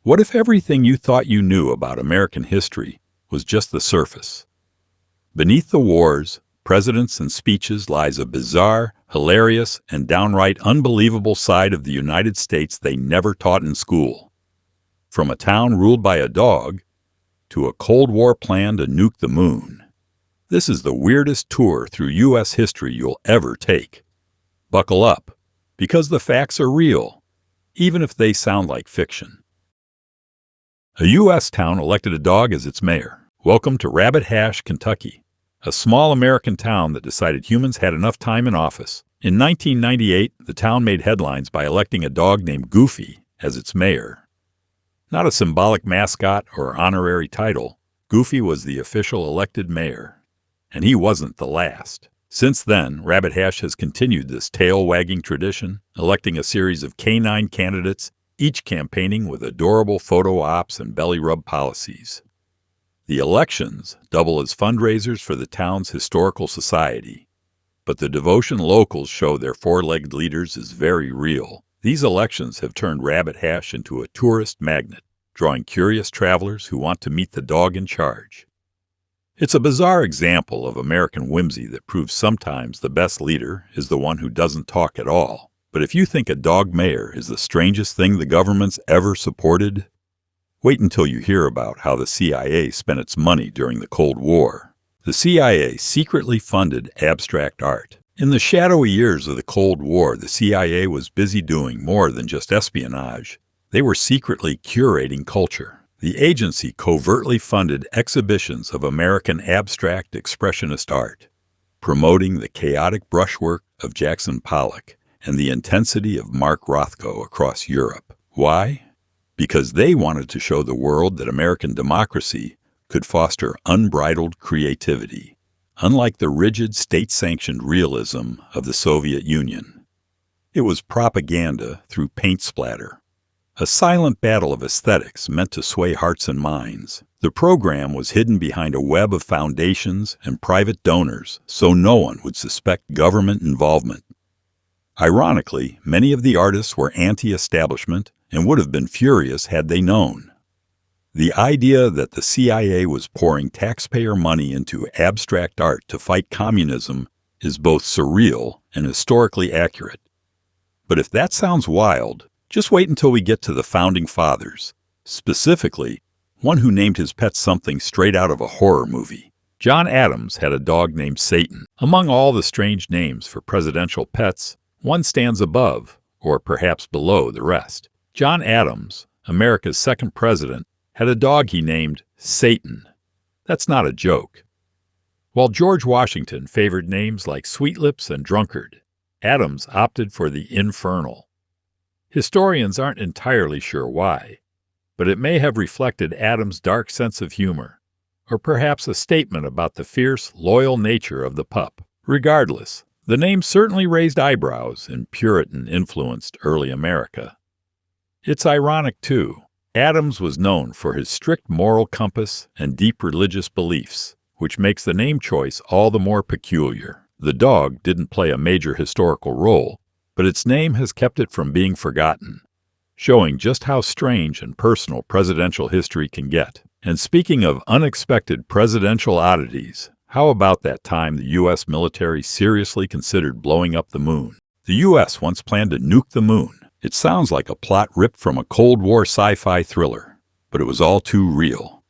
What if everything you thought you knew about American history was just the surface? Beneath the wars, presidents, and speeches lies a bizarre, hilarious, and downright unbelievable side of the United States they never taught in school. From a town ruled by a dog to a Cold War plan to nuke the moon. This is the weirdest tour through U.S. history you'll ever take. Buckle up, because the facts are real, even if they sound like fiction. A U.S. town elected a dog as its mayor. Welcome to Rabbit Hash, Kentucky, a small American town that decided humans had enough time in office. In 1998, the town made headlines by electing a dog named Goofy as its mayor. Not a symbolic mascot or honorary title, Goofy was the official elected mayor. And he wasn't the last. Since then, Rabbit Hash has continued this tail-wagging tradition, electing a series of canine candidates, each campaigning with adorable photo ops and belly rub policies. The elections double as fundraisers for the town's historical society. But the devotion locals show their four-legged leaders is very real. These elections have turned Rabbit Hash into a tourist magnet, drawing curious travelers who want to meet the dog in charge. It's a bizarre example of American whimsy that proves sometimes the best leader is the one who doesn't talk at all. But if you think a dog mayor is the strangest thing the government's ever supported, wait until you hear about how the CIA spent its money during the Cold War. The CIA secretly funded abstract art. In the shadowy years of the Cold War, the CIA was busy doing more than just espionage. They were secretly curating culture. The agency covertly funded exhibitions of American abstract expressionist art, promoting the chaotic brushwork of Jackson Pollock and the intensity of Mark Rothko across Europe. Why? Because they wanted to show the world that American democracy could foster unbridled creativity, unlike the rigid state-sanctioned realism of the Soviet Union. It was propaganda through paint splatter, a silent battle of aesthetics meant to sway hearts and minds. The program was hidden behind a web of foundations and private donors so no one would suspect government involvement. Ironically, many of the artists were anti-establishment and would have been furious had they known. The idea that the CIA was pouring taxpayer money into abstract art to fight communism is both surreal and historically accurate. But if that sounds wild, just wait until we get to the Founding Fathers, specifically one who named his pet something straight out of a horror movie. John Adams had a dog named Satan. Among all the strange names for presidential pets, one stands above, or perhaps below, the rest. John Adams, America's second president, had a dog he named Satan. That's not a joke. While George Washington favored names like Sweetlips and Drunkard, Adams opted for the Infernal. Historians aren't entirely sure why, but it may have reflected Adams' dark sense of humor, or perhaps a statement about the fierce, loyal nature of the pup. Regardless, the name certainly raised eyebrows in Puritan-influenced early America. It's ironic, too. Adams was known for his strict moral compass and deep religious beliefs, which makes the name choice all the more peculiar. The dog didn't play a major historical role, but its name has kept it from being forgotten, showing just how strange and personal presidential history can get. And speaking of unexpected presidential oddities, how about that time the U.S. military seriously considered blowing up the moon? The U.S. once planned to nuke the moon. It sounds like a plot ripped from a Cold War sci-fi thriller, but it was all too real.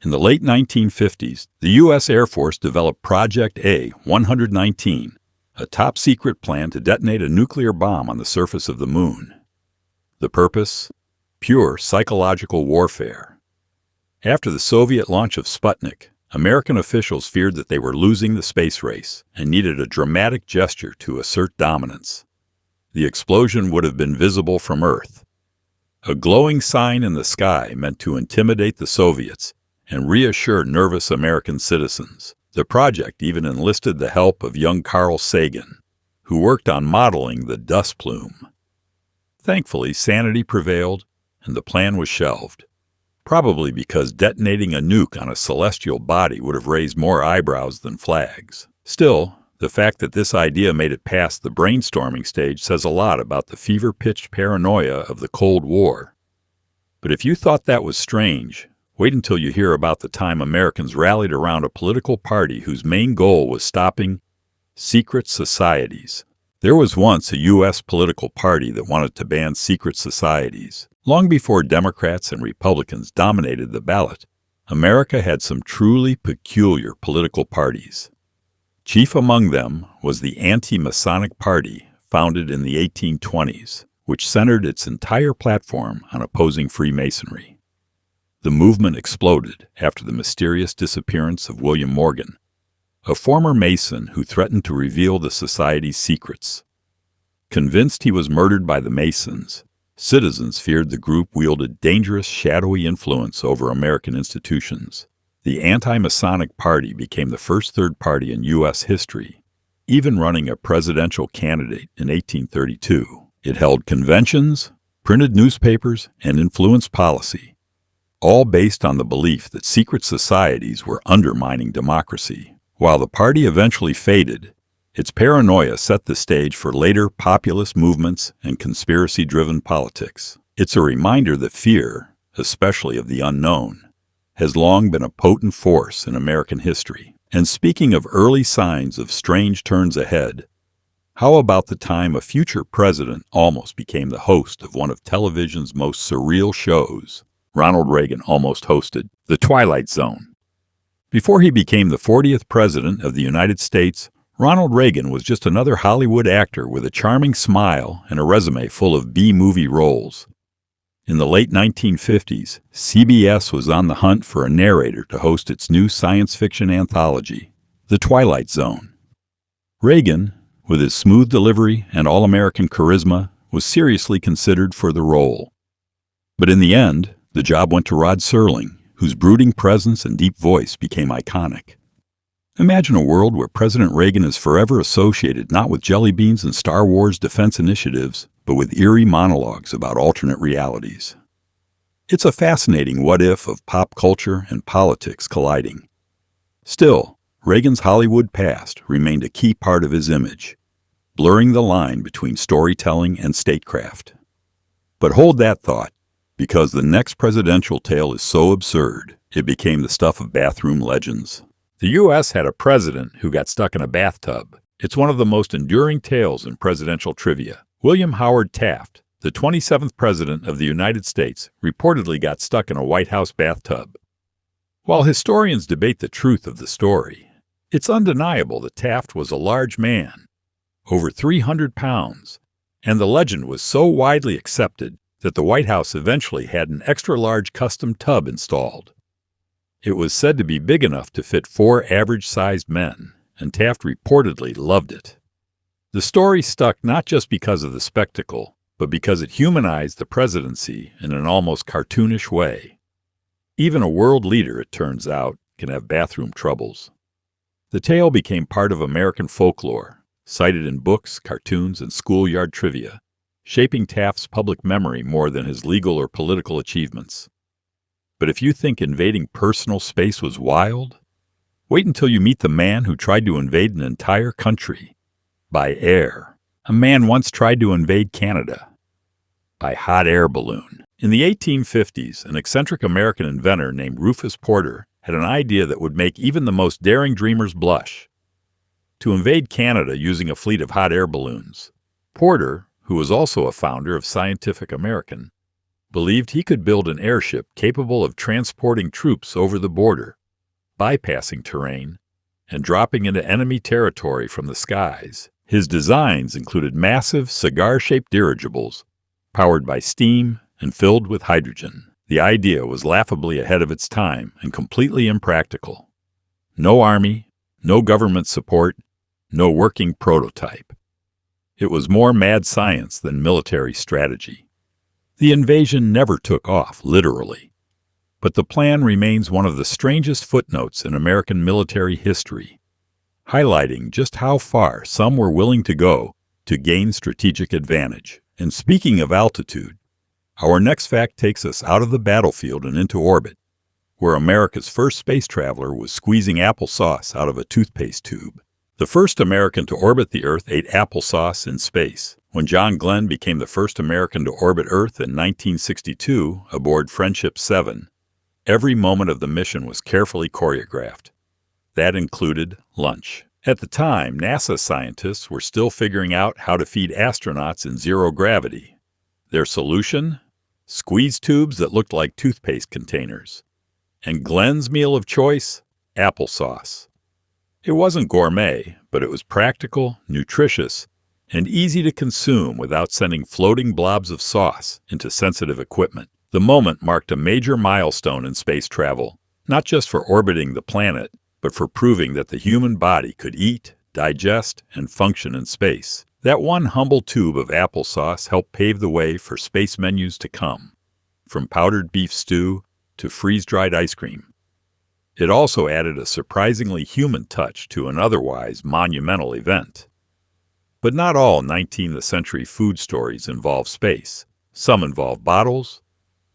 In the late 1950s, the U.S. Air Force developed Project A-119, a top-secret plan to detonate a nuclear bomb on the surface of the moon. The purpose? Pure psychological warfare. After the Soviet launch of Sputnik, American officials feared that they were losing the space race and needed a dramatic gesture to assert dominance. The explosion would have been visible from Earth. A glowing sign in the sky meant to intimidate the Soviets and reassure nervous American citizens. The project even enlisted the help of young Carl Sagan, who worked on modeling the dust plume. Thankfully, sanity prevailed, and the plan was shelved. Probably because detonating a nuke on a celestial body would have raised more eyebrows than flags. Still, the fact that this idea made it past the brainstorming stage says a lot about the fever-pitched paranoia of the Cold War. But if you thought that was strange, wait until you hear about the time Americans rallied around a political party whose main goal was stopping secret societies. There was once a U.S. political party that wanted to ban secret societies. Long before Democrats and Republicans dominated the ballot, America had some truly peculiar political parties. Chief among them was the AntiMasonic Party, founded in the 1820s, which centered its entire platform on opposing Freemasonry. The movement exploded after the mysterious disappearance of William Morgan, a former Mason who threatened to reveal the society's secrets. Convinced he was murdered by the Masons, citizens feared the group wielded dangerous, shadowy influence over American institutions. The Anti-Masonic Party became the first third party in U.S. history, even running a presidential candidate in 1832. It held conventions, printed newspapers, and influenced policy, all based on the belief that secret societies were undermining democracy. While the party eventually faded, its paranoia set the stage for later populist movements and conspiracy-driven politics. It's a reminder that fear, especially of the unknown, has long been a potent force in American history. And speaking of early signs of strange turns ahead, how about the time a future president almost became the host of one of television's most surreal shows? Ronald Reagan almost hosted The Twilight Zone. Before he became the 40th President of the United States, Ronald Reagan was just another Hollywood actor with a charming smile and a resume full of B-movie roles. In the late 1950s, CBS was on the hunt for a narrator to host its new science fiction anthology, The Twilight Zone. Reagan, with his smooth delivery and all-American charisma, was seriously considered for the role. But in the end, the job went to Rod Serling, whose brooding presence and deep voice became iconic. Imagine a world where President Reagan is forever associated not with jelly beans and Star Wars defense initiatives, but with eerie monologues about alternate realities. It's a fascinating what-if of pop culture and politics colliding. Still, Reagan's Hollywood past remained a key part of his image, blurring the line between storytelling and statecraft. But hold that thought, because the next presidential tale is so absurd, it became the stuff of bathroom legends. The U.S. had a president who got stuck in a bathtub. It's one of the most enduring tales in presidential trivia. William Howard Taft, the 27th President of the United States, reportedly got stuck in a White House bathtub. While historians debate the truth of the story, it's undeniable that Taft was a large man, over 300 pounds, and the legend was so widely accepted that the White House eventually had an extra-large custom tub installed. It was said to be big enough to fit 4 average-sized men, and Taft reportedly loved it. The story stuck not just because of the spectacle, but because it humanized the presidency in an almost cartoonish way. Even a world leader, it turns out, can have bathroom troubles. The tale became part of American folklore, cited in books, cartoons, and schoolyard trivia, shaping Taft's public memory more than his legal or political achievements. But if you think invading personal space was wild, wait until you meet the man who tried to invade an entire country by air. A man once tried to invade Canada by hot air balloon. In the 1850s, an eccentric American inventor named Rufus Porter had an idea that would make even the most daring dreamers blush: to invade Canada using a fleet of hot air balloons. Porter, who was also a founder of Scientific American, believed he could build an airship capable of transporting troops over the border, bypassing terrain, and dropping into enemy territory from the skies. His designs included massive, cigar-shaped dirigibles, powered by steam and filled with hydrogen. The idea was laughably ahead of its time and completely impractical. No army, no government support, no working prototype. It was more mad science than military strategy. The invasion never took off, literally. But the plan remains one of the strangest footnotes in American military history, highlighting just how far some were willing to go to gain strategic advantage. And speaking of altitude, our next fact takes us out of the battlefield and into orbit, where America's first space traveler was squeezing applesauce out of a toothpaste tube. The first American to orbit the Earth ate applesauce in space. When John Glenn became the first American to orbit Earth in 1962 aboard Friendship 7, every moment of the mission was carefully choreographed. That included lunch. At the time, NASA scientists were still figuring out how to feed astronauts in zero gravity. Their solution? Squeeze tubes that looked like toothpaste containers. And Glenn's meal of choice? Applesauce. It wasn't gourmet, but it was practical, nutritious, and easy to consume without sending floating blobs of sauce into sensitive equipment. The moment marked a major milestone in space travel, not just for orbiting the planet, but for proving that the human body could eat, digest, and function in space. That one humble tube of applesauce helped pave the way for space menus to come, from powdered beef stew to freeze-dried ice cream. It also added a surprisingly human touch to an otherwise monumental event. But not all 19th century food stories involve space. Some involve bottles,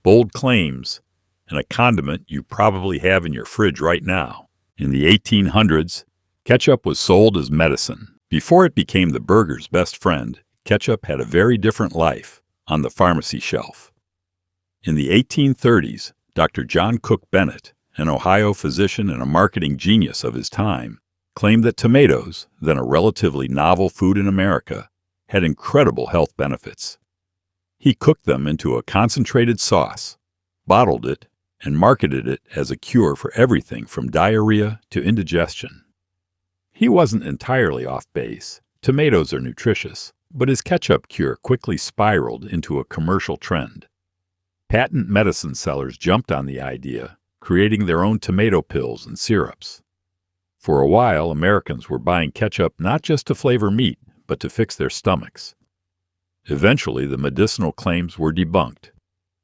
bold claims, and a condiment you probably have in your fridge right now. In the 1800s, ketchup was sold as medicine. Before it became the burger's best friend, ketchup had a very different life on the pharmacy shelf. In the 1830s, Dr. John Cook Bennett, an Ohio physician and a marketing genius of his time, claimed that tomatoes, then a relatively novel food in America, had incredible health benefits. He cooked them into a concentrated sauce, bottled it, and marketed it as a cure for everything from diarrhea to indigestion. He wasn't entirely off base. Tomatoes are nutritious, but his ketchup cure quickly spiraled into a commercial trend. Patent medicine sellers jumped on the idea, creating their own tomato pills and syrups. For a while, Americans were buying ketchup not just to flavor meat, but to fix their stomachs. Eventually, the medicinal claims were debunked,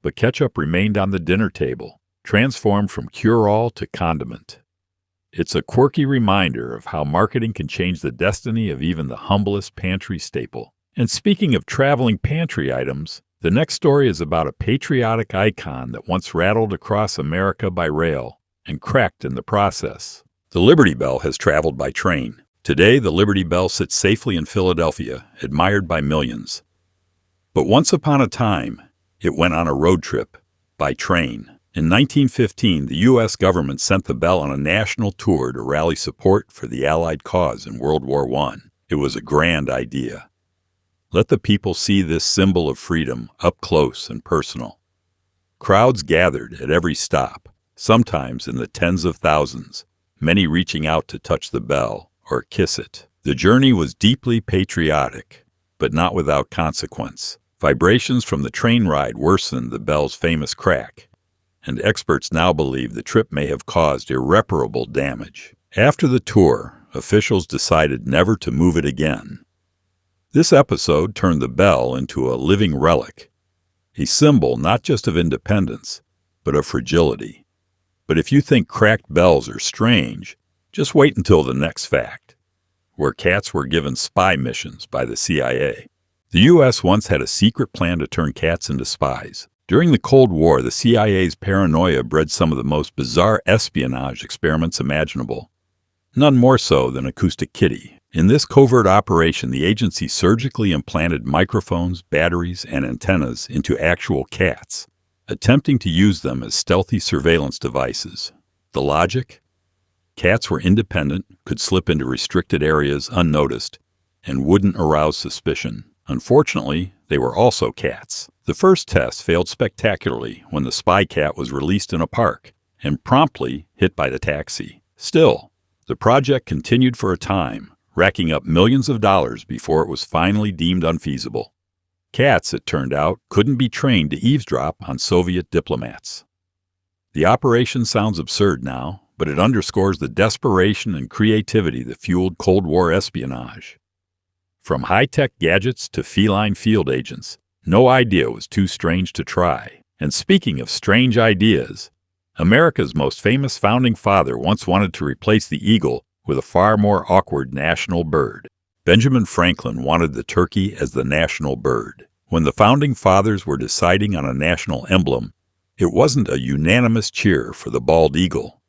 but ketchup remained on the dinner table, transformed from cure-all to condiment. It's a quirky reminder of how marketing can change the destiny of even the humblest pantry staple. And speaking of traveling pantry items, the next story is about a patriotic icon that once rattled across America by rail and cracked in the process. The Liberty Bell has traveled by train. Today, the Liberty Bell sits safely in Philadelphia, admired by millions. But once upon a time, it went on a road trip, by train. In 1915, the U.S. government sent the bell on a national tour to rally support for the Allied cause in World War I. It was a grand idea. Let the people see this symbol of freedom up close and personal. Crowds gathered at every stop, sometimes in the tens of thousands, many reaching out to touch the bell or kiss it. The journey was deeply patriotic, but not without consequence. Vibrations from the train ride worsened the bell's famous crack, and experts now believe the trip may have caused irreparable damage. After the tour, officials decided never to move it again. This episode turned the bell into a living relic, a symbol not just of independence, but of fragility. But if you think cracked bells are strange, just wait until the next fact, where cats were given spy missions by the CIA. The U.S. once had a secret plan to turn cats into spies. During the Cold War, the CIA's paranoia bred some of the most bizarre espionage experiments imaginable, none more so than Acoustic Kitty. In this covert operation, the agency surgically implanted microphones, batteries, and antennas into actual cats, attempting to use them as stealthy surveillance devices. The logic? Cats were independent, could slip into restricted areas unnoticed, and wouldn't arouse suspicion. Unfortunately, they were also cats. The first test failed spectacularly when the spy cat was released in a park and promptly hit by the taxi. Still, the project continued for a time, racking up millions of dollars before it was finally deemed unfeasible. Cats, it turned out, couldn't be trained to eavesdrop on Soviet diplomats. The operation sounds absurd now, but it underscores the desperation and creativity that fueled Cold War espionage. From high-tech gadgets to feline field agents, no idea was too strange to try. And speaking of strange ideas, America's most famous founding father once wanted to replace the eagle with a far more awkward national bird. Benjamin Franklin wanted the turkey as the national bird. When the founding fathers were deciding on a national emblem, it wasn't a unanimous cheer for the bald eagle.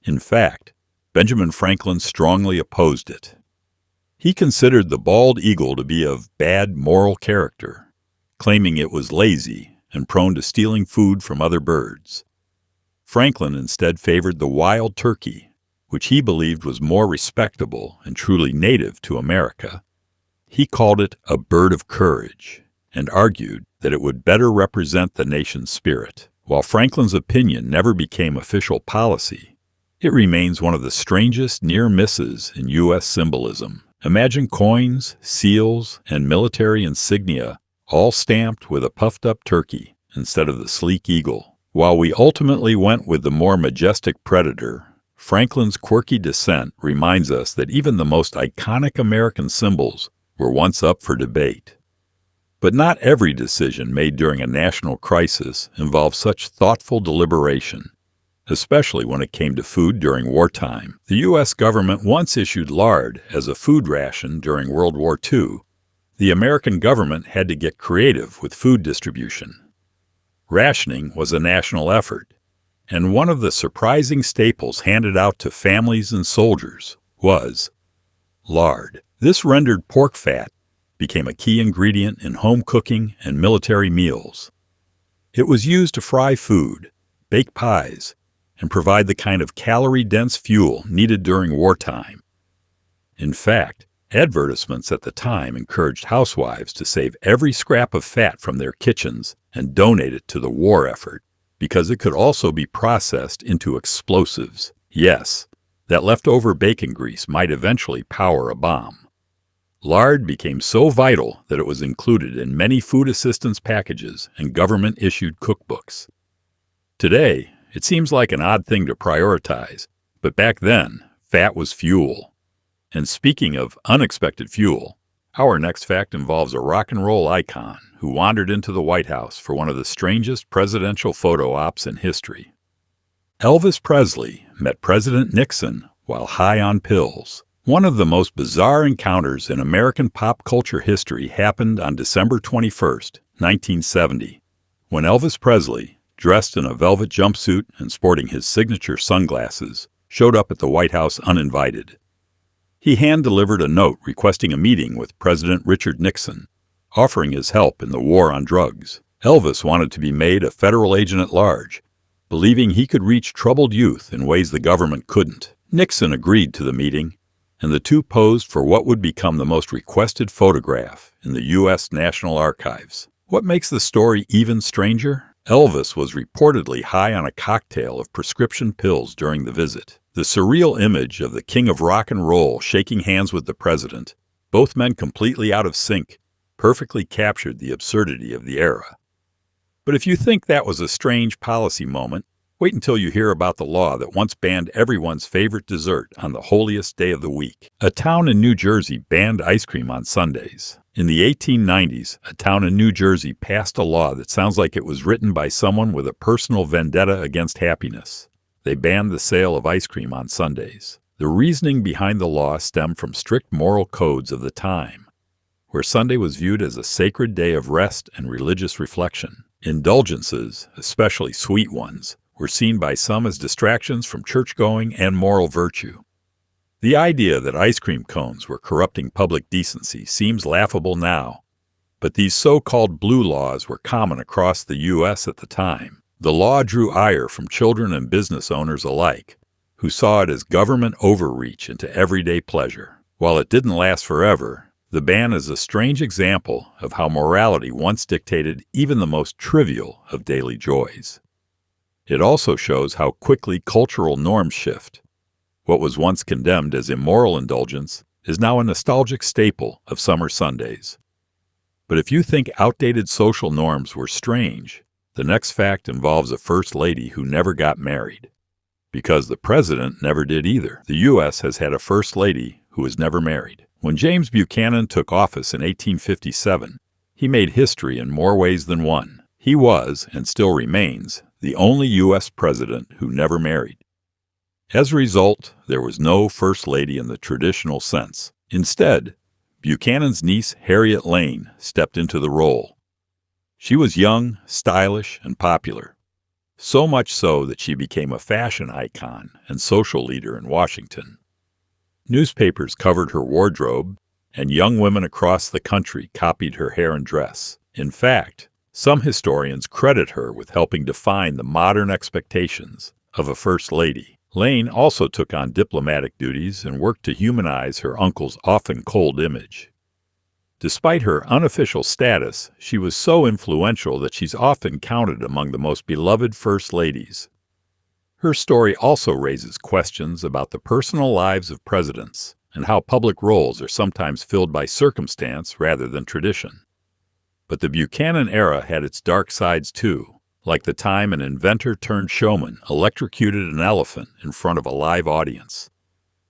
In fact, Benjamin Franklin strongly opposed it. He considered the bald eagle to be of bad moral character, claiming it was lazy and prone to stealing food from other birds. Franklin instead favored the wild turkey, which he believed was more respectable and truly native to America. He called it a bird of courage and argued that it would better represent the nation's spirit. While Franklin's opinion never became official policy, it remains one of the strangest near misses in U.S. symbolism. Imagine coins, seals, and military insignia all stamped with a puffed-up turkey instead of the sleek eagle. While we ultimately went with the more majestic predator, Franklin's quirky dissent reminds us that even the most iconic American symbols were once up for debate. But not every decision made during a national crisis involved such thoughtful deliberation, especially when it came to food during wartime. The U.S. government once issued lard as a food ration during World War II. The American government had to get creative with food distribution. Rationing was a national effort, and one of the surprising staples handed out to families and soldiers was lard. This rendered pork fat became a key ingredient in home cooking and military meals. It was used to fry food, bake pies, and provide the kind of calorie-dense fuel needed during wartime. In fact, advertisements at the time encouraged housewives to save every scrap of fat from their kitchens and donate it to the war effort, because it could also be processed into explosives. Yes, that leftover bacon grease might eventually power a bomb. Lard became so vital that it was included in many food assistance packages and government-issued cookbooks. Today, it seems like an odd thing to prioritize, but back then, fat was fuel. And speaking of unexpected fuel, our next fact involves a rock and roll icon who wandered into the White House for one of the strangest presidential photo ops in history. Elvis Presley met President Nixon while high on pills. One of the most bizarre encounters in American pop culture history happened on December 21, 1970, when Elvis Presley, dressed in a velvet jumpsuit and sporting his signature sunglasses, showed up at the White House uninvited. He hand-delivered a note requesting a meeting with President Richard Nixon, offering his help in the war on drugs. Elvis wanted to be made a federal agent at large, believing he could reach troubled youth in ways the government couldn't. Nixon agreed to the meeting, and the two posed for what would become the most requested photograph in the U.S. National Archives. What makes the story even stranger? Elvis was reportedly high on a cocktail of prescription pills during the visit. The surreal image of the king of rock and roll shaking hands with the president, both men completely out of sync, perfectly captured the absurdity of the era. But if you think that was a strange policy moment, wait until you hear about the law that once banned everyone's favorite dessert on the holiest day of the week. A town in New Jersey banned ice cream on Sundays. In the 1890s, a town in New Jersey passed a law that sounds like it was written by someone with a personal vendetta against happiness. They banned the sale of ice cream on Sundays. The reasoning behind the law stemmed from strict moral codes of the time, where Sunday was viewed as a sacred day of rest and religious reflection. Indulgences, especially sweet ones, were seen by some as distractions from church-going and moral virtue. The idea that ice cream cones were corrupting public decency seems laughable now, but these so-called blue laws were common across the U.S. at the time. The law drew ire from children and business owners alike, who saw it as government overreach into everyday pleasure. While it didn't last forever, the ban is a strange example of how morality once dictated even the most trivial of daily joys. It also shows how quickly cultural norms shift. What was once condemned as immoral indulgence is now a nostalgic staple of summer Sundays. But if you think outdated social norms were strange, the next fact involves a first lady who never got married. Because the president never did either. The U.S. has had a first lady who was never married. When James Buchanan took office in 1857, he made history in more ways than one. He was, and still remains, the only U.S. president who never married. As a result, there was no first lady in the traditional sense. Instead, Buchanan's niece Harriet Lane stepped into the role. She was young, stylish, and popular, so much so that she became a fashion icon and social leader in Washington. Newspapers covered her wardrobe, and young women across the country copied her hair and dress. In fact, some historians credit her with helping define the modern expectations of a first lady. Lane also took on diplomatic duties and worked to humanize her uncle's often cold image. Despite her unofficial status, she was so influential that she's often counted among the most beloved first ladies. Her story also raises questions about the personal lives of presidents and how public roles are sometimes filled by circumstance rather than tradition. But the Buchanan era had its dark sides too, like the time an inventor-turned-showman electrocuted an elephant in front of a live audience.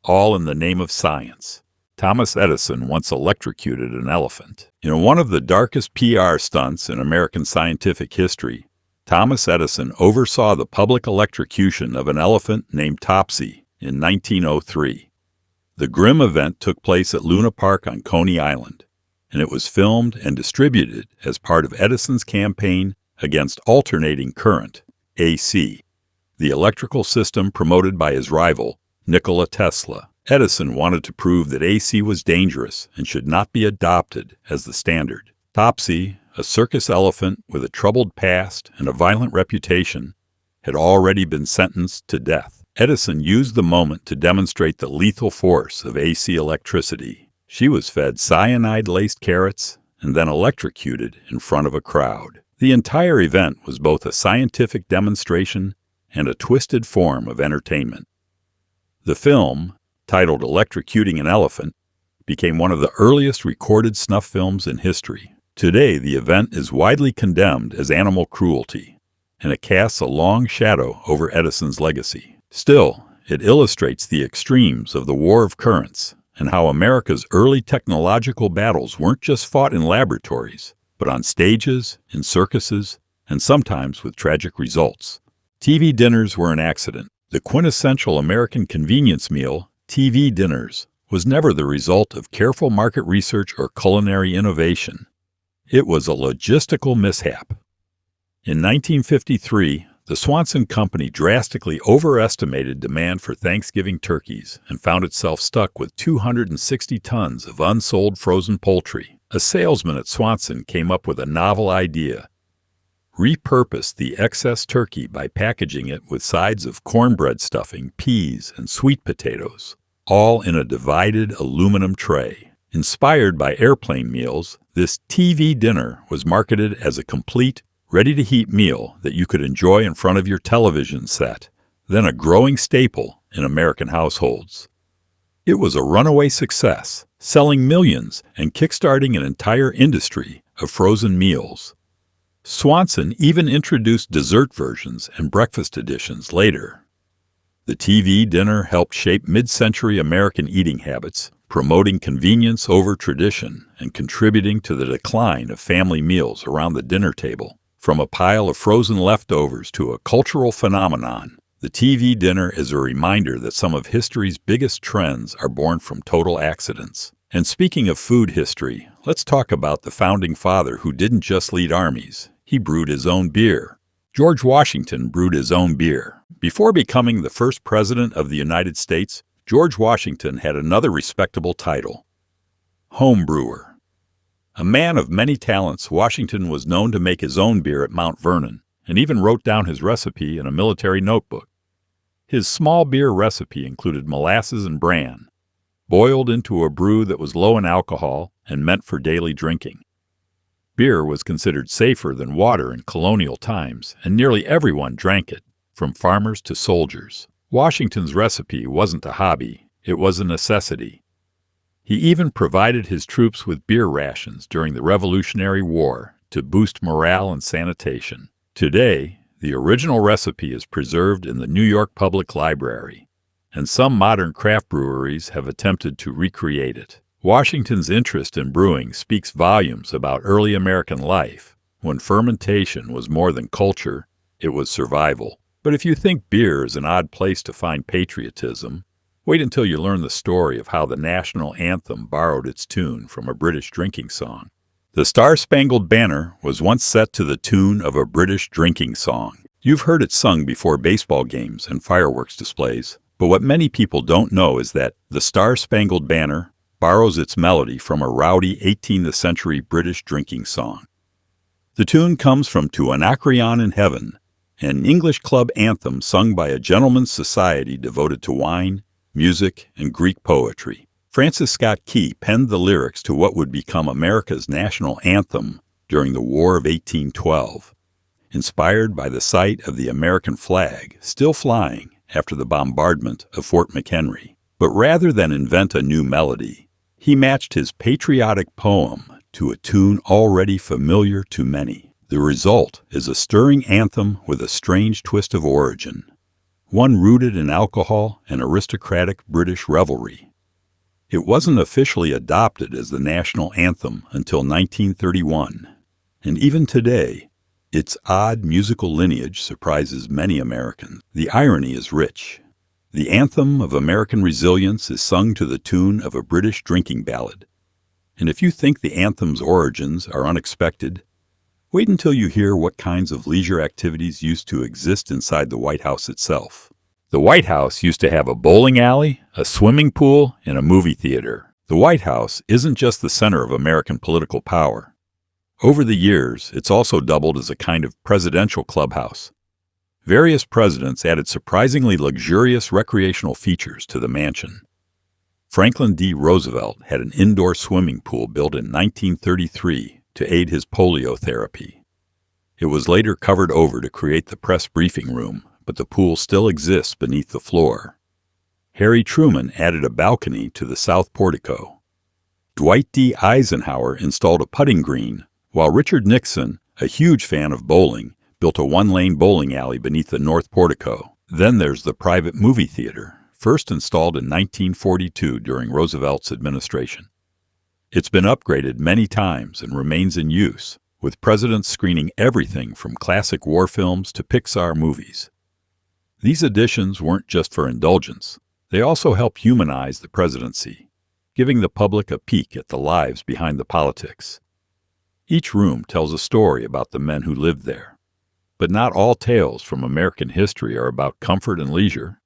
All in the name of science. Thomas Edison once electrocuted an elephant. In one of the darkest PR stunts in American scientific history, Thomas Edison oversaw the public electrocution of an elephant named Topsy in 1903. The grim event took place at Luna Park on Coney Island, and it was filmed and distributed as part of Edison's campaign against alternating current, AC, the electrical system promoted by his rival, Nikola Tesla. Edison wanted to prove that AC was dangerous and should not be adopted as the standard. Topsy, a circus elephant with a troubled past and a violent reputation, had already been sentenced to death. Edison used the moment to demonstrate the lethal force of AC electricity. She was fed cyanide-laced carrots and then electrocuted in front of a crowd. The entire event was both a scientific demonstration and a twisted form of entertainment. The film, titled Electrocuting an Elephant, became one of the earliest recorded snuff films in history. Today, the event is widely condemned as animal cruelty, and it casts a long shadow over Edison's legacy. Still, it illustrates the extremes of the war of currents and how America's early technological battles weren't just fought in laboratories, but on stages, in circuses, and sometimes with tragic results. TV dinners were an accident. The quintessential American convenience meal, TV dinners, was never the result of careful market research or culinary innovation. It was a logistical mishap. In 1953, the Swanson Company drastically overestimated demand for Thanksgiving turkeys and found itself stuck with 260 tons of unsold frozen poultry. A salesman at Swanson came up with a novel idea: repurpose the excess turkey by packaging it with sides of cornbread stuffing, peas, and sweet potatoes, all in a divided aluminum tray. Inspired by airplane meals, this TV dinner was marketed as a complete, ready-to-heat meal that you could enjoy in front of your television set, then a growing staple in American households. It was a runaway success, selling millions and kickstarting an entire industry of frozen meals. Swanson even introduced dessert versions and breakfast editions later. The TV dinner helped shape mid-century American eating habits, promoting convenience over tradition and contributing to the decline of family meals around the dinner table. From a pile of frozen leftovers to a cultural phenomenon, the TV dinner is a reminder that some of history's biggest trends are born from total accidents. And speaking of food history, let's talk about the founding father who didn't just lead armies. He brewed his own beer. George Washington brewed his own beer. Before becoming the first president of the United States, George Washington had another respectable title: home brewer. A man of many talents, Washington was known to make his own beer at Mount Vernon, and even wrote down his recipe in a military notebook. His small beer recipe included molasses and bran, boiled into a brew that was low in alcohol and meant for daily drinking. Beer was considered safer than water in colonial times, and nearly everyone drank it, from farmers to soldiers. Washington's recipe wasn't a hobby, it was a necessity. He even provided his troops with beer rations during the Revolutionary War to boost morale and sanitation. Today, the original recipe is preserved in the New York Public Library, and some modern craft breweries have attempted to recreate it. Washington's interest in brewing speaks volumes about early American life, when fermentation was more than culture, it was survival. But if you think beer is an odd place to find patriotism, wait until you learn the story of how the national anthem borrowed its tune from a British drinking song. The Star-Spangled Banner was once set to the tune of a British drinking song. You've heard it sung before baseball games and fireworks displays, but what many people don't know is that the Star-Spangled Banner, borrows its melody from a rowdy 18th century British drinking song. The tune comes from To Anacreon in Heaven, an English club anthem sung by a gentleman's society devoted to wine, music, and Greek poetry. Francis Scott Key penned the lyrics to what would become America's national anthem during the War of 1812, inspired by the sight of the American flag still flying after the bombardment of Fort McHenry. But rather than invent a new melody, he matched his patriotic poem to a tune already familiar to many. The result is a stirring anthem with a strange twist of origin, one rooted in alcohol and aristocratic British revelry. It wasn't officially adopted as the national anthem until 1931, and even today, its odd musical lineage surprises many Americans. The irony is rich. The anthem of American resilience is sung to the tune of a British drinking ballad. And if you think the anthem's origins are unexpected, wait until you hear what kinds of leisure activities used to exist inside the White House itself. The White House used to have a bowling alley, a swimming pool, and a movie theater. The White House isn't just the center of American political power. Over the years, it's also doubled as a kind of presidential clubhouse. Various presidents added surprisingly luxurious recreational features to the mansion. Franklin D. Roosevelt had an indoor swimming pool built in 1933 to aid his polio therapy. It was later covered over to create the press briefing room, but the pool still exists beneath the floor. Harry Truman added a balcony to the south portico. Dwight D. Eisenhower installed a putting green, while Richard Nixon, a huge fan of bowling, built a one-lane bowling alley beneath the north portico. Then there's the private movie theater, first installed in 1942 during Roosevelt's administration. It's been upgraded many times and remains in use, with presidents screening everything from classic war films to Pixar movies. These additions weren't just for indulgence. They also help humanize the presidency, giving the public a peek at the lives behind the politics. Each room tells a story about the men who lived there. But not all tales from American history are about comfort and leisure.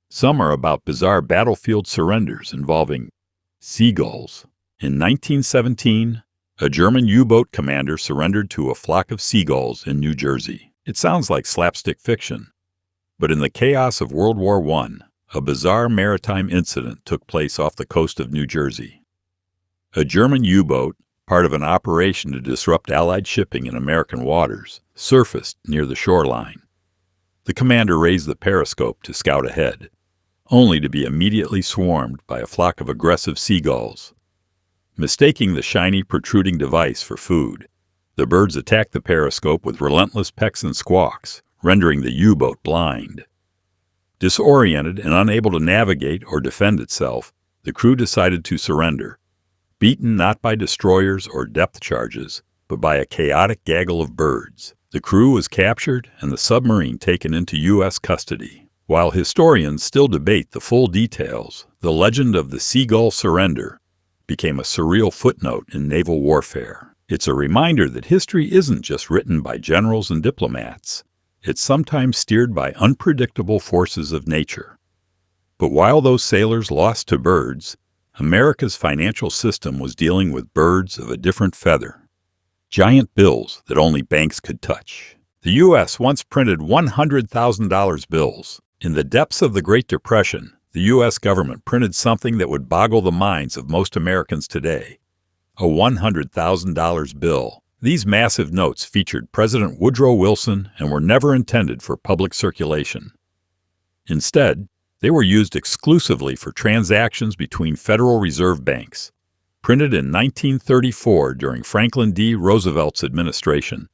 Some are about bizarre battlefield surrenders involving seagulls. In 1917, a German U-boat commander surrendered to a flock of seagulls in New Jersey. It sounds like slapstick fiction, but in the chaos of World War I, a bizarre maritime incident took place off the coast of New Jersey. A German U-boat, part of an operation to disrupt Allied shipping in American waters, surfaced near the shoreline. The commander raised the periscope to scout ahead, only to be immediately swarmed by a flock of aggressive seagulls. Mistaking the shiny, protruding device for food, the birds attacked the periscope with relentless pecks and squawks, rendering the U-boat blind. Disoriented and unable to navigate or defend itself, the crew decided to surrender, beaten not by destroyers or depth charges, but by a chaotic gaggle of birds. The crew was captured and the submarine taken into U.S. custody. While historians still debate the full details, the legend of the Seagull surrender became a surreal footnote in naval warfare. It's a reminder that history isn't just written by generals and diplomats. It's sometimes steered by unpredictable forces of nature. But while those sailors lost to birds, America's financial system was dealing with birds of a different feather. Giant bills that only banks could touch. The U.S. once printed $100,000 bills. In the depths of the Great Depression, the U.S. government printed something that would boggle the minds of most Americans today. A $100,000 bill. These massive notes featured President Woodrow Wilson and were never intended for public circulation. Instead, they were used exclusively for transactions between Federal Reserve banks. Printed in 1934 during Franklin D. Roosevelt's administration,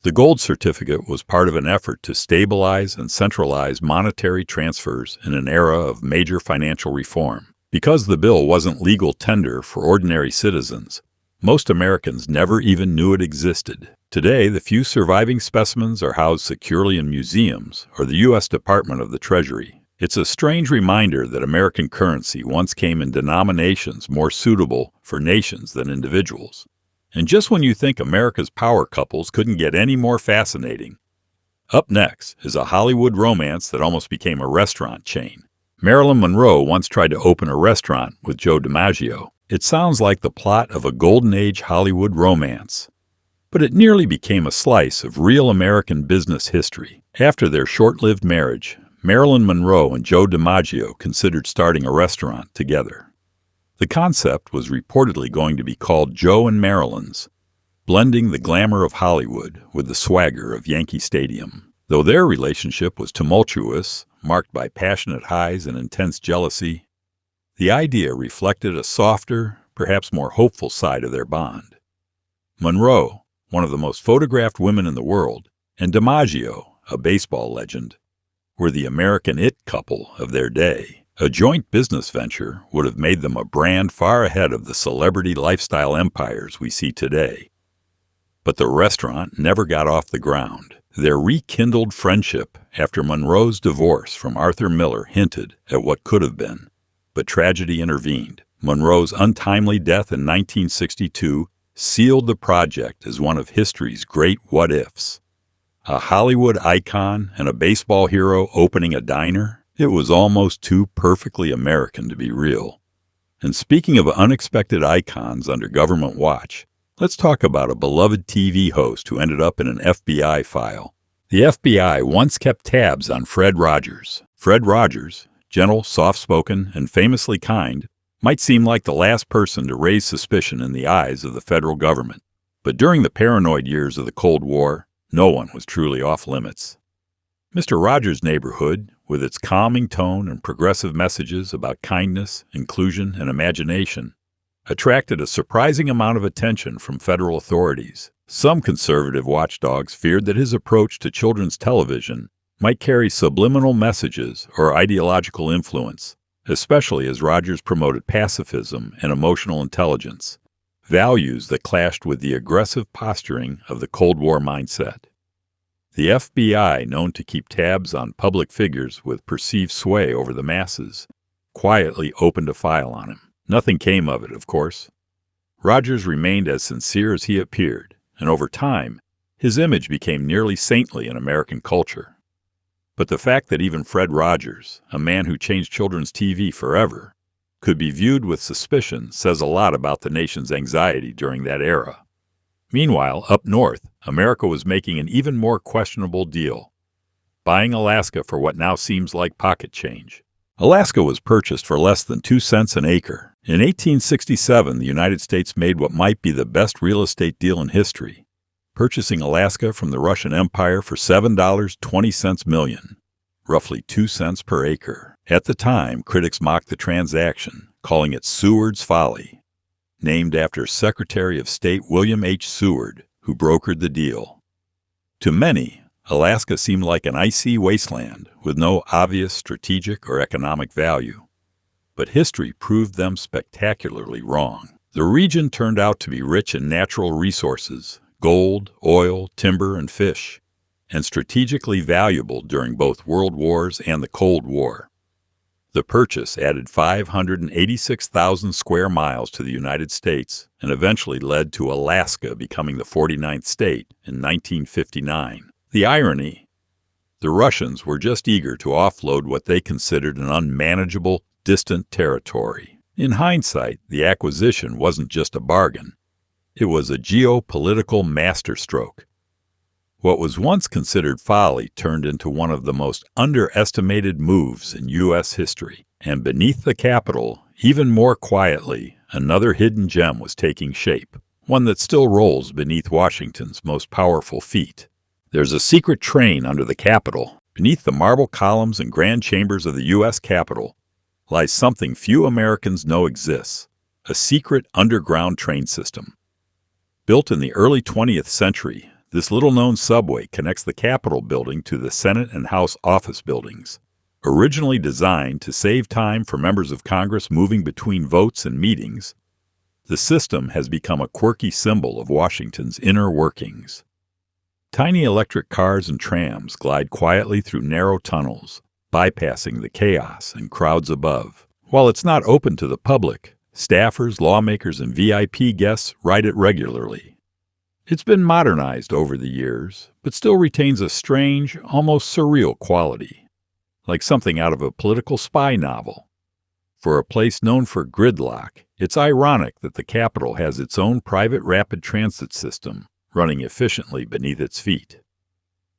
the gold certificate was part of an effort to stabilize and centralize monetary transfers in an era of major financial reform. Because the bill wasn't legal tender for ordinary citizens, most Americans never even knew it existed. Today, the few surviving specimens are housed securely in museums or the U.S. Department of the Treasury. It's a strange reminder that American currency once came in denominations more suitable for nations than individuals. And just when you think America's power couples couldn't get any more fascinating, up next is a Hollywood romance that almost became a restaurant chain. Marilyn Monroe once tried to open a restaurant with Joe DiMaggio. It sounds like the plot of a Golden Age Hollywood romance, but it nearly became a slice of real American business history. After their short-lived marriage, Marilyn Monroe and Joe DiMaggio considered starting a restaurant together. The concept was reportedly going to be called Joe and Marilyn's, blending the glamour of Hollywood with the swagger of Yankee Stadium. Though their relationship was tumultuous, marked by passionate highs and intense jealousy, the idea reflected a softer, perhaps more hopeful side of their bond. Monroe, one of the most photographed women in the world, and DiMaggio, a baseball legend, were the American it couple of their day. A joint business venture would have made them a brand far ahead of the celebrity lifestyle empires we see today. But the restaurant never got off the ground. Their rekindled friendship after Monroe's divorce from Arthur Miller hinted at what could have been. But tragedy intervened. Monroe's untimely death in 1962 sealed the project as one of history's great what-ifs. A Hollywood icon and a baseball hero opening a diner? It was almost too perfectly American to be real. And speaking of unexpected icons under government watch, let's talk about a beloved TV host who ended up in an FBI file. The FBI once kept tabs on Fred Rogers. Fred Rogers, gentle, soft-spoken, and famously kind, might seem like the last person to raise suspicion in the eyes of the federal government. But during the paranoid years of the Cold War, no one was truly off-limits. Mr. Rogers' neighborhood, with its calming tone and progressive messages about kindness, inclusion, and imagination, attracted a surprising amount of attention from federal authorities. Some conservative watchdogs feared that his approach to children's television might carry subliminal messages or ideological influence, especially as Rogers promoted pacifism and emotional intelligence, values that clashed with the aggressive posturing of the Cold War mindset. The FBI, known to keep tabs on public figures with perceived sway over the masses, quietly opened a file on him. Nothing came of it, of course. Rogers remained as sincere as he appeared, and over time, his image became nearly saintly in American culture. But the fact that even Fred Rogers, a man who changed children's TV forever, could be viewed with suspicion says a lot about the nation's anxiety during that era. Meanwhile, up north, America was making an even more questionable deal, buying Alaska for what now seems like pocket change. Alaska was purchased for less than 2 cents an acre. In 1867, the United States made what might be the best real estate deal in history, purchasing Alaska from the Russian Empire for $7.20 million, roughly 2 cents per acre. At the time, critics mocked the transaction, calling it Seward's Folly, named after Secretary of State William H. Seward, who brokered the deal. To many, Alaska seemed like an icy wasteland with no obvious strategic or economic value. But history proved them spectacularly wrong. The region turned out to be rich in natural resources, gold, oil, timber, and fish, and strategically valuable during both World Wars and the Cold War. The purchase added 586,000 square miles to the United States and eventually led to Alaska becoming the 49th state in 1959. The irony: the Russians were just eager to offload what they considered an unmanageable, distant territory. In hindsight, the acquisition wasn't just a bargain. It was a geopolitical masterstroke. What was once considered folly turned into one of the most underestimated moves in U.S. history. And beneath the Capitol, even more quietly, another hidden gem was taking shape, one that still rolls beneath Washington's most powerful feet. There's a secret train under the Capitol. Beneath the marble columns and grand chambers of the U.S. Capitol lies something few Americans know exists: a secret underground train system. Built in the early 20th century, this little-known subway connects the Capitol building to the Senate and House office buildings. Originally designed to save time for members of Congress moving between votes and meetings, the system has become a quirky symbol of Washington's inner workings. Tiny electric cars and trams glide quietly through narrow tunnels, bypassing the chaos and crowds above. While it's not open to the public, staffers, lawmakers, and VIP guests ride it regularly. It's been modernized over the years, but still retains a strange, almost surreal quality, like something out of a political spy novel. For a place known for gridlock, It's ironic that the Capitol has its own private rapid transit system running efficiently beneath its feet.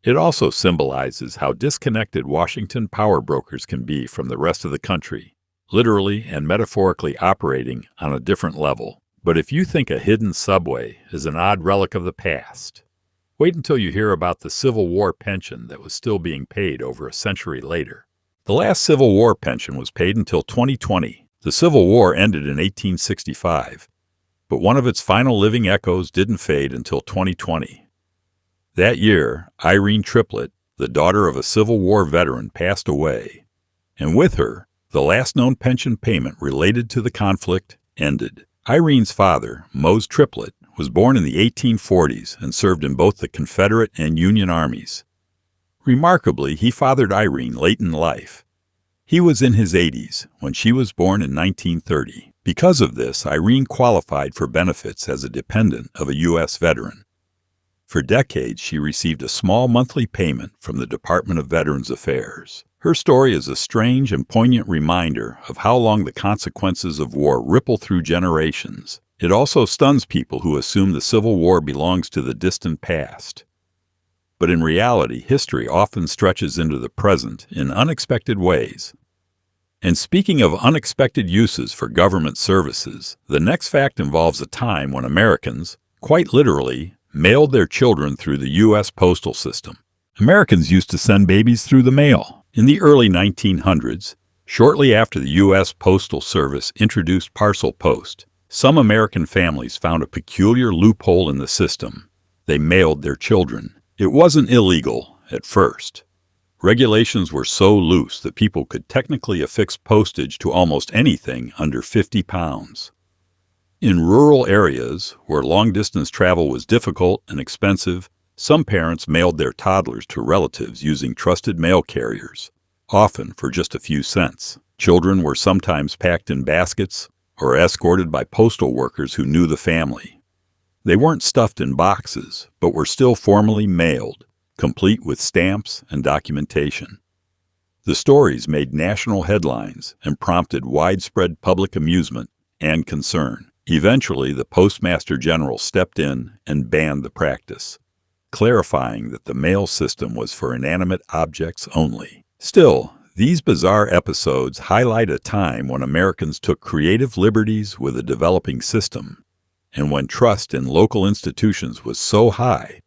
It also symbolizes how disconnected Washington power brokers can be from the rest of the country, literally and metaphorically operating on a different level. But if you think a hidden subway is an odd relic of the past, wait until you hear about the Civil War pension that was still being paid over a century later. The last Civil War pension was paid until 2020. The Civil War ended in 1865, but one of its final living echoes didn't fade until 2020. That year, Irene Triplett, the daughter of a Civil War veteran, passed away, and with her, the last known pension payment related to the conflict ended. Irene's father, Mose Triplett, was born in the 1840s and served in both the Confederate and Union armies. Remarkably, he fathered Irene late in life. He was in his 80s when she was born in 1930. Because of this, Irene qualified for benefits as a dependent of a U.S. veteran. For decades, she received a small monthly payment from the Department of Veterans Affairs. Her story is a strange and poignant reminder of how long the consequences of war ripple through generations. It also stuns people who assume the Civil War belongs to the distant past. But in reality, history often stretches into the present in unexpected ways. And speaking of unexpected uses for government services, the next fact involves a time when Americans, quite literally, mailed their children through the U.S. postal system. Americans used to send babies through the mail. In the early 1900s, shortly after the U.S. Postal Service introduced parcel post, some American families found a peculiar loophole in the system. They mailed their children. It wasn't illegal at first. Regulations were so loose that people could technically affix postage to almost anything under 50 pounds. In rural areas, where long-distance travel was difficult and expensive, some parents mailed their toddlers to relatives using trusted mail carriers, often for just a few cents. Children were sometimes packed in baskets or escorted by postal workers who knew the family. They weren't stuffed in boxes, but were still formally mailed, complete with stamps and documentation. The stories made national headlines and prompted widespread public amusement and concern. Eventually, the Postmaster General stepped in and banned the practice, clarifying that the mail system was for inanimate objects only. Still, these bizarre episodes highlight a time when Americans took creative liberties with a developing system, and when trust in local institutions was so high,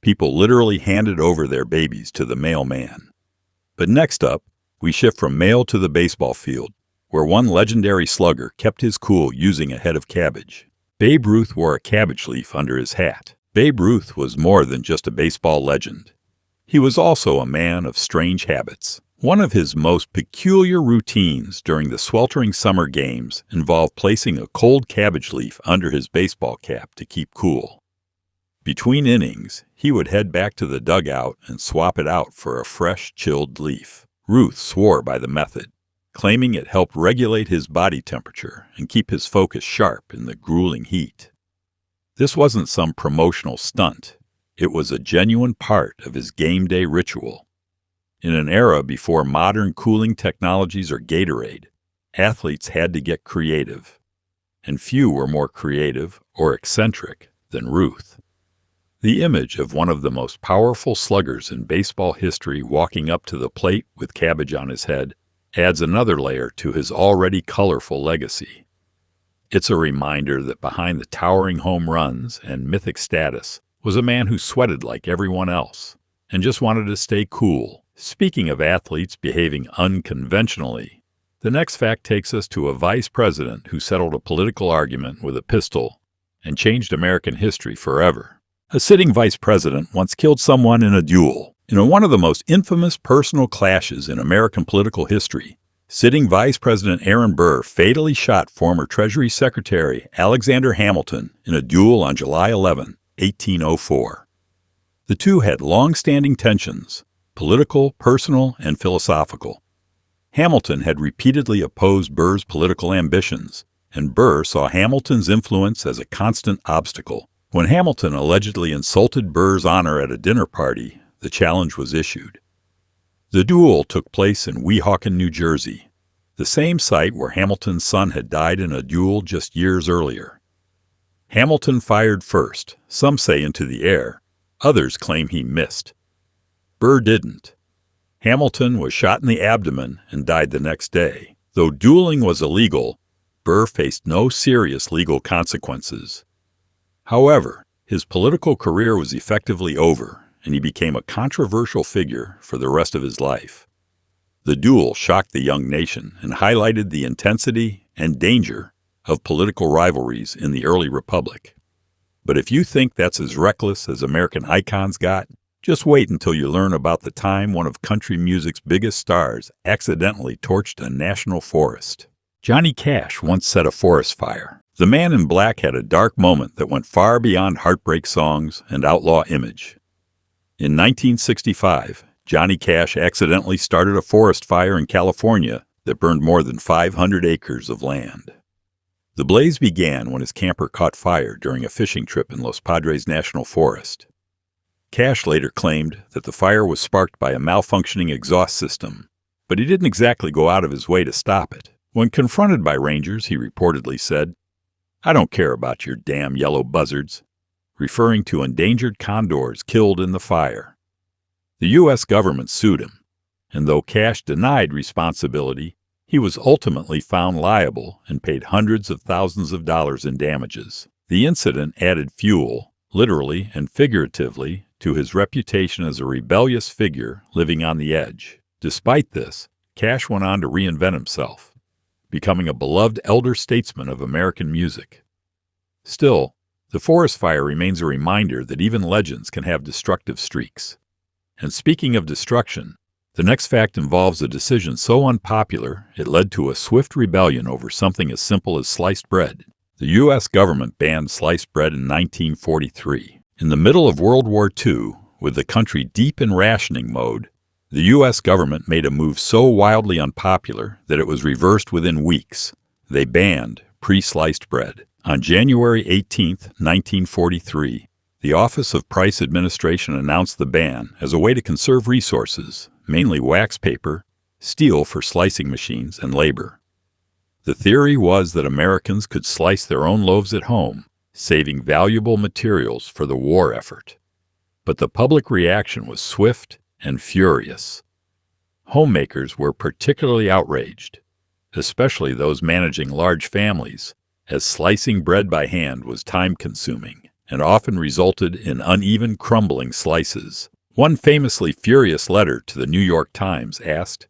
people literally handed over their babies to the mailman. But next up, we shift from mail to the baseball field, where one legendary slugger kept his cool using a head of cabbage. Babe Ruth wore a cabbage leaf under his hat. Babe Ruth was more than just a baseball legend. He was also a man of strange habits. One of his most peculiar routines during the sweltering summer games involved placing a cold cabbage leaf under his baseball cap to keep cool. Between innings, he would head back to the dugout and swap it out for a fresh, chilled leaf. Ruth swore by the method, claiming it helped regulate his body temperature and keep his focus sharp in the grueling heat. This wasn't some promotional stunt. It was a genuine part of his game day ritual. In an era before modern cooling technologies or Gatorade, athletes had to get creative, and few were more creative or eccentric than Ruth. The image of one of the most powerful sluggers in baseball history walking up to the plate with cabbage on his head adds another layer to his already colorful legacy. It's a reminder that behind the towering home runs and mythic status was a man who sweated like everyone else and just wanted to stay cool. Speaking of athletes behaving unconventionally, the next fact takes us to a vice president who settled a political argument with a pistol and changed American history forever. A sitting vice president once killed someone in a duel. In one of the most infamous personal clashes in American political history, sitting Vice President Aaron Burr fatally shot former Treasury Secretary Alexander Hamilton in a duel on July 11, 1804. The two had long-standing tensions, political, personal, and philosophical. Hamilton had repeatedly opposed Burr's political ambitions, and Burr saw Hamilton's influence as a constant obstacle. When Hamilton allegedly insulted Burr's honor at a dinner party, the challenge was issued. The duel took place in Weehawken, New Jersey. the same site where Hamilton's son had died in a duel just years earlier. Hamilton fired first, some say into the air, others claim he missed. Burr didn't. Hamilton was shot in the abdomen and died the next day. Though dueling was illegal, Burr faced no serious legal consequences. However, his political career was effectively over, and he became a controversial figure for the rest of his life. The duel shocked the young nation and highlighted the intensity and danger of political rivalries in the early republic. But if you think that's as reckless as American icons got, just wait until you learn about the time one of country music's biggest stars accidentally torched a national forest. Johnny Cash once set a forest fire. The Man in Black had a dark moment that went far beyond heartbreak songs and outlaw image. In 1965, Johnny Cash accidentally started a forest fire in California that burned more than 500 acres of land. The blaze began when his camper caught fire during a fishing trip in Los Padres National Forest. Cash later claimed that the fire was sparked by a malfunctioning exhaust system, but he didn't exactly go out of his way to stop it. When confronted by rangers, he reportedly said, "I don't care about your damn yellow buzzards," referring to endangered condors killed in the fire. The U.S. government sued him, and though Cash denied responsibility, he was ultimately found liable and paid hundreds of thousands of dollars in damages. The incident added fuel, literally and figuratively, to his reputation as a rebellious figure living on the edge. Despite this, Cash went on to reinvent himself, becoming a beloved elder statesman of American music. Still, the forest fire remains a reminder that even legends can have destructive streaks. And speaking of destruction, the next fact involves a decision so unpopular it led to a swift rebellion over something as simple as sliced bread. The U.S. government banned sliced bread in 1943. In the middle of World War II, with the country deep in rationing mode, the U.S. government made a move so wildly unpopular that it was reversed within weeks. They banned pre-sliced bread. On January 18, 1943, the Office of Price Administration announced the ban as a way to conserve resources, mainly wax paper, steel for slicing machines, and labor. The theory was that Americans could slice their own loaves at home, saving valuable materials for the war effort. But the public reaction was swift and furious. Homemakers were particularly outraged, especially those managing large families, as slicing bread by hand was time-consuming and often resulted in uneven crumbling slices. One famously furious letter to the New York Times asked,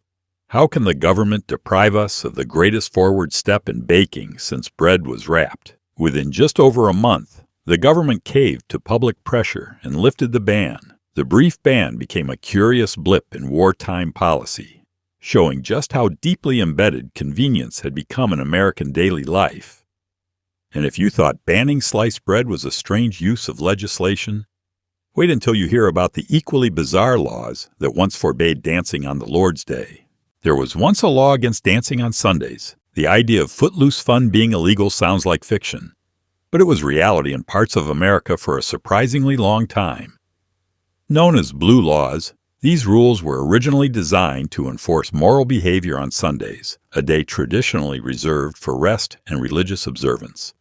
"How can the government deprive us of the greatest forward step in baking since bread was wrapped?" Within just over a month, the government caved to public pressure and lifted the ban. The brief ban became a curious blip in wartime policy, showing just how deeply embedded convenience had become in American daily life. And if you thought banning sliced bread was a strange use of legislation, wait until you hear about the equally bizarre laws that once forbade dancing on the Lord's Day. There was once a law against dancing on Sundays. The idea of footloose fun being illegal sounds like fiction, but it was reality in parts of America for a surprisingly long time. Known as blue laws, these rules were originally designed to enforce moral behavior on Sundays, a day traditionally reserved for rest and religious observance.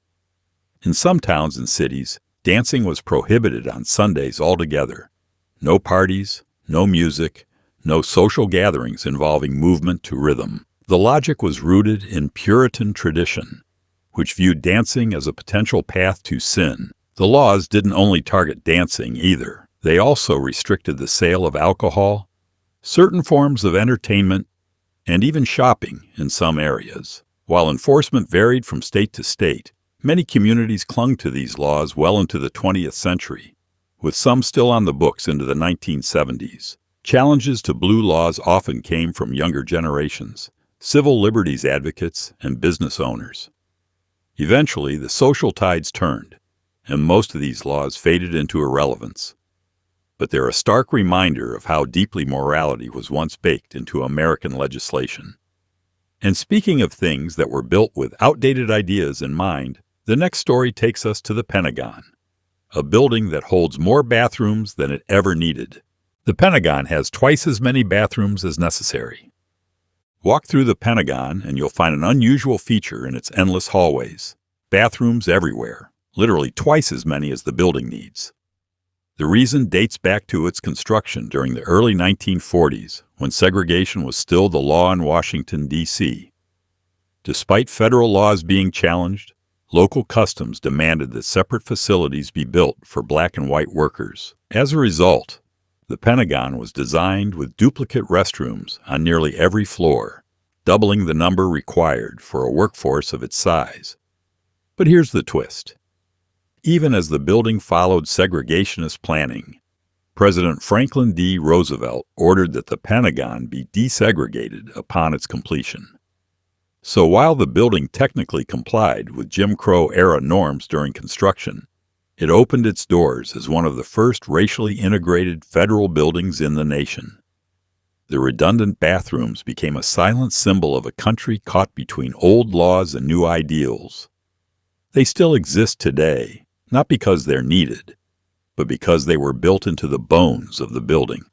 In some towns and cities, dancing was prohibited on Sundays altogether. No parties, no music, no social gatherings involving movement to rhythm. The logic was rooted in Puritan tradition, which viewed dancing as a potential path to sin. The laws didn't only target dancing either. They also restricted the sale of alcohol, certain forms of entertainment, and even shopping in some areas. While enforcement varied from state to state, many communities clung to these laws well into the 20th century, with some still on the books into the 1970s. Challenges to blue laws often came from younger generations, civil liberties advocates, and business owners. Eventually, the social tides turned, and most of these laws faded into irrelevance. But they're a stark reminder of how deeply morality was once baked into American legislation. And speaking of things that were built with outdated ideas in mind, the next story takes us to the Pentagon, a building that holds more bathrooms than it ever needed. The Pentagon has twice as many bathrooms as necessary. Walk through the Pentagon and you'll find an unusual feature in its endless hallways. Bathrooms everywhere, literally twice as many as the building needs. The reason dates back to its construction during the early 1940s, when segregation was still the law in Washington, D.C. Despite federal laws being challenged, local customs demanded that separate facilities be built for black and white workers. As a result, the Pentagon was designed with duplicate restrooms on nearly every floor, doubling the number required for a workforce of its size. But here's the twist. Even as the building followed segregationist planning, President Franklin D. Roosevelt ordered that the Pentagon be desegregated upon its completion. So while the building technically complied with Jim Crow-era norms during construction, it opened its doors as one of the first racially integrated federal buildings in the nation. The redundant bathrooms became a silent symbol of a country caught between old laws and new ideals. They still exist today, not because they're needed, but because they were built into the bones of the building.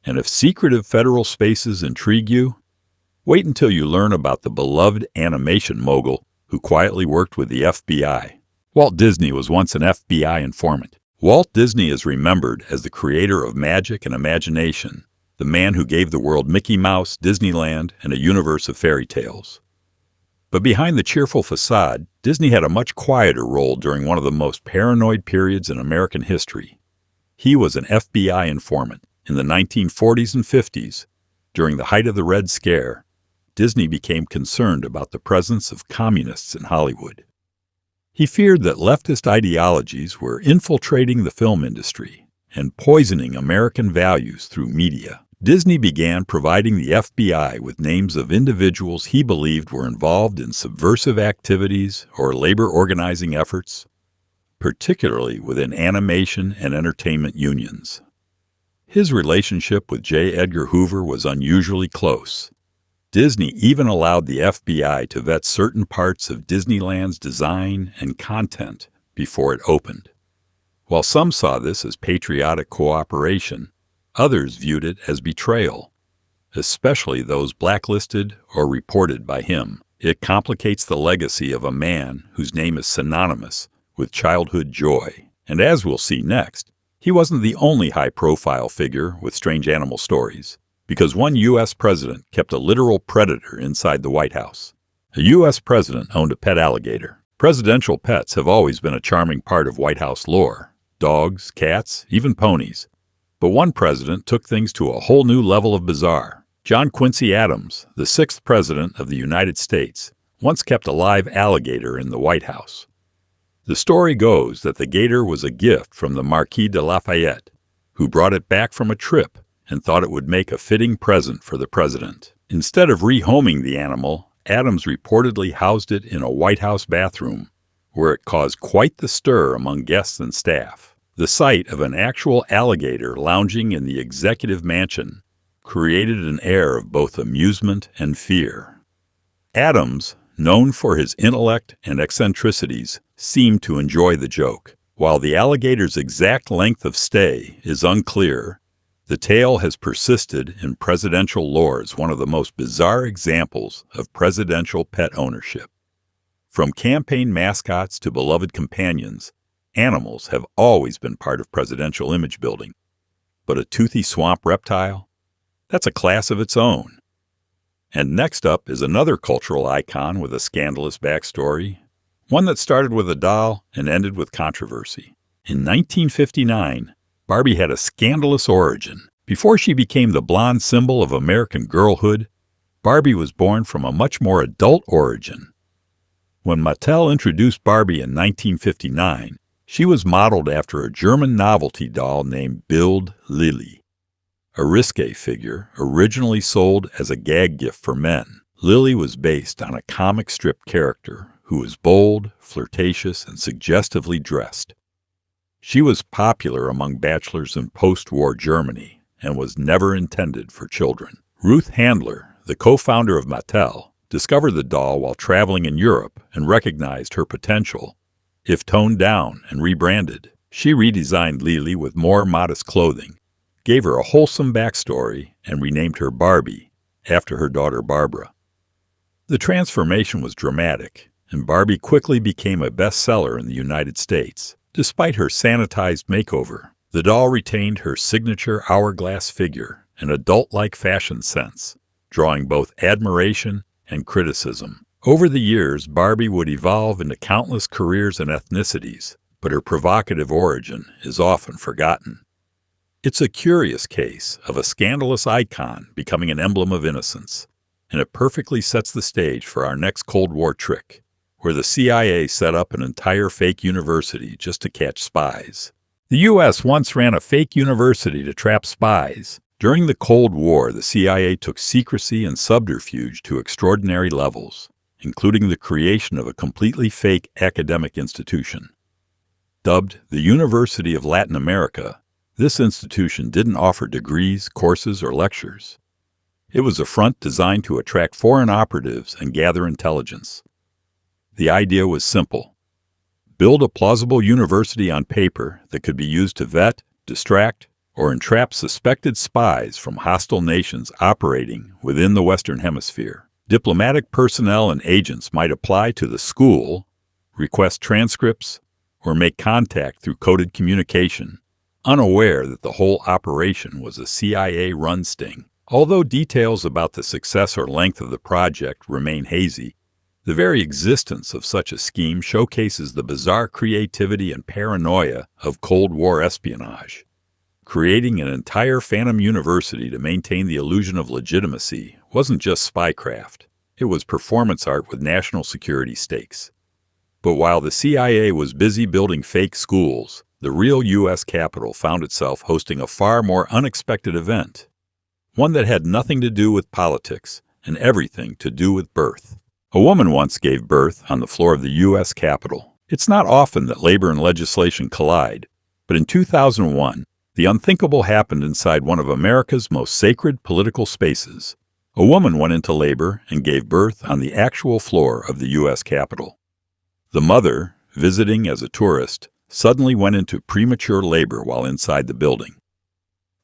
And if secretive federal spaces intrigue you, wait until you learn about the beloved animation mogul who quietly worked with the FBI. Walt Disney was once an FBI informant. Walt Disney is remembered as the creator of magic and imagination, the man who gave the world Mickey Mouse, Disneyland, and a universe of fairy tales. But behind the cheerful facade, Disney had a much quieter role during one of the most paranoid periods in American history. He was an FBI informant. In the 1940s and 50s, during the height of the Red Scare, Disney became concerned about the presence of communists in Hollywood. He feared that leftist ideologies were infiltrating the film industry and poisoning American values through media. Disney began providing the FBI with names of individuals he believed were involved in subversive activities or labor organizing efforts, particularly within animation and entertainment unions. His relationship with J. Edgar Hoover was unusually close. Disney even allowed the FBI to vet certain parts of Disneyland's design and content before it opened. While some saw this as patriotic cooperation, others viewed it as betrayal, especially those blacklisted or reported by him. It complicates the legacy of a man whose name is synonymous with childhood joy. And as we'll see next, he wasn't the only high-profile figure with strange animal stories, because one U.S. president kept a literal predator inside the White House. A U.S. president owned a pet alligator. Presidential pets have always been a charming part of White House lore. Dogs, cats, even ponies. But one president took things to a whole new level of bizarre. John Quincy Adams, the 6th president of the United States, once kept a live alligator in the White House. The story goes that the gator was a gift from the Marquis de Lafayette, who brought it back from a trip and thought it would make a fitting present for the president. Instead of rehoming the animal, Adams reportedly housed it in a White House bathroom, where it caused quite the stir among guests and staff. The sight of an actual alligator lounging in the executive mansion created an air of both amusement and fear. Adams, known for his intellect and eccentricities, seemed to enjoy the joke. While the alligator's exact length of stay is unclear, the tale has persisted in presidential lore as one of the most bizarre examples of presidential pet ownership. From campaign mascots to beloved companions, animals have always been part of presidential image building. But a toothy swamp reptile? That's a class of its own. And next up is another cultural icon with a scandalous backstory, one that started with a doll and ended with controversy. In 1959, Barbie had a scandalous origin. Before she became the blonde symbol of American girlhood, Barbie was born from a much more adult origin. When Mattel introduced Barbie in 1959, she was modeled after a German novelty doll named Bild Lilly, a risque figure originally sold as a gag gift for men. Lilly was based on a comic strip character who was bold, flirtatious, and suggestively dressed. She was popular among bachelors in post-war Germany and was never intended for children. Ruth Handler, the co-founder of Mattel, discovered the doll while traveling in Europe and recognized her potential. If toned down and rebranded, she redesigned Lily with more modest clothing, gave her a wholesome backstory, and renamed her Barbie, after her daughter Barbara. The transformation was dramatic, and Barbie quickly became a bestseller in the United States. Despite her sanitized makeover, the doll retained her signature hourglass figure and adult-like fashion sense, drawing both admiration and criticism. Over the years, Barbie would evolve into countless careers and ethnicities, but her provocative origin is often forgotten. It's a curious case of a scandalous icon becoming an emblem of innocence, and it perfectly sets the stage for our next Cold War trick, where the CIA set up an entire fake university just to catch spies. The U.S. once ran a fake university to trap spies. During the Cold War, the CIA took secrecy and subterfuge to extraordinary levels, including the creation of a completely fake academic institution. Dubbed the University of Latin America, this institution didn't offer degrees, courses, or lectures. It was a front designed to attract foreign operatives and gather intelligence. The idea was simple. Build a plausible university on paper that could be used to vet, distract, or entrap suspected spies from hostile nations operating within the Western Hemisphere. Diplomatic personnel and agents might apply to the school, request transcripts, or make contact through coded communication, unaware that the whole operation was a CIA-run sting. Although details about the success or length of the project remain hazy, the very existence of such a scheme showcases the bizarre creativity and paranoia of Cold War espionage. Creating an entire phantom university to maintain the illusion of legitimacy wasn't just spycraft. It was performance art with national security stakes. But while the CIA was busy building fake schools, the real U.S. Capitol found itself hosting a far more unexpected event, one that had nothing to do with politics and everything to do with birth. A woman once gave birth on the floor of the U.S. Capitol. It's not often that labor and legislation collide, but in 2001, the unthinkable happened inside one of America's most sacred political spaces. A woman went into labor and gave birth on the actual floor of the U.S. Capitol. The mother, visiting as a tourist, suddenly went into premature labor while inside the building.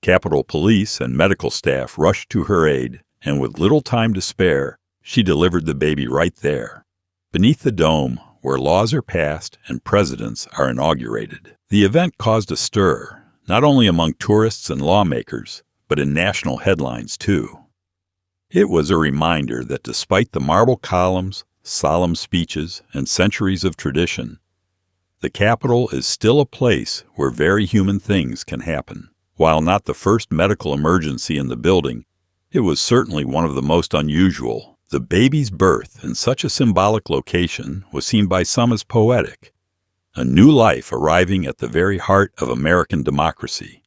Capitol Police and medical staff rushed to her aid, and with little time to spare, she delivered the baby right there, beneath the dome where laws are passed and presidents are inaugurated. The event caused a stir, not only among tourists and lawmakers, but in national headlines too. It was a reminder that despite the marble columns, solemn speeches, and centuries of tradition, the Capitol is still a place where very human things can happen. While not the first medical emergency in the building, it was certainly one of the most unusual. The baby's birth in such a symbolic location was seen by some as poetic, a new life arriving at the very heart of American democracy.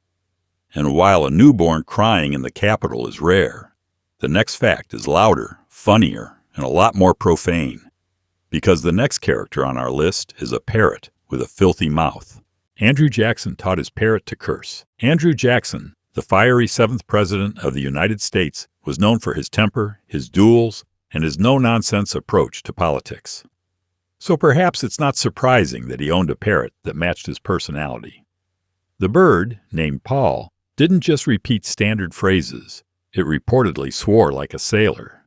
And while a newborn crying in the Capitol is rare, the next fact is louder, funnier, and a lot more profane, because the next character on our list is a parrot with a filthy mouth. Andrew Jackson taught his parrot to curse. Andrew Jackson, the fiery 7th President of the United States, was known for his temper, his duels, and his no-nonsense approach to politics. So perhaps it's not surprising that he owned a parrot that matched his personality. The bird, named Paul, didn't just repeat standard phrases. It reportedly swore like a sailor.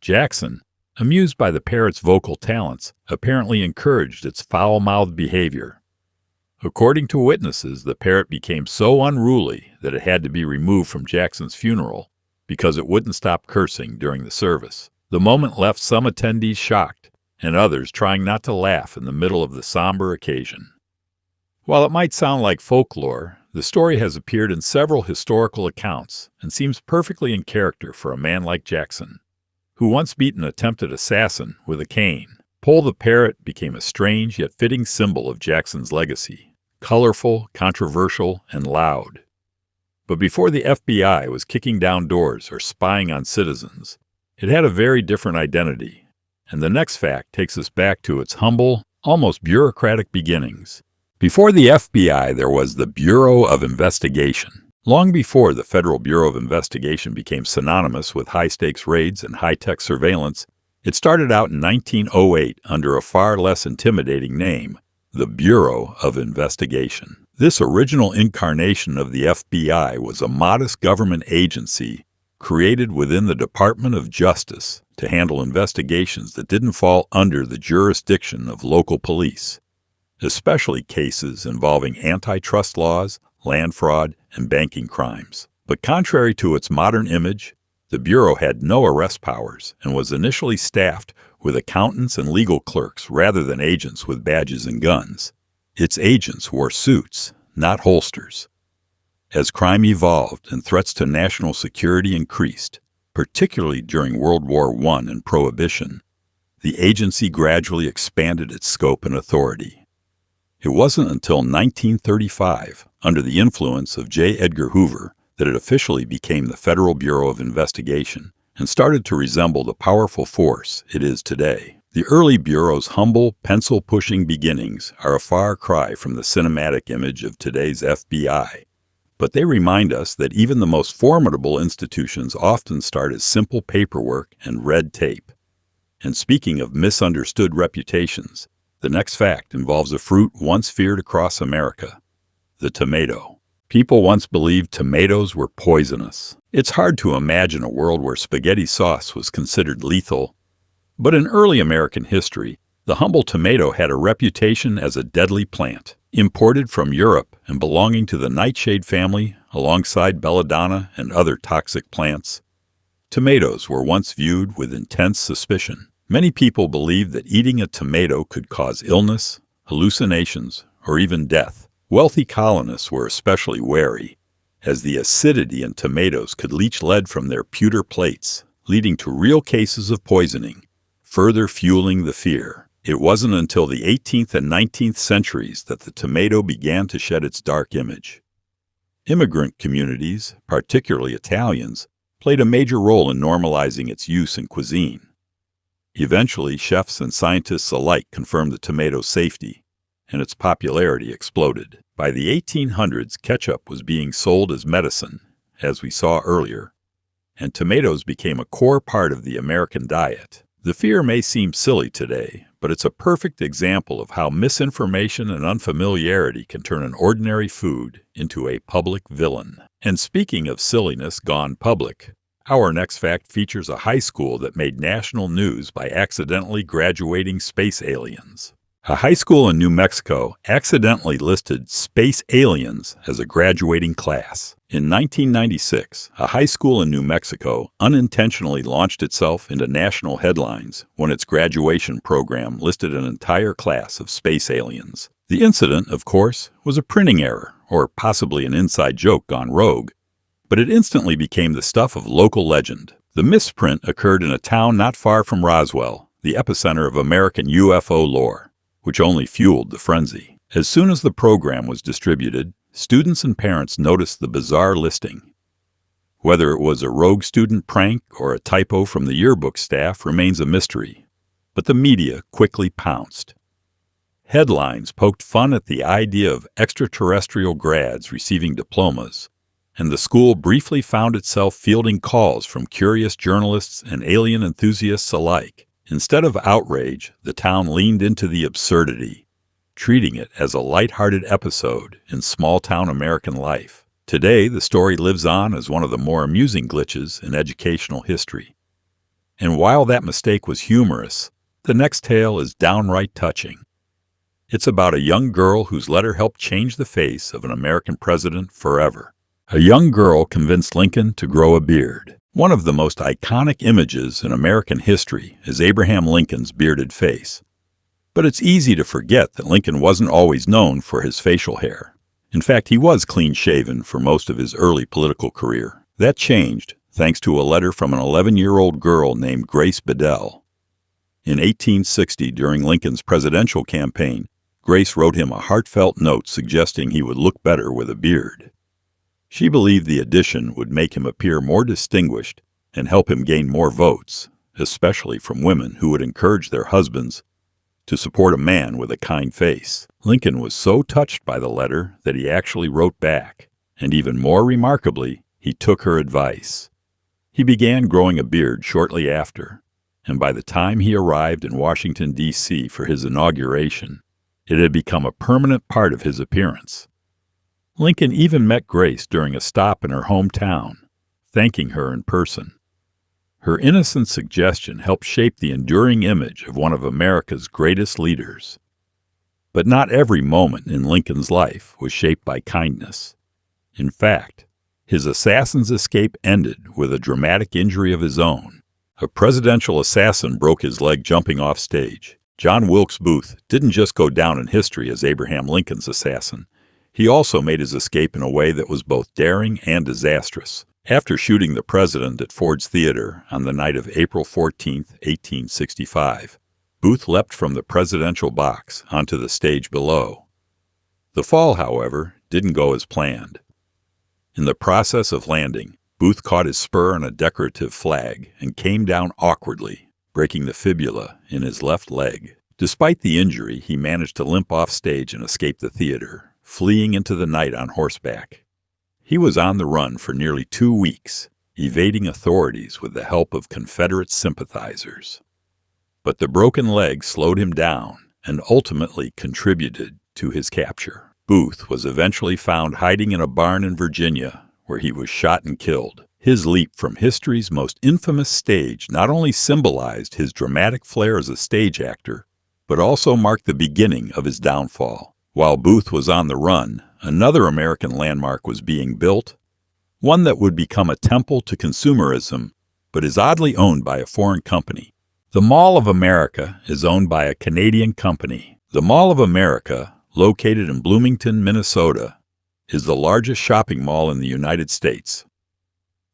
Jackson, amused by the parrot's vocal talents, apparently encouraged its foul-mouthed behavior. According to witnesses, the parrot became so unruly that it had to be removed from Jackson's funeral because it wouldn't stop cursing during the service. The moment left some attendees shocked, and others trying not to laugh in the middle of the somber occasion. While it might sound like folklore, the story has appeared in several historical accounts and seems perfectly in character for a man like Jackson, who once beat an attempted assassin with a cane. Paul the parrot became a strange yet fitting symbol of Jackson's legacy, colorful, controversial, and loud. But before the FBI was kicking down doors or spying on citizens, it had a very different identity, and the next fact takes us back to its humble, almost bureaucratic beginnings. Before the FBI, there was the Bureau of Investigation. Long before the Federal Bureau of Investigation became synonymous with high-stakes raids and high-tech surveillance, it started out in 1908 under a far less intimidating name, the Bureau of Investigation. This original incarnation of the FBI was a modest government agency created within the Department of Justice to handle investigations that didn't fall under the jurisdiction of local police, especially cases involving antitrust laws, land fraud, and banking crimes. But contrary to its modern image, the Bureau had no arrest powers and was initially staffed with accountants and legal clerks rather than agents with badges and guns. Its agents wore suits, not holsters. As crime evolved and threats to national security increased, particularly during World War I and Prohibition, the agency gradually expanded its scope and authority. It wasn't until 1935, under the influence of J. Edgar Hoover, that it officially became the Federal Bureau of Investigation and started to resemble the powerful force it is today. The early Bureau's humble, pencil-pushing beginnings are a far cry from the cinematic image of today's FBI. But they remind us that even the most formidable institutions often start as simple paperwork and red tape. And speaking of misunderstood reputations, the next fact involves a fruit once feared across America, the tomato. People once believed tomatoes were poisonous. It's hard to imagine a world where spaghetti sauce was considered lethal. But in early American history, the humble tomato had a reputation as a deadly plant. Imported from Europe and belonging to the nightshade family alongside belladonna and other toxic plants, tomatoes were once viewed with intense suspicion. Many people believed that eating a tomato could cause illness, hallucinations, or even death. Wealthy colonists were especially wary, as the acidity in tomatoes could leach lead from their pewter plates, leading to real cases of poisoning, further fueling the fear. It wasn't until the 18th and 19th centuries that the tomato began to shed its dark image. Immigrant communities, particularly Italians, played a major role in normalizing its use in cuisine. Eventually, chefs and scientists alike confirmed the tomato's safety, and its popularity exploded. By the 1800s, ketchup was being sold as medicine, as we saw earlier, and tomatoes became a core part of the American diet. The fear may seem silly today, but it's a perfect example of how misinformation and unfamiliarity can turn an ordinary food into a public villain. And speaking of silliness gone public, our next fact features a high school that made national news by accidentally graduating space aliens. A high school in New Mexico accidentally listed space aliens as a graduating class. In 1996, a high school in New Mexico unintentionally launched itself into national headlines when its graduation program listed an entire class of space aliens. The incident, of course, was a printing error, or possibly an inside joke gone rogue, but it instantly became the stuff of local legend. The misprint occurred in a town not far from Roswell, the epicenter of American UFO lore, which only fueled the frenzy. As soon as the program was distributed, students and parents noticed the bizarre listing. Whether it was a rogue student prank or a typo from the yearbook staff remains a mystery, but the media quickly pounced. Headlines poked fun at the idea of extraterrestrial grads receiving diplomas, and the school briefly found itself fielding calls from curious journalists and alien enthusiasts alike. Instead of outrage, the town leaned into the absurdity, treating it as a lighthearted episode in small-town American life. Today, the story lives on as one of the more amusing glitches in educational history. And while that mistake was humorous, the next tale is downright touching. It's about a young girl whose letter helped change the face of an American president forever. A young girl convinced Lincoln to grow a beard. One of the most iconic images in American history is Abraham Lincoln's bearded face. But it's easy to forget that Lincoln wasn't always known for his facial hair. In fact, he was clean-shaven for most of his early political career. That changed thanks to a letter from an 11-year-old girl named Grace Bedell. In 1860, during Lincoln's presidential campaign, Grace wrote him a heartfelt note suggesting he would look better with a beard. She believed the addition would make him appear more distinguished and help him gain more votes, especially from women who would encourage their husbands to support a man with a kind face. Lincoln was so touched by the letter that he actually wrote back, and even more remarkably, he took her advice. He began growing a beard shortly after, and by the time he arrived in Washington, D.C. for his inauguration, it had become a permanent part of his appearance. Lincoln even met Grace during a stop in her hometown, thanking her in person. Her innocent suggestion helped shape the enduring image of one of America's greatest leaders. But not every moment in Lincoln's life was shaped by kindness. In fact, his assassin's escape ended with a dramatic injury of his own. A presidential assassin broke his leg jumping off stage. John Wilkes Booth didn't just go down in history as Abraham Lincoln's assassin. He also made his escape in a way that was both daring and disastrous. After shooting the president at Ford's Theater on the night of April 14, 1865, Booth leapt from the presidential box onto the stage below. The fall, however, didn't go as planned. In the process of landing, Booth caught his spur on a decorative flag and came down awkwardly, breaking the fibula in his left leg. Despite the injury, he managed to limp off stage and escape the theater, fleeing into the night on horseback. He was on the run for nearly 2 weeks, evading authorities with the help of Confederate sympathizers. But the broken leg slowed him down and ultimately contributed to his capture. Booth was eventually found hiding in a barn in Virginia, where he was shot and killed. His leap from history's most infamous stage not only symbolized his dramatic flair as a stage actor, but also marked the beginning of his downfall. While Booth was on the run, another American landmark was being built, one that would become a temple to consumerism, but is oddly owned by a foreign company. The Mall of America is owned by a Canadian company. The Mall of America, located in Bloomington, Minnesota, is the largest shopping mall in the United States.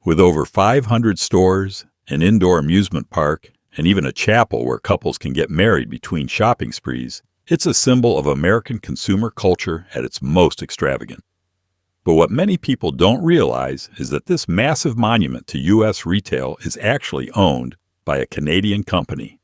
With over 500 stores, an indoor amusement park, and even a chapel where couples can get married between shopping sprees, it's a symbol of American consumer culture at its most extravagant. But what many people don't realize is that this massive monument to U.S. retail is actually owned by a Canadian company.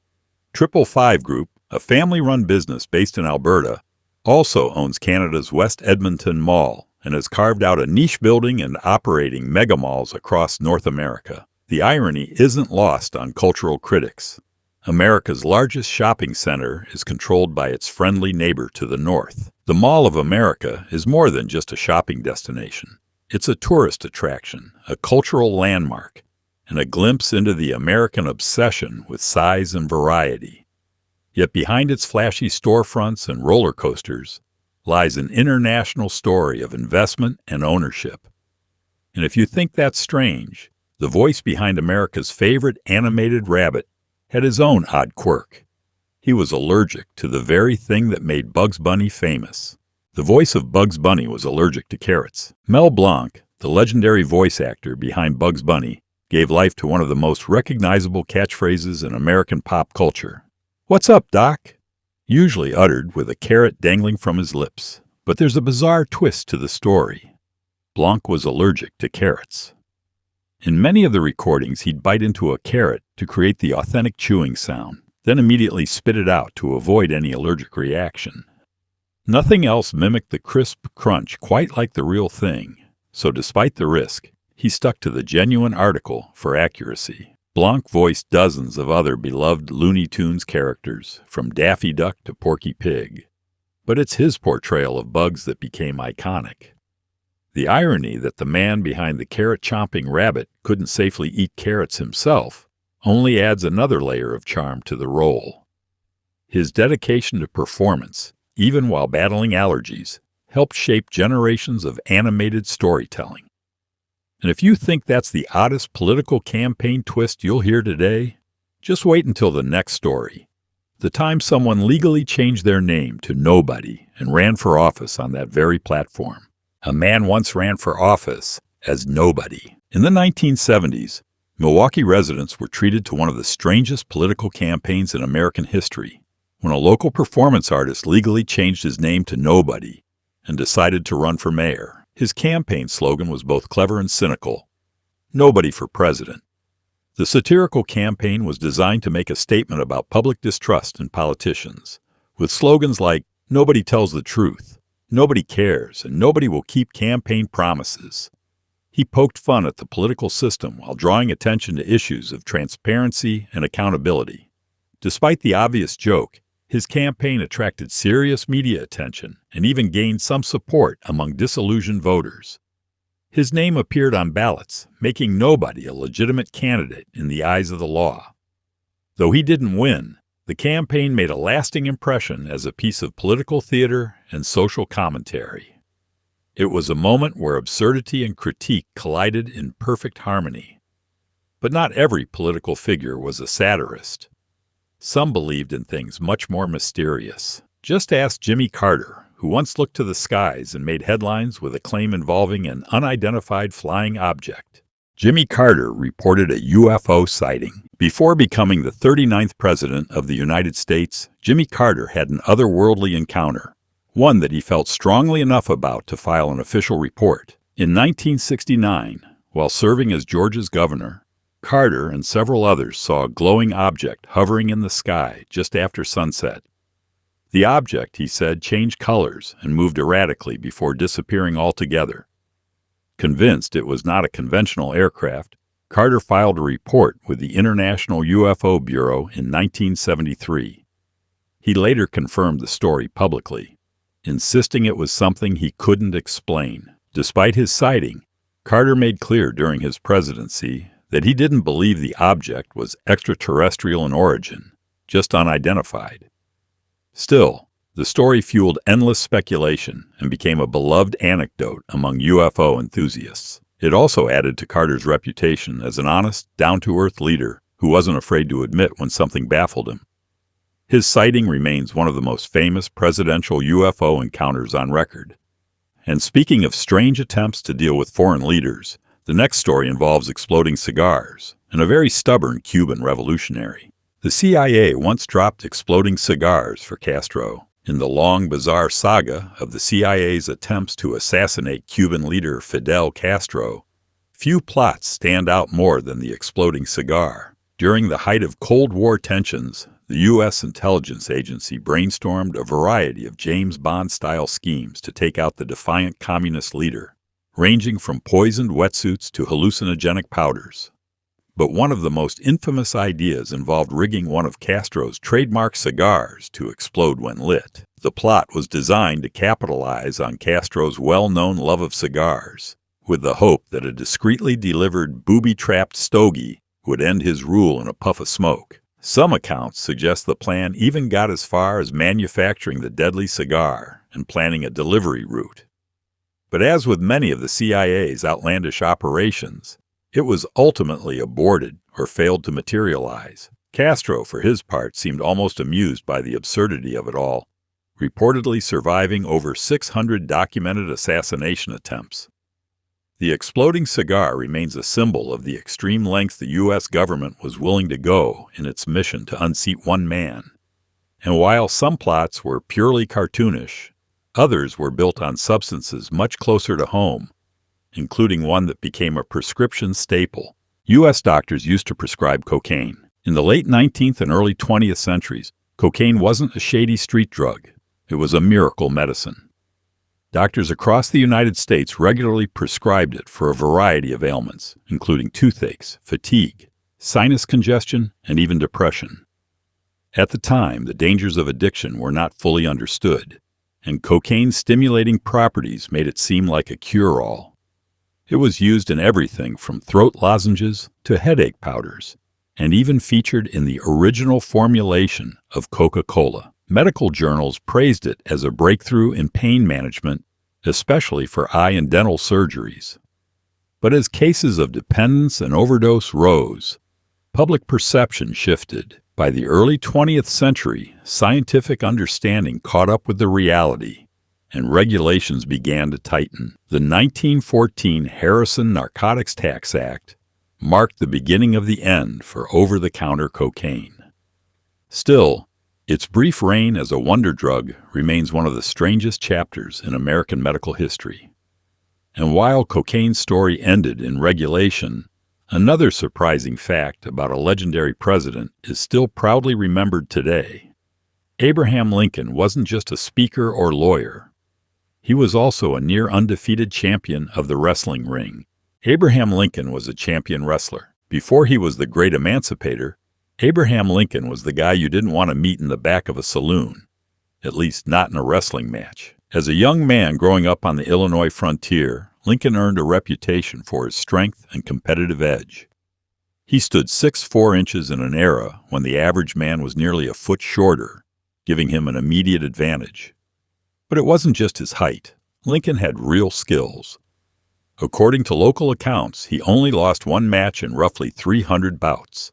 555 Group, a family-run business based in Alberta, also owns Canada's West Edmonton Mall and has carved out a niche building and operating mega malls across North America. The irony isn't lost on cultural critics. America's largest shopping center is controlled by its friendly neighbor to the north. The Mall of America is more than just a shopping destination. It's a tourist attraction, a cultural landmark, and a glimpse into the American obsession with size and variety. Yet behind its flashy storefronts and roller coasters lies an international story of investment and ownership. And if you think that's strange, the voice behind America's favorite animated rabbit had his own odd quirk. He was allergic to the very thing that made Bugs Bunny famous. The voice of Bugs Bunny was allergic to carrots. Mel Blanc, the legendary voice actor behind Bugs Bunny, gave life to one of the most recognizable catchphrases in American pop culture. "What's up, Doc?" Usually uttered with a carrot dangling from his lips. But there's a bizarre twist to the story. Blanc was allergic to carrots. In many of the recordings, he'd bite into a carrot to create the authentic chewing sound, then immediately spit it out to avoid any allergic reaction. Nothing else mimicked the crisp crunch quite like the real thing, so despite the risk, he stuck to the genuine article for accuracy. Blanc voiced dozens of other beloved Looney Tunes characters, from Daffy Duck to Porky Pig. But it's his portrayal of Bugs that became iconic. The irony that the man behind the carrot-chomping rabbit couldn't safely eat carrots himself only adds another layer of charm to the role. His dedication to performance, even while battling allergies, helped shape generations of animated storytelling. And if you think that's the oddest political campaign twist you'll hear today, just wait until the next story. The time someone legally changed their name to Nobody and ran for office on that very platform. A man once ran for office as Nobody. In the 1970s, Milwaukee residents were treated to one of the strangest political campaigns in American history when a local performance artist legally changed his name to Nobody and decided to run for mayor. His campaign slogan was both clever and cynical: "Nobody for president." The satirical campaign was designed to make a statement about public distrust in politicians, with slogans like "Nobody tells the truth," "Nobody cares," and "Nobody will keep campaign promises." He poked fun at the political system while drawing attention to issues of transparency and accountability. Despite the obvious joke, his campaign attracted serious media attention and even gained some support among disillusioned voters. His name appeared on ballots, making nobody a legitimate candidate in the eyes of the law. Though he didn't win, the campaign made a lasting impression as a piece of political theater and social commentary. It was a moment where absurdity and critique collided in perfect harmony. But not every political figure was a satirist. Some believed in things much more mysterious. Just ask Jimmy Carter, who once looked to the skies and made headlines with a claim involving an unidentified flying object. Jimmy Carter reported a UFO sighting. Before becoming the 39th President of the United States, Jimmy Carter had an otherworldly encounter, one that he felt strongly enough about to file an official report. In 1969, while serving as Georgia's governor, Carter and several others saw a glowing object hovering in the sky just after sunset. The object, he said, changed colors and moved erratically before disappearing altogether. Convinced it was not a conventional aircraft, Carter filed a report with the International UFO Bureau in 1973. He later confirmed the story publicly, insisting it was something he couldn't explain. Despite his sighting, Carter made clear during his presidency that he didn't believe the object was extraterrestrial in origin, just unidentified. Still, the story fueled endless speculation and became a beloved anecdote among UFO enthusiasts. It also added to Carter's reputation as an honest, down-to-earth leader who wasn't afraid to admit when something baffled him. His sighting remains one of the most famous presidential UFO encounters on record. And speaking of strange attempts to deal with foreign leaders, the next story involves exploding cigars and a very stubborn Cuban revolutionary. The CIA once dropped exploding cigars for Castro. In the long, bizarre saga of the CIA's attempts to assassinate Cuban leader Fidel Castro, few plots stand out more than the exploding cigar. During the height of Cold War tensions, the U.S. intelligence agency brainstormed a variety of James Bond-style schemes to take out the defiant communist leader, ranging from poisoned wetsuits to hallucinogenic powders. But one of the most infamous ideas involved rigging one of Castro's trademark cigars to explode when lit. The plot was designed to capitalize on Castro's well-known love of cigars, with the hope that a discreetly delivered booby-trapped stogie would end his rule in a puff of smoke. Some accounts suggest the plan even got as far as manufacturing the deadly cigar and planning a delivery route. But as with many of the CIA's outlandish operations, it was ultimately aborted or failed to materialize. Castro, for his part, seemed almost amused by the absurdity of it all, reportedly surviving over 600 documented assassination attempts. The exploding cigar remains a symbol of the extreme lengths the U.S. government was willing to go in its mission to unseat one man. And while some plots were purely cartoonish, others were built on substances much closer to home, including one that became a prescription staple. U.S. doctors used to prescribe cocaine. In the late 19th and early 20th centuries, cocaine wasn't a shady street drug. It was a miracle medicine. Doctors across the United States regularly prescribed it for a variety of ailments, including toothaches, fatigue, sinus congestion, and even depression. At the time, the dangers of addiction were not fully understood, and cocaine's stimulating properties made it seem like a cure-all. It was used in everything from throat lozenges to headache powders, and even featured in the original formulation of Coca-Cola. Medical journals praised it as a breakthrough in pain management, especially for eye and dental surgeries. But as cases of dependence and overdose rose, public perception shifted. By the early 20th century, scientific understanding caught up with the reality, and regulations began to tighten. The 1914 Harrison Narcotics Tax Act marked the beginning of the end for over-the-counter cocaine. Still, its brief reign as a wonder drug remains one of the strangest chapters in American medical history. And while cocaine's story ended in regulation, another surprising fact about a legendary president is still proudly remembered today. Abraham Lincoln wasn't just a speaker or lawyer. He was also a near-undefeated champion of the wrestling ring. Abraham Lincoln was a champion wrestler. Before he was the great emancipator, Abraham Lincoln was the guy you didn't want to meet in the back of a saloon, at least not in a wrestling match. As a young man growing up on the Illinois frontier, Lincoln earned a reputation for his strength and competitive edge. He stood 6'4" in an era when the average man was nearly a foot shorter, giving him an immediate advantage. But it wasn't just his height. Lincoln had real skills. According to local accounts, he only lost one match in roughly 300 bouts.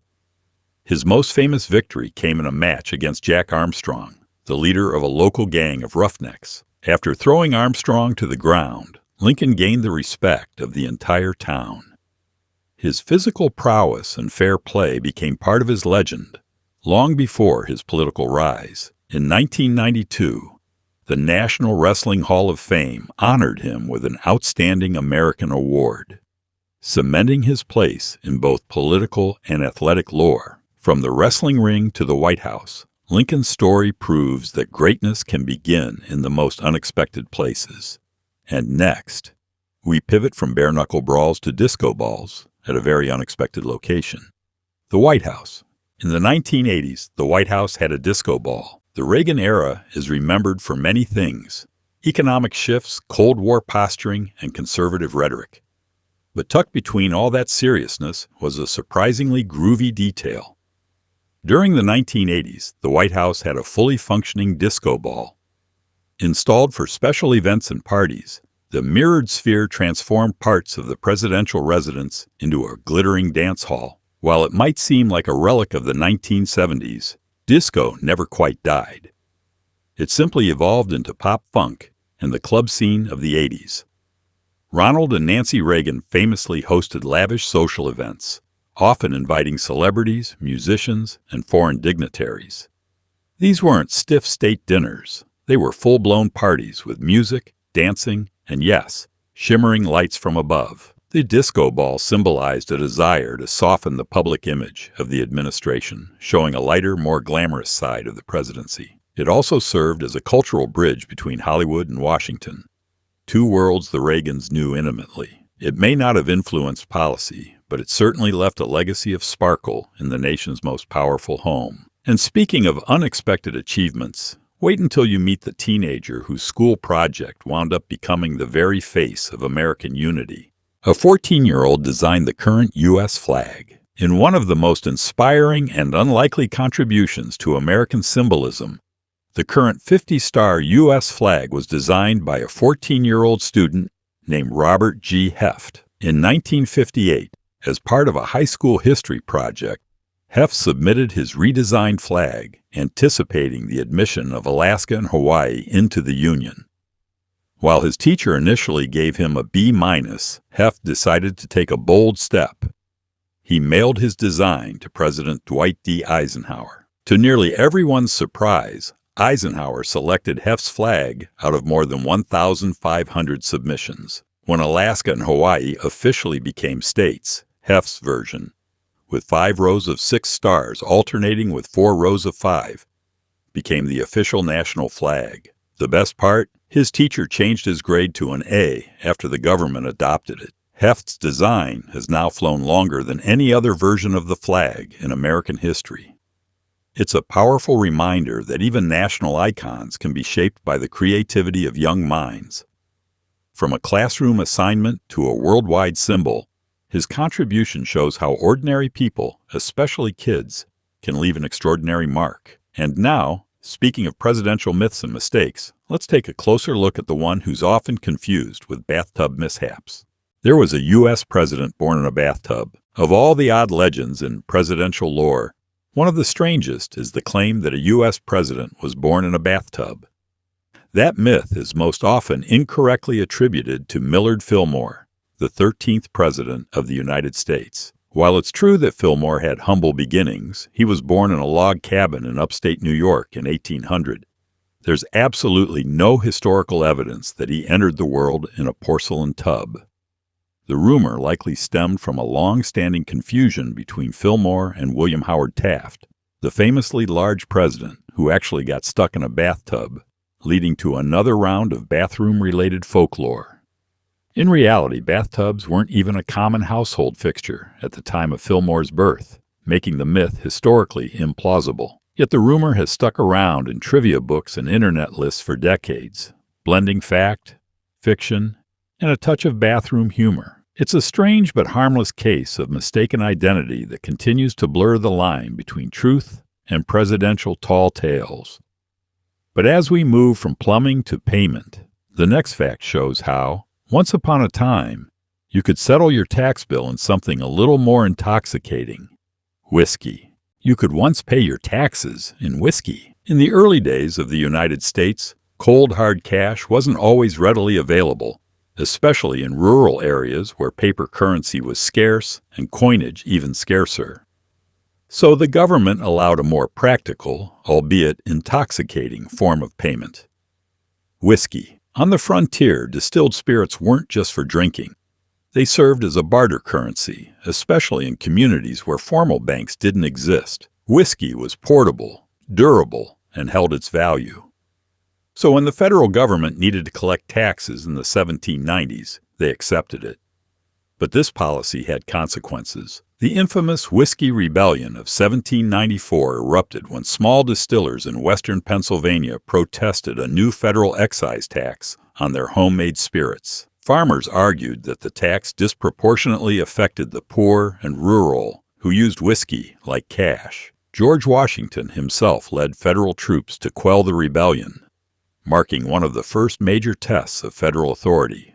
His most famous victory came in a match against Jack Armstrong, the leader of a local gang of roughnecks. After throwing Armstrong to the ground, Lincoln gained the respect of the entire town. His physical prowess and fair play became part of his legend long before his political rise. In 1992, the National Wrestling Hall of Fame honored him with an Outstanding American Award, cementing his place in both political and athletic lore. From the wrestling ring to the White House, Lincoln's story proves that greatness can begin in the most unexpected places. And next, we pivot from bare-knuckle brawls to disco balls at a very unexpected location. The White House. In the 1980s, the White House had a disco ball. The Reagan era is remembered for many things: economic shifts, Cold War posturing, and conservative rhetoric. But tucked between all that seriousness was a surprisingly groovy detail. During the 1980s, the White House had a fully functioning disco ball. Installed for special events and parties, the mirrored sphere transformed parts of the presidential residence into a glittering dance hall. While it might seem like a relic of the 1970s, disco never quite died. It simply evolved into pop funk and the club scene of the 80s. Ronald and Nancy Reagan famously hosted lavish social events, often inviting celebrities, musicians, and foreign dignitaries. These weren't stiff state dinners. They were full-blown parties with music, dancing, and yes, shimmering lights from above. The disco ball symbolized a desire to soften the public image of the administration, showing a lighter, more glamorous side of the presidency. It also served as a cultural bridge between Hollywood and Washington, two worlds the Reagans knew intimately. It may not have influenced policy, but it certainly left a legacy of sparkle in the nation's most powerful home. And speaking of unexpected achievements, wait until you meet the teenager whose school project wound up becoming the very face of American unity. A 14-year-old designed the current U.S. flag. In one of the most inspiring and unlikely contributions to American symbolism, the current 50-star U.S. flag was designed by a 14-year-old student named Robert G. Heft. In 1958, as part of a high school history project, Heft submitted his redesigned flag, anticipating the admission of Alaska and Hawaii into the Union. While his teacher initially gave him a B-, Heft decided to take a bold step. He mailed his design to President Dwight D. Eisenhower. To nearly everyone's surprise, Eisenhower selected Heft's flag out of more than 1,500 submissions. When Alaska and Hawaii officially became states, Heft's version, with 5 rows of 6 stars alternating with 4 rows of 5, became the official national flag. The best part? His teacher changed his grade to an A after the government adopted it. Heft's design has now flown longer than any other version of the flag in American history. It's a powerful reminder that even national icons can be shaped by the creativity of young minds. From a classroom assignment to a worldwide symbol, his contribution shows how ordinary people, especially kids, can leave an extraordinary mark. And now, speaking of presidential myths and mistakes, let's take a closer look at the one who's often confused with bathtub mishaps. There was a U.S. president born in a bathtub. Of all the odd legends in presidential lore, one of the strangest is the claim that a U.S. president was born in a bathtub. That myth is most often incorrectly attributed to Millard Fillmore, the 13th President of the United States. While it's true that Fillmore had humble beginnings, he was born in a log cabin in upstate New York in 1800. There's absolutely no historical evidence that he entered the world in a porcelain tub. The rumor likely stemmed from a long-standing confusion between Fillmore and William Howard Taft, the famously large president who actually got stuck in a bathtub, leading to another round of bathroom-related folklore. In reality, bathtubs weren't even a common household fixture at the time of Fillmore's birth, making the myth historically implausible. Yet the rumor has stuck around in trivia books and internet lists for decades, blending fact, fiction, and a touch of bathroom humor. It's a strange but harmless case of mistaken identity that continues to blur the line between truth and presidential tall tales. But as we move from plumbing to payment, the next fact shows how, once upon a time, you could settle your tax bill in something a little more intoxicating: whiskey. You could once pay your taxes in whiskey. In the early days of the United States, cold hard cash wasn't always readily available, especially in rural areas where paper currency was scarce and coinage even scarcer. So the government allowed a more practical, albeit intoxicating, form of payment: whiskey. On the frontier, distilled spirits weren't just for drinking. They served as a barter currency, especially in communities where formal banks didn't exist. Whiskey was portable, durable, and held its value. So when the federal government needed to collect taxes in the 1790s, they accepted it. But this policy had consequences. The infamous Whiskey Rebellion of 1794 erupted when small distillers in western Pennsylvania protested a new federal excise tax on their homemade spirits. Farmers argued that the tax disproportionately affected the poor and rural, who used whiskey like cash. George Washington himself led federal troops to quell the rebellion, marking one of the first major tests of federal authority.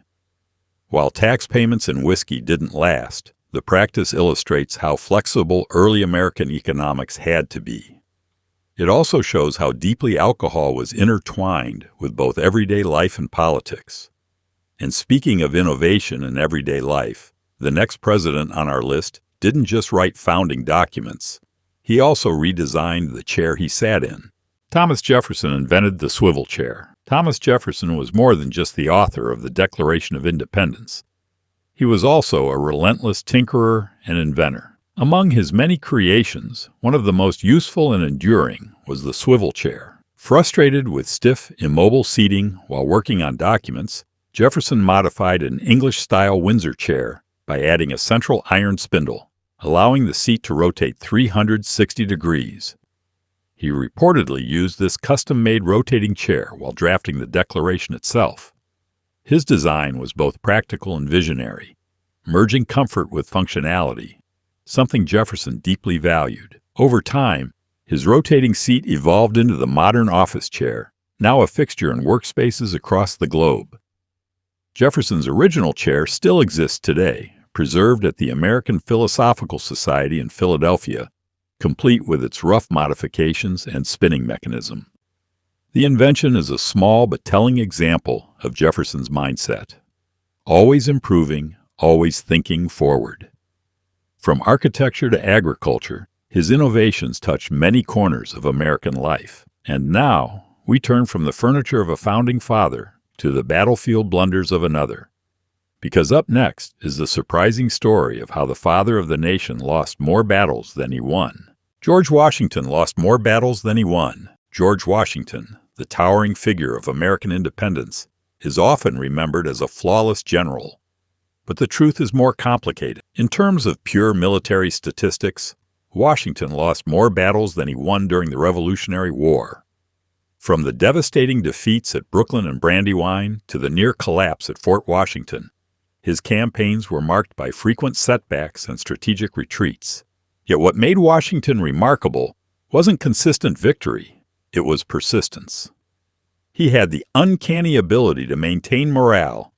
While tax payments in whiskey didn't last, the practice illustrates how flexible early American economics had to be. It also shows how deeply alcohol was intertwined with both everyday life and politics. And speaking of innovation in everyday life, the next president on our list didn't just write founding documents. He also redesigned the chair he sat in. Thomas Jefferson invented the swivel chair. Thomas Jefferson was more than just the author of the Declaration of Independence. He was also a relentless tinkerer and inventor. Among his many creations, one of the most useful and enduring was the swivel chair. Frustrated with stiff, immobile seating while working on documents, Jefferson modified an English-style Windsor chair by adding a central iron spindle, allowing the seat to rotate 360 degrees. He reportedly used this custom-made rotating chair while drafting the Declaration itself. His design was both practical and visionary, merging comfort with functionality, something Jefferson deeply valued. Over time, his rotating seat evolved into the modern office chair, now a fixture in workspaces across the globe. Jefferson's original chair still exists today, preserved at the American Philosophical Society in Philadelphia, complete with its rough modifications and spinning mechanism. The invention is a small but telling example of Jefferson's mindset: always improving, always thinking forward. From architecture to agriculture, his innovations touched many corners of American life. And now, we turn from the furniture of a founding father to the battlefield blunders of another. Because up next is the surprising story of how the father of the nation lost more battles than he won. George Washington lost more battles than he won. George Washington, the towering figure of American independence, is often remembered as a flawless general. But the truth is more complicated. In terms of pure military statistics, Washington lost more battles than he won during the Revolutionary War. From the devastating defeats at Brooklyn and Brandywine to the near collapse at Fort Washington, his campaigns were marked by frequent setbacks and strategic retreats. Yet what made Washington remarkable wasn't consistent victory, it was persistence. He had the uncanny ability to maintain morale,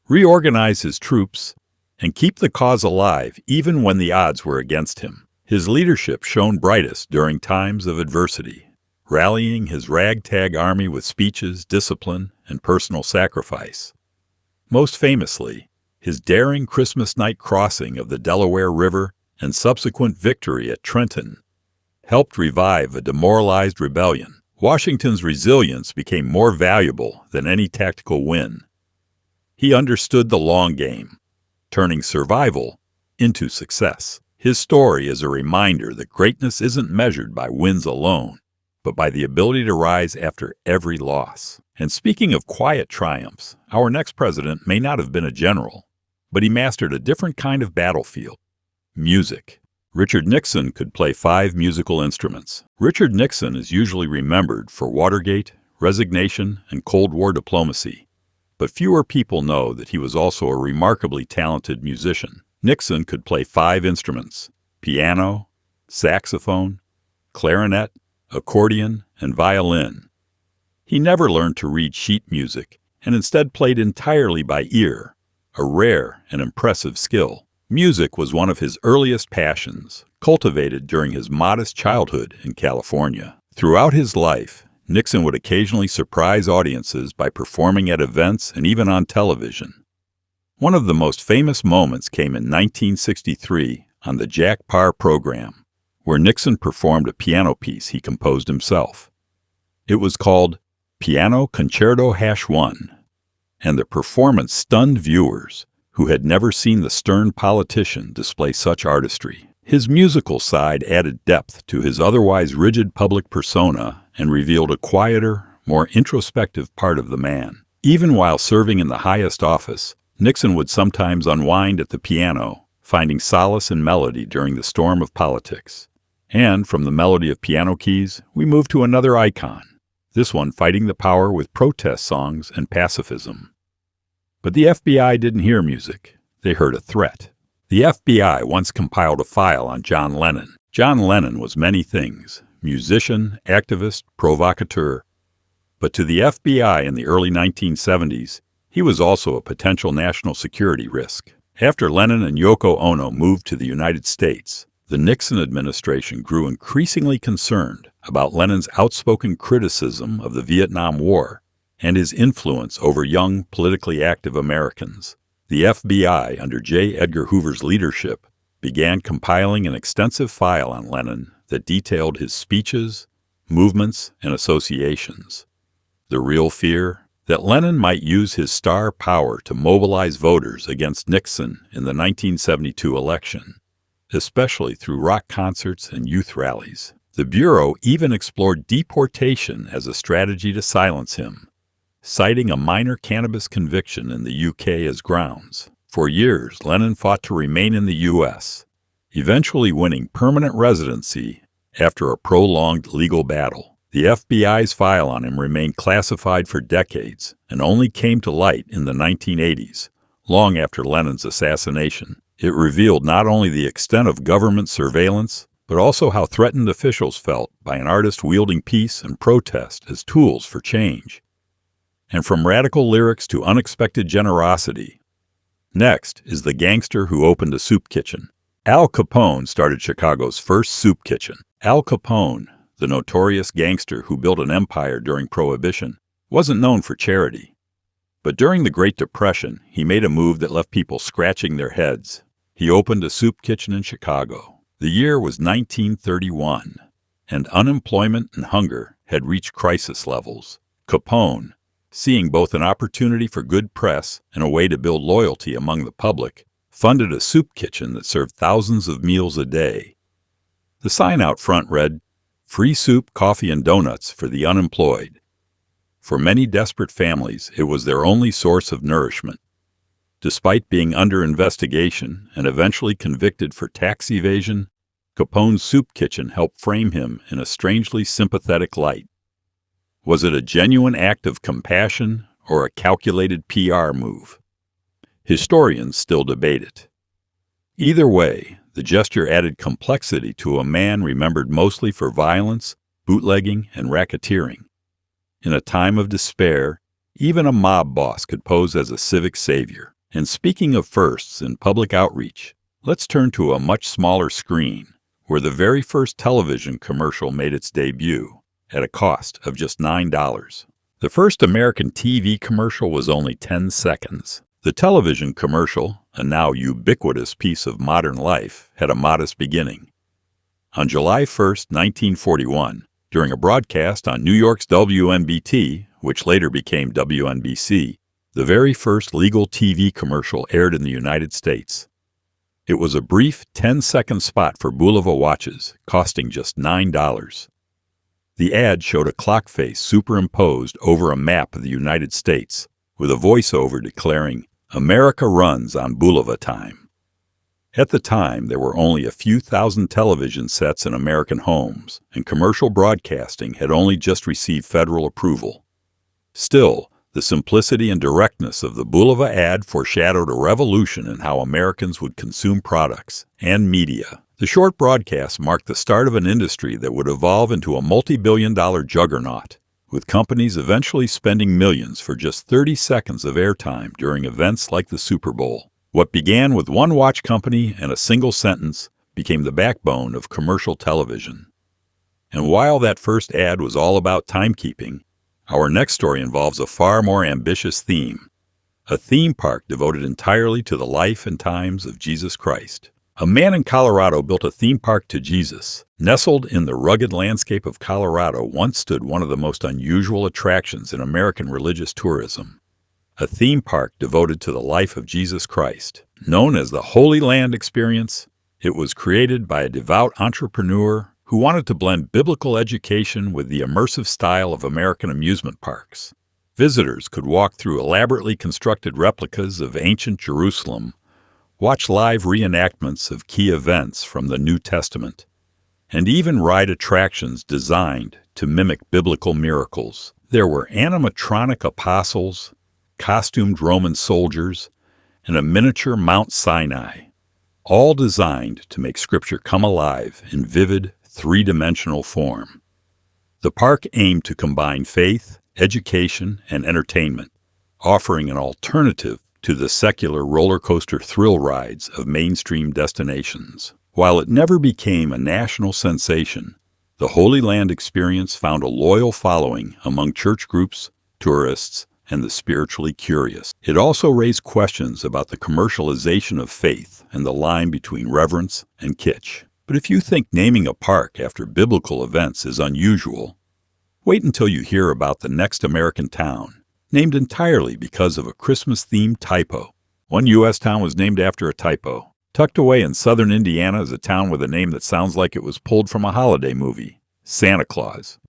reorganize his troops, and keep the cause alive even when the odds were against him. His leadership shone brightest during times of adversity, rallying his ragtag army with speeches, discipline, and personal sacrifice. Most famously, his daring Christmas night crossing of the Delaware River and subsequent victory at Trenton helped revive a demoralized rebellion. Washington's resilience became more valuable than any tactical win. He understood the long game, turning survival into success. His story is a reminder that greatness isn't measured by wins alone, but by the ability to rise after every loss. And speaking of quiet triumphs, our next president may not have been a general, but he mastered a different kind of battlefield: music. Richard Nixon could play 5 musical instruments. Richard Nixon is usually remembered for Watergate, resignation, and Cold War diplomacy. But fewer people know that he was also a remarkably talented musician. Nixon could play 5 instruments: piano, saxophone, clarinet, accordion, and violin. He never learned to read sheet music and instead played entirely by ear, a rare and impressive skill. Music was one of his earliest passions, cultivated during his modest childhood in California. Throughout his life, Nixon would occasionally surprise audiences by performing at events and even on television. One of the most famous moments came in 1963 on the Jack Paar program, where Nixon performed a piano piece he composed himself. It was called Piano Concerto -1, and the performance stunned viewers who had never seen the stern politician display such artistry. His musical side added depth to his otherwise rigid public persona and revealed a quieter, more introspective part of the man. Even while serving in the highest office, Nixon would sometimes unwind at the piano, finding solace in melody during the storm of politics. And from the melody of piano keys, we move to another icon, this one fighting the power with protest songs and pacifism. But the FBI didn't hear music. They heard a threat. The FBI once compiled a file on John Lennon. John Lennon was many things: musician, activist, provocateur. But to the FBI in the early 1970s, he was also a potential national security risk. After Lennon and Yoko Ono moved to the United States, the Nixon administration grew increasingly concerned about Lennon's outspoken criticism of the Vietnam War and his influence over young, politically active Americans. The FBI, under J. Edgar Hoover's leadership, began compiling an extensive file on Lennon that detailed his speeches, movements, and associations. The real fear? That Lennon might use his star power to mobilize voters against Nixon in the 1972 election, especially through rock concerts and youth rallies. The Bureau even explored deportation as a strategy to silence him, citing a minor cannabis conviction in the UK as grounds. For years, Lennon fought to remain in the U.S., eventually winning permanent residency after a prolonged legal battle. The FBI's file on him remained classified for decades and only came to light in the 1980s, long after Lennon's assassination. It revealed not only the extent of government surveillance, but also how threatened officials felt by an artist wielding peace and protest as tools for change. And from radical lyrics to unexpected generosity. Next is the gangster who opened a soup kitchen. Al Capone started Chicago's first soup kitchen. Al Capone, the notorious gangster who built an empire during Prohibition, wasn't known for charity. But during the Great Depression, he made a move that left people scratching their heads. He opened a soup kitchen in Chicago. The year was 1931, and unemployment and hunger had reached crisis levels. Capone, seeing both an opportunity for good press and a way to build loyalty among the public, funded a soup kitchen that served thousands of meals a day. The sign out front read, "Free soup, coffee, and donuts for the unemployed." For many desperate families, it was their only source of nourishment. Despite being under investigation and eventually convicted for tax evasion, Capone's soup kitchen helped frame him in a strangely sympathetic light. Was it a genuine act of compassion or a calculated PR move? Historians still debate it. Either way, the gesture added complexity to a man remembered mostly for violence, bootlegging, and racketeering. In a time of despair, even a mob boss could pose as a civic savior. And speaking of firsts in public outreach, let's turn to a much smaller screen, where the very first television commercial made its debut, at a cost of just $9. The first American TV commercial was only 10 seconds. The television commercial, a now ubiquitous piece of modern life, had a modest beginning. On July 1, 1941, during a broadcast on New York's WNBT, which later became WNBC, the very first legal TV commercial aired in the United States. It was a brief 10-second spot for Bulova watches, costing just $9. The ad showed a clock face superimposed over a map of the United States, with a voiceover declaring, "America runs on Bulova time." At the time, there were only a few thousand television sets in American homes, and commercial broadcasting had only just received federal approval. Still, The simplicity and directness of the Bulova ad foreshadowed a revolution in how Americans would consume products and media. The short broadcast marked the start of an industry that would evolve into a multi-billion-dollar juggernaut, with companies eventually spending millions for just 30 seconds of airtime during events like the Super Bowl. What began with one watch company and a single sentence became the backbone of commercial television. And while that first ad was all about timekeeping, our next story involves a far more ambitious theme, a theme park devoted entirely to the life and times of Jesus Christ. A man in Colorado built a theme park to Jesus. Nestled in the rugged landscape of Colorado once stood one of the most unusual attractions in American religious tourism, a theme park devoted to the life of Jesus Christ. Known as the Holy Land Experience, it was created by a devout entrepreneur who wanted to blend biblical education with the immersive style of American amusement parks. Visitors could walk through elaborately constructed replicas of ancient Jerusalem, watch live reenactments of key events from the New Testament, and even ride attractions designed to mimic biblical miracles. There were animatronic apostles, costumed Roman soldiers, and a miniature Mount Sinai, all designed to make Scripture come alive in vivid, three-dimensional form. The park aimed to combine faith, education, and entertainment, offering an alternative to the secular roller coaster thrill rides of mainstream destinations. While it never became a national sensation, the Holy Land Experience found a loyal following among church groups, tourists, and the spiritually curious. It also raised questions about the commercialization of faith and the line between reverence and kitsch. But if you think naming a park after biblical events is unusual, wait until you hear about the next American town, named entirely because of a Christmas-themed typo. One U.S. town was named after a typo. Tucked away in southern Indiana is a town with a name that sounds like it was pulled from a holiday movie, Santa Claus.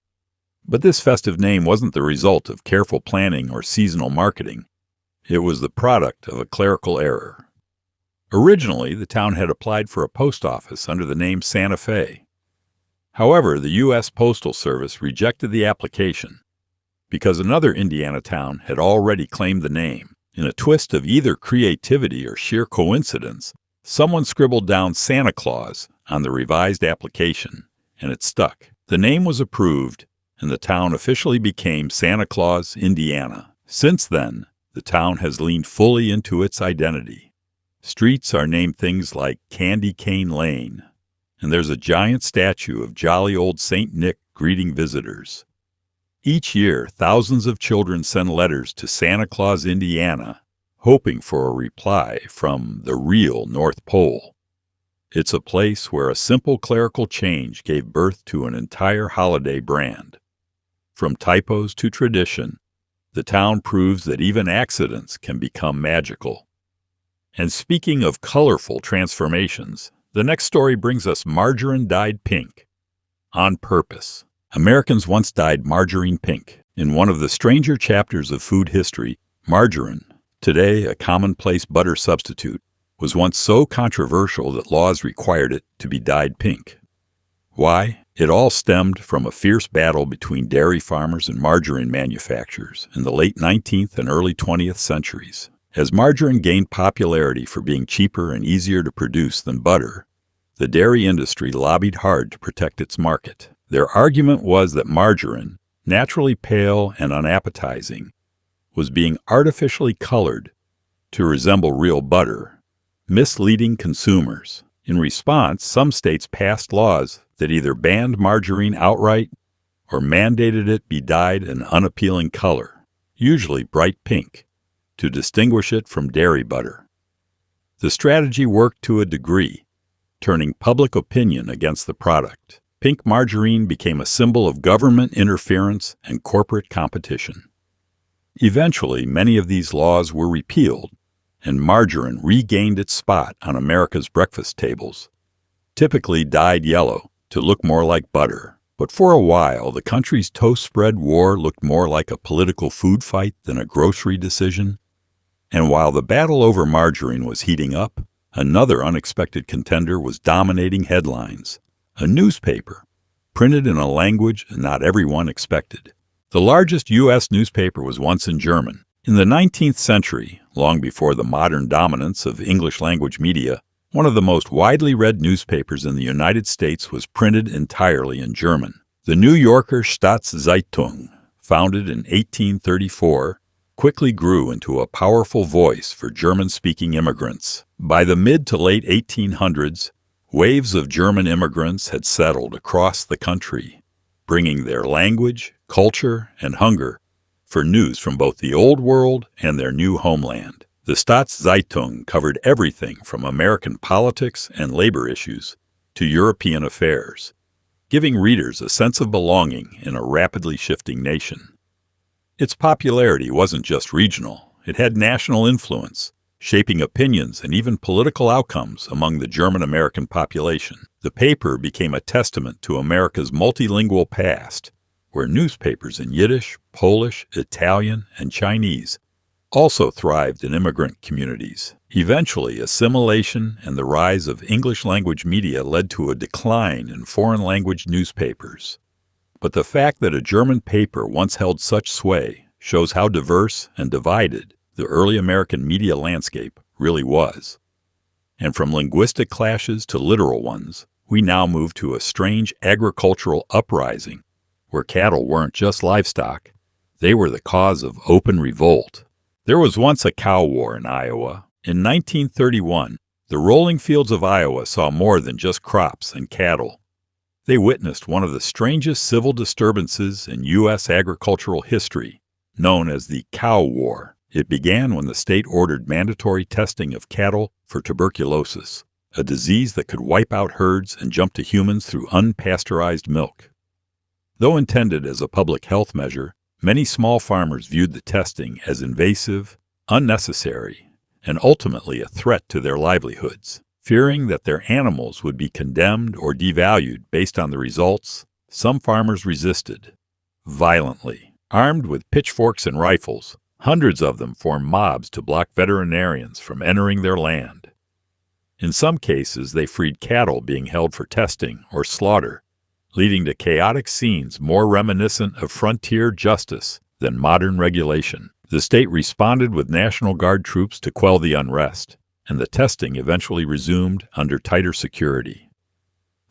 But this festive name wasn't the result of careful planning or seasonal marketing. It was the product of a clerical error. Originally, the town had applied for a post office under the name Santa Fe. However, the U.S. Postal Service rejected the application because another Indiana town had already claimed the name. In a twist of either creativity or sheer coincidence, someone scribbled down Santa Claus on the revised application, and it stuck. The name was approved, and the town officially became Santa Claus, Indiana. Since then, the town has leaned fully into its identity. Streets are named things like Candy Cane Lane, and there's a giant statue of jolly old Saint Nick greeting visitors. Each year, thousands of children send letters to Santa Claus, Indiana, hoping for a reply from the real North Pole. It's a place where a simple clerical change gave birth to an entire holiday brand. From typos to tradition, the town proves that even accidents can become magical. And speaking of colorful transformations, the next story brings us margarine dyed pink. On purpose. Americans once dyed margarine pink. In one of the stranger chapters of food history, margarine, today a commonplace butter substitute, was once so controversial that laws required it to be dyed pink. Why? It all stemmed from a fierce battle between dairy farmers and margarine manufacturers in the late 19th and early 20th centuries. As margarine gained popularity for being cheaper and easier to produce than butter, the dairy industry lobbied hard to protect its market. Their argument was that margarine, naturally pale and unappetizing, was being artificially colored to resemble real butter, misleading consumers. In response, some states passed laws that either banned margarine outright or mandated it be dyed an unappealing color, usually bright pink, to distinguish it from dairy butter. The strategy worked to a degree, turning public opinion against the product. Pink margarine became a symbol of government interference and corporate competition. Eventually, many of these laws were repealed, and margarine regained its spot on America's breakfast tables, typically dyed yellow to look more like butter. But for a while, the country's toast spread war looked more like a political food fight than a grocery decision. And while the battle over margarine was heating up, another unexpected contender was dominating headlines. A newspaper, printed in a language not everyone expected. The largest U.S. newspaper was once in German. In the 19th century, long before the modern dominance of English-language media, one of the most widely read newspapers in the United States was printed entirely in German. The New Yorker Staatszeitung, founded in 1834, quickly grew into a powerful voice for German-speaking immigrants. By the mid to late 1800s, waves of German immigrants had settled across the country, bringing their language, culture, and hunger for news from both the Old World and their new homeland. The Staatszeitung covered everything from American politics and labor issues to European affairs, giving readers a sense of belonging in a rapidly shifting nation. Its popularity wasn't just regional, it had national influence, shaping opinions and even political outcomes among the German-American population. The paper became a testament to America's multilingual past, where newspapers in Yiddish, Polish, Italian, and Chinese also thrived in immigrant communities. Eventually, assimilation and the rise of English-language media led to a decline in foreign-language newspapers. But the fact that a German paper once held such sway shows how diverse and divided the early American media landscape really was. And from linguistic clashes to literal ones, we now move to a strange agricultural uprising where cattle weren't just livestock, they were the cause of open revolt. There was once a cow war in Iowa. In 1931, the rolling fields of Iowa saw more than just crops and cattle. They witnessed one of the strangest civil disturbances in U.S. agricultural history, known as the Cow War. It began when the state ordered mandatory testing of cattle for tuberculosis, a disease that could wipe out herds and jump to humans through unpasteurized milk. Though intended as a public health measure, many small farmers viewed the testing as invasive, unnecessary, and ultimately a threat to their livelihoods. Fearing that their animals would be condemned or devalued based on the results, some farmers resisted violently. Armed with pitchforks and rifles, hundreds of them formed mobs to block veterinarians from entering their land. In some cases, they freed cattle being held for testing or slaughter, leading to chaotic scenes more reminiscent of frontier justice than modern regulation. The state responded with National Guard troops to quell the unrest, and the testing eventually resumed under tighter security.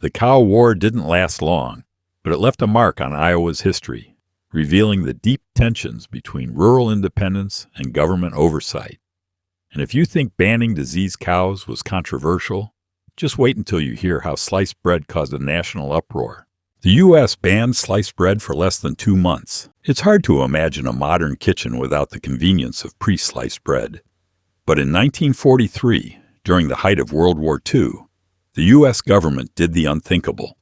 The Cow War didn't last long, but it left a mark on Iowa's history, revealing the deep tensions between rural independence and government oversight. And if you think banning diseased cows was controversial, just wait until you hear how sliced bread caused a national uproar. The U.S. banned sliced bread for less than 2 months. It's hard to imagine a modern kitchen without the convenience of pre-sliced bread. But in 1943, during the height of World War II, the U.S. government did the unthinkable.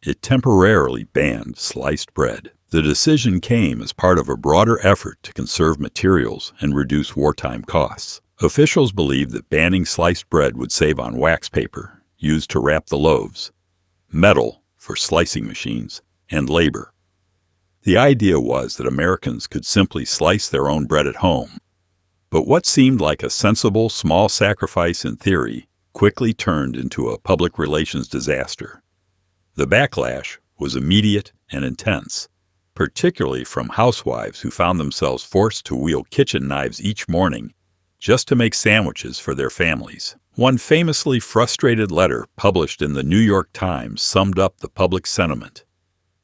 It temporarily banned sliced bread. The decision came as part of a broader effort to conserve materials and reduce wartime costs. Officials believed that banning sliced bread would save on wax paper, used to wrap the loaves, metal for slicing machines, and labor. The idea was that Americans could simply slice their own bread at home. But what seemed like a sensible, small sacrifice in theory quickly turned into a public relations disaster. The backlash was immediate and intense, particularly from housewives who found themselves forced to wield kitchen knives each morning just to make sandwiches for their families. One famously frustrated letter published in the New York Times summed up the public sentiment.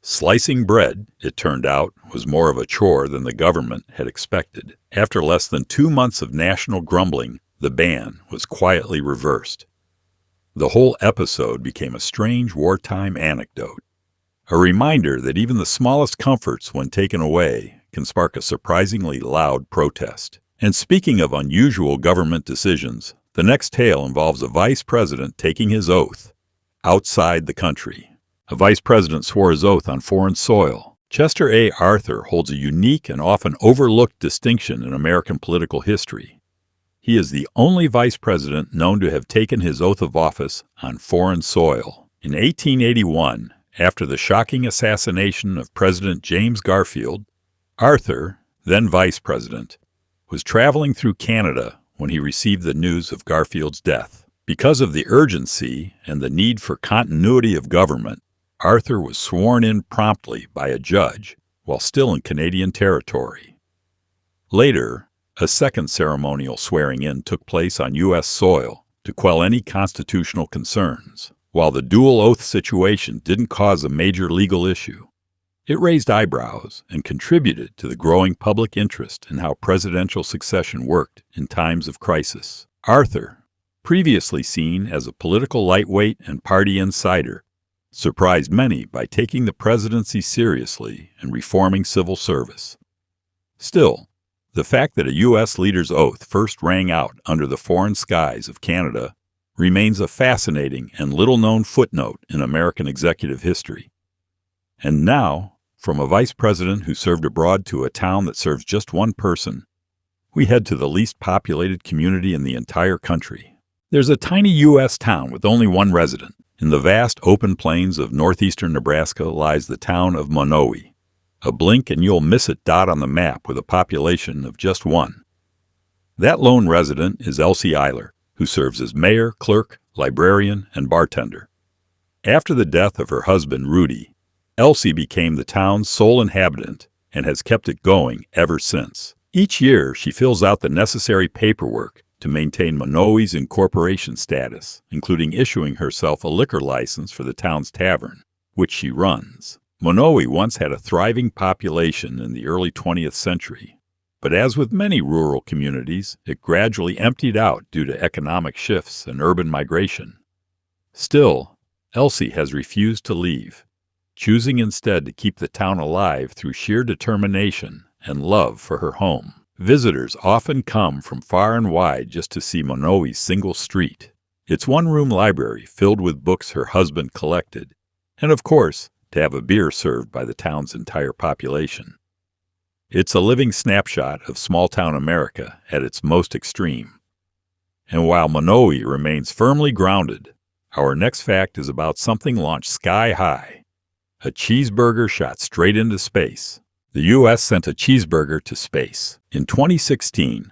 Slicing bread, it turned out, was more of a chore than the government had expected. After less than 2 months of national grumbling, the ban was quietly reversed. The whole episode became a strange wartime anecdote, a reminder that even the smallest comforts, when taken away, can spark a surprisingly loud protest. And speaking of unusual government decisions, the next tale involves a vice president taking his oath outside the country. A vice president swore his oath on foreign soil. Chester A. Arthur holds a unique and often overlooked distinction in American political history. He is the only vice president known to have taken his oath of office on foreign soil. In 1881, after the shocking assassination of President James Garfield, Arthur, then vice president, was traveling through Canada when he received the news of Garfield's death. Because of the urgency and the need for continuity of government, Arthur was sworn in promptly by a judge while still in Canadian territory. Later, a second ceremonial swearing-in took place on U.S. soil to quell any constitutional concerns. While the dual oath situation didn't cause a major legal issue, it raised eyebrows and contributed to the growing public interest in how presidential succession worked in times of crisis. Arthur, previously seen as a political lightweight and party insider, surprised many by taking the presidency seriously and reforming civil service. Still, the fact that a U.S. leader's oath first rang out under the foreign skies of Canada remains a fascinating and little-known footnote in American executive history. And now, from a vice president who served abroad to a town that serves just one person, we head to the least populated community in the entire country. There's a tiny U.S. town with only one resident. In the vast open plains of northeastern Nebraska lies the town of Monowi, a blink and you'll miss it dot on the map with a population of just one. That lone resident is Elsie Eiler, who serves as mayor, clerk, librarian, and bartender. After the death of her husband, Rudy, Elsie became the town's sole inhabitant and has kept it going ever since. Each year, she fills out the necessary paperwork to maintain Monowi's incorporation status, including issuing herself a liquor license for the town's tavern, which she runs. Monowi once had a thriving population in the early 20th century, but as with many rural communities, it gradually emptied out due to economic shifts and urban migration. Still, Elsie has refused to leave, choosing instead to keep the town alive through sheer determination and love for her home. Visitors often come from far and wide just to see Monowi's single street, its one-room library filled with books her husband collected, and of course, to have a beer served by the town's entire population. It's a living snapshot of small-town America at its most extreme. And while Monowi remains firmly grounded, our next fact is about something launched sky-high, a cheeseburger shot straight into space. The U.S. sent a cheeseburger to space. In 2016,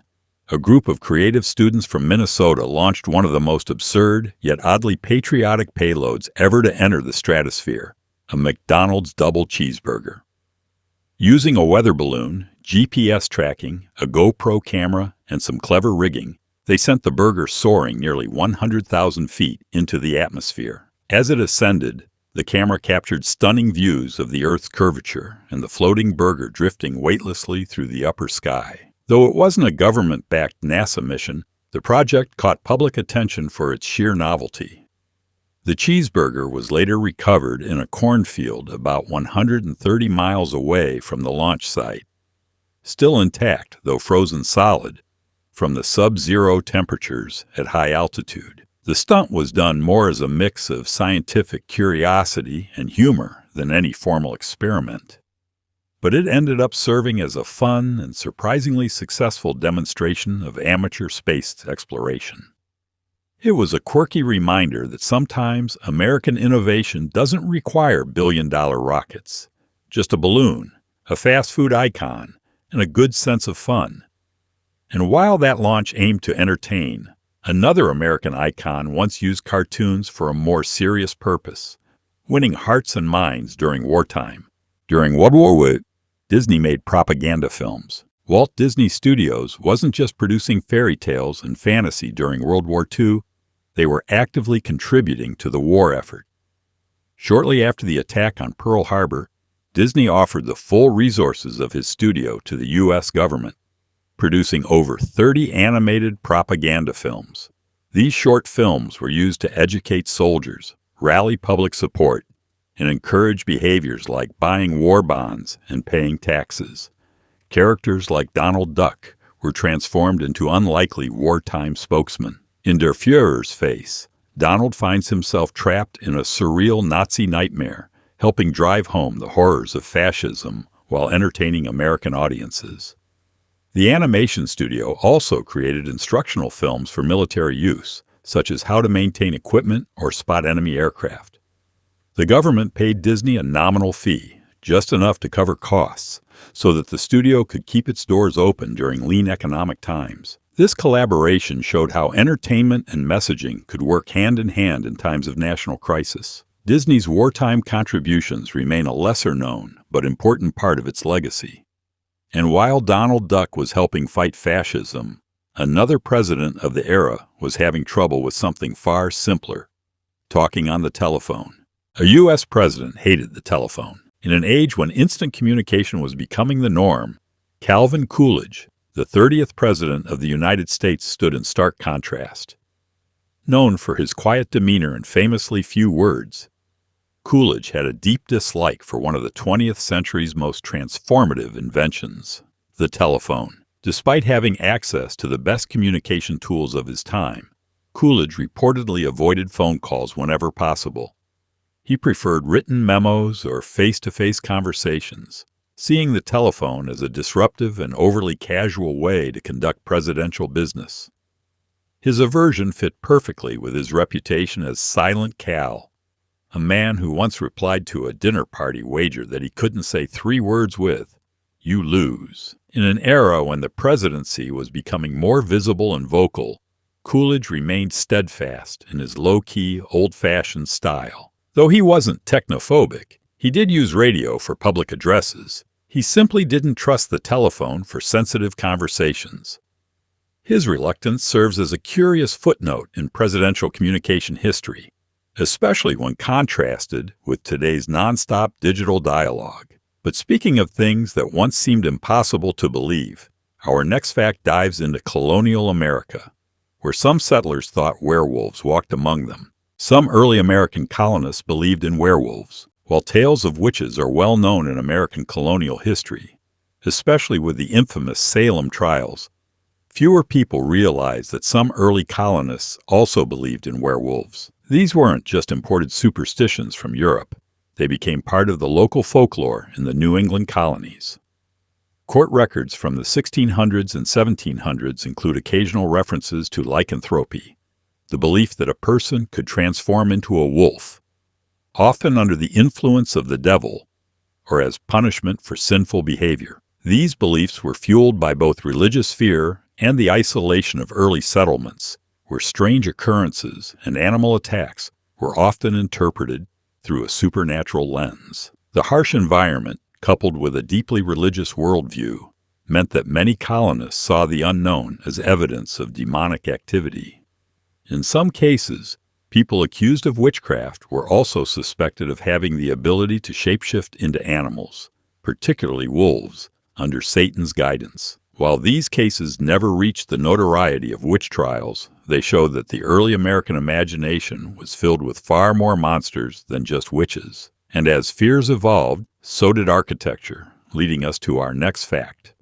a group of creative students from Minnesota launched one of the most absurd yet oddly patriotic payloads ever to enter the stratosphere, a McDonald's double cheeseburger. Using a weather balloon, GPS tracking, a GoPro camera, and some clever rigging, they sent the burger soaring nearly 100,000 feet into the atmosphere. As it ascended, the camera captured stunning views of the Earth's curvature and the floating burger drifting weightlessly through the upper sky. Though it wasn't a government-backed NASA mission, the project caught public attention for its sheer novelty. The cheeseburger was later recovered in a cornfield about 130 miles away from the launch site, still intact, though frozen solid, from the sub-zero temperatures at high altitude. The stunt was done more as a mix of scientific curiosity and humor than any formal experiment, but it ended up serving as a fun and surprisingly successful demonstration of amateur space exploration. It was a quirky reminder that sometimes American innovation doesn't require billion-dollar rockets, just a balloon, a fast food icon, and a good sense of fun. And while that launch aimed to entertain, another American icon once used cartoons for a more serious purpose, winning hearts and minds during wartime. During World War I, Disney made propaganda films. Walt Disney Studios wasn't just producing fairy tales and fantasy during World War II, they were actively contributing to the war effort. Shortly after the attack on Pearl Harbor, Disney offered the full resources of his studio to the U.S. government, producing over 30 animated propaganda films. These short films were used to educate soldiers, rally public support, and encourage behaviors like buying war bonds and paying taxes. Characters like Donald Duck were transformed into unlikely wartime spokesmen. In Der Führer's face, Donald finds himself trapped in a surreal Nazi nightmare, helping drive home the horrors of fascism while entertaining American audiences. The animation studio also created instructional films for military use, such as how to maintain equipment or spot enemy aircraft. The government paid Disney a nominal fee, just enough to cover costs, so that the studio could keep its doors open during lean economic times. This collaboration showed how entertainment and messaging could work hand in hand in times of national crisis. Disney's wartime contributions remain a lesser-known but important part of its legacy. And while Donald Duck was helping fight fascism, another president of the era was having trouble with something far simpler: talking on the telephone. A U.S. president hated the telephone. In an age when instant communication was becoming the norm, Calvin Coolidge, the 30th President of the United States, stood in stark contrast. Known for his quiet demeanor and famously few words, Coolidge had a deep dislike for one of the 20th century's most transformative inventions, the telephone. Despite having access to the best communication tools of his time, Coolidge reportedly avoided phone calls whenever possible. He preferred written memos or face-to-face conversations, seeing the telephone as a disruptive and overly casual way to conduct presidential business. His aversion fit perfectly with his reputation as Silent Cal, a man who once replied to a dinner party wager that he couldn't say 3 words with, "You lose." In an era when the presidency was becoming more visible and vocal, Coolidge remained steadfast in his low-key, old-fashioned style. Though he wasn't technophobic, he did use radio for public addresses. He simply didn't trust the telephone for sensitive conversations. His reluctance serves as a curious footnote in presidential communication history, especially when contrasted with today's nonstop digital dialogue. But speaking of things that once seemed impossible to believe, our next fact dives into colonial America, where some settlers thought werewolves walked among them. Some early American colonists believed in werewolves, while tales of witches are well known in American colonial history, especially with the infamous Salem trials. Fewer people realize that some early colonists also believed in werewolves. These weren't just imported superstitions from Europe. They became part of the local folklore in the New England colonies. Court records from the 1600s and 1700s include occasional references to lycanthropy, the belief that a person could transform into a wolf, often under the influence of the devil or as punishment for sinful behavior. These beliefs were fueled by both religious fear and the isolation of early settlements, where strange occurrences and animal attacks were often interpreted through a supernatural lens. The harsh environment, coupled with a deeply religious worldview, meant that many colonists saw the unknown as evidence of demonic activity. In some cases, people accused of witchcraft were also suspected of having the ability to shapeshift into animals, particularly wolves, under Satan's guidance. While these cases never reached the notoriety of witch trials, they show that the early American imagination was filled with far more monsters than just witches. And as fears evolved, so did architecture, leading us to our next fact.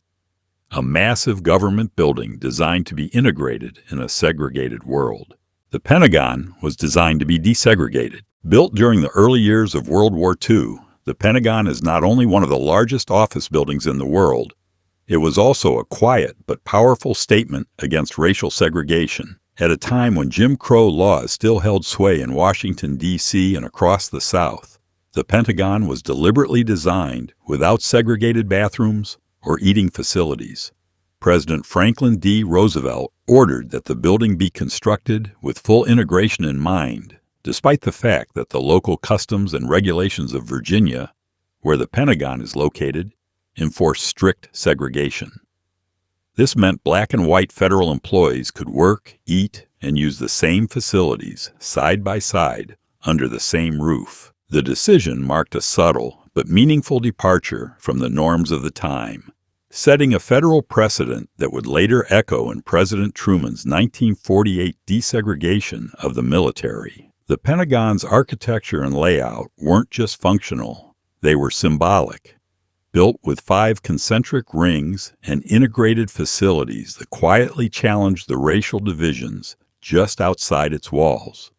A massive government building designed to be integrated in a segregated world. The Pentagon was designed to be desegregated. Built during the early years of World War II, the Pentagon is not only one of the largest office buildings in the world, it was also a quiet but powerful statement against racial segregation. At a time when Jim Crow laws still held sway in Washington, D.C. and across the South, the Pentagon was deliberately designed without segregated bathrooms or eating facilities. President Franklin D. Roosevelt ordered that the building be constructed with full integration in mind, despite the fact that the local customs and regulations of Virginia, where the Pentagon is located, enforced strict segregation. This meant black and white federal employees could work, eat, and use the same facilities side by side under the same roof. The decision marked a subtle but meaningful departure from the norms of the time, setting a federal precedent that would later echo in President Truman's 1948 desegregation of the military. The Pentagon's architecture and layout weren't just functional, they were symbolic. Built with 5 concentric rings and integrated facilities that quietly challenged the racial divisions just outside its walls.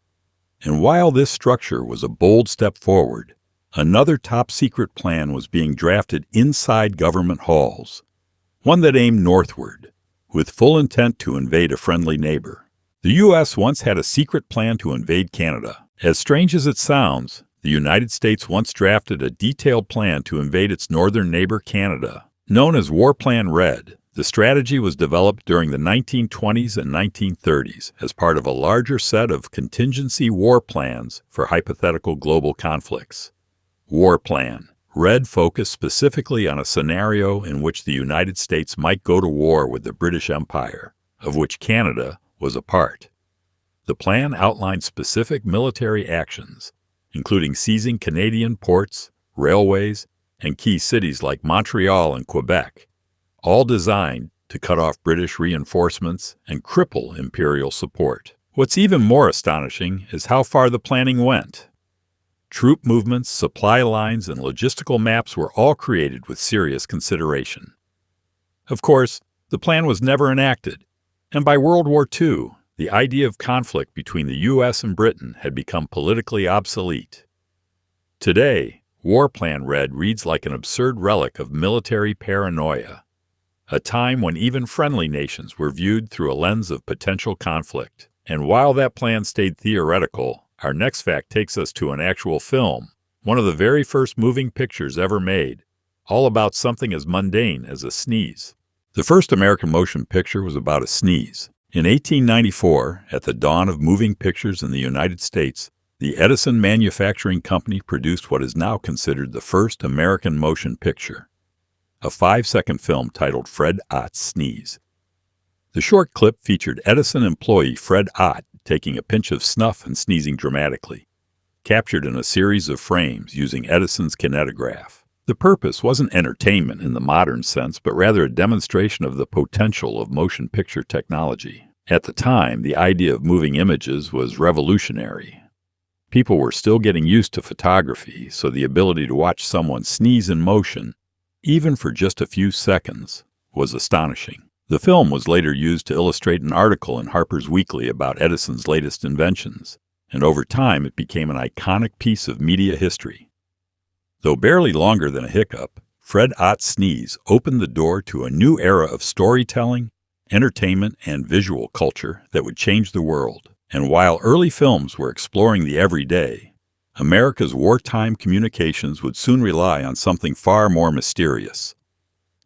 And while this structure was a bold step forward, another top-secret plan was being drafted inside government halls, one that aimed northward, with full intent to invade a friendly neighbor. The U.S. once had a secret plan to invade Canada. As strange as it sounds, the United States once drafted a detailed plan to invade its northern neighbor Canada. Known as War Plan Red, The strategy was developed during the 1920s and 1930s as part of a larger set of contingency war plans for hypothetical global conflicts. War plan. Red focused specifically on a scenario in which the United States might go to war with the British Empire, of which Canada was a part. The plan outlined specific military actions, including seizing Canadian ports, railways, and key cities like Montreal and Quebec, all designed to cut off British reinforcements and cripple imperial support. What's even more astonishing is how far the planning went. Troop movements, supply lines, and logistical maps were all created with serious consideration. Of course, the plan was never enacted, and by World War II, the idea of conflict between the U.S. and Britain had become politically obsolete. Today, War Plan Red reads like an absurd relic of military paranoia, a time when even friendly nations were viewed through a lens of potential conflict. And while that plan stayed theoretical, our next fact takes us to an actual film, one of the very first moving pictures ever made, all about something as mundane as a sneeze. The first American motion picture was about a sneeze. In 1894, at the dawn of moving pictures in the United States, the Edison Manufacturing Company produced what is now considered the first American motion picture, a 5-second film titled Fred Ott's Sneeze. The short clip featured Edison employee Fred Ott taking a pinch of snuff and sneezing dramatically, captured in a series of frames using Edison's kinetograph. The purpose wasn't entertainment in the modern sense, but rather a demonstration of the potential of motion picture technology. At the time, the idea of moving images was revolutionary. People were still getting used to photography, so the ability to watch someone sneeze in motion, even for just a few seconds, was astonishing. The film was later used to illustrate an article in Harper's Weekly about Edison's latest inventions, and over time it became an iconic piece of media history. Though barely longer than a hiccup, Fred Ott's sneeze opened the door to a new era of storytelling, entertainment, and visual culture that would change the world. And while early films were exploring the everyday, America's wartime communications would soon rely on something far more mysterious.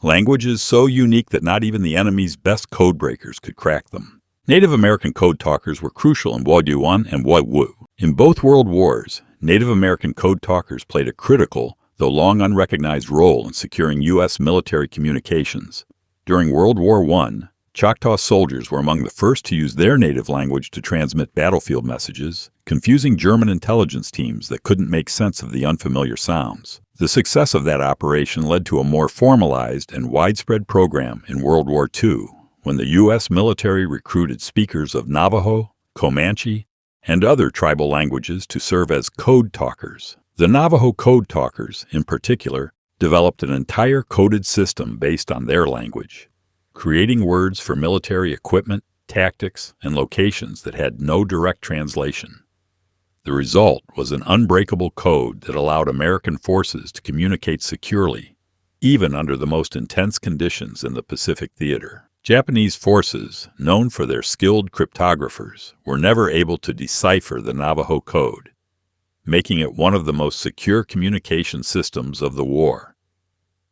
Languages so unique that not even the enemy's best codebreakers could crack them. Native American code talkers were crucial in World War I and World War II. In both World Wars, Native American code talkers played a critical, though long unrecognized role in securing U.S. military communications. During World War I, Choctaw soldiers were among the first to use their native language to transmit battlefield messages, confusing German intelligence teams that couldn't make sense of the unfamiliar sounds. The success of that operation led to a more formalized and widespread program in World War II, when the U.S. military recruited speakers of Navajo, Comanche, and other tribal languages to serve as code talkers. The Navajo code talkers, in particular, developed an entire coded system based on their language, creating words for military equipment, tactics, and locations that had no direct translation. The result was an unbreakable code that allowed American forces to communicate securely, even under the most intense conditions in the Pacific Theater. Japanese forces, known for their skilled cryptographers, were never able to decipher the Navajo code, making it one of the most secure communication systems of the war.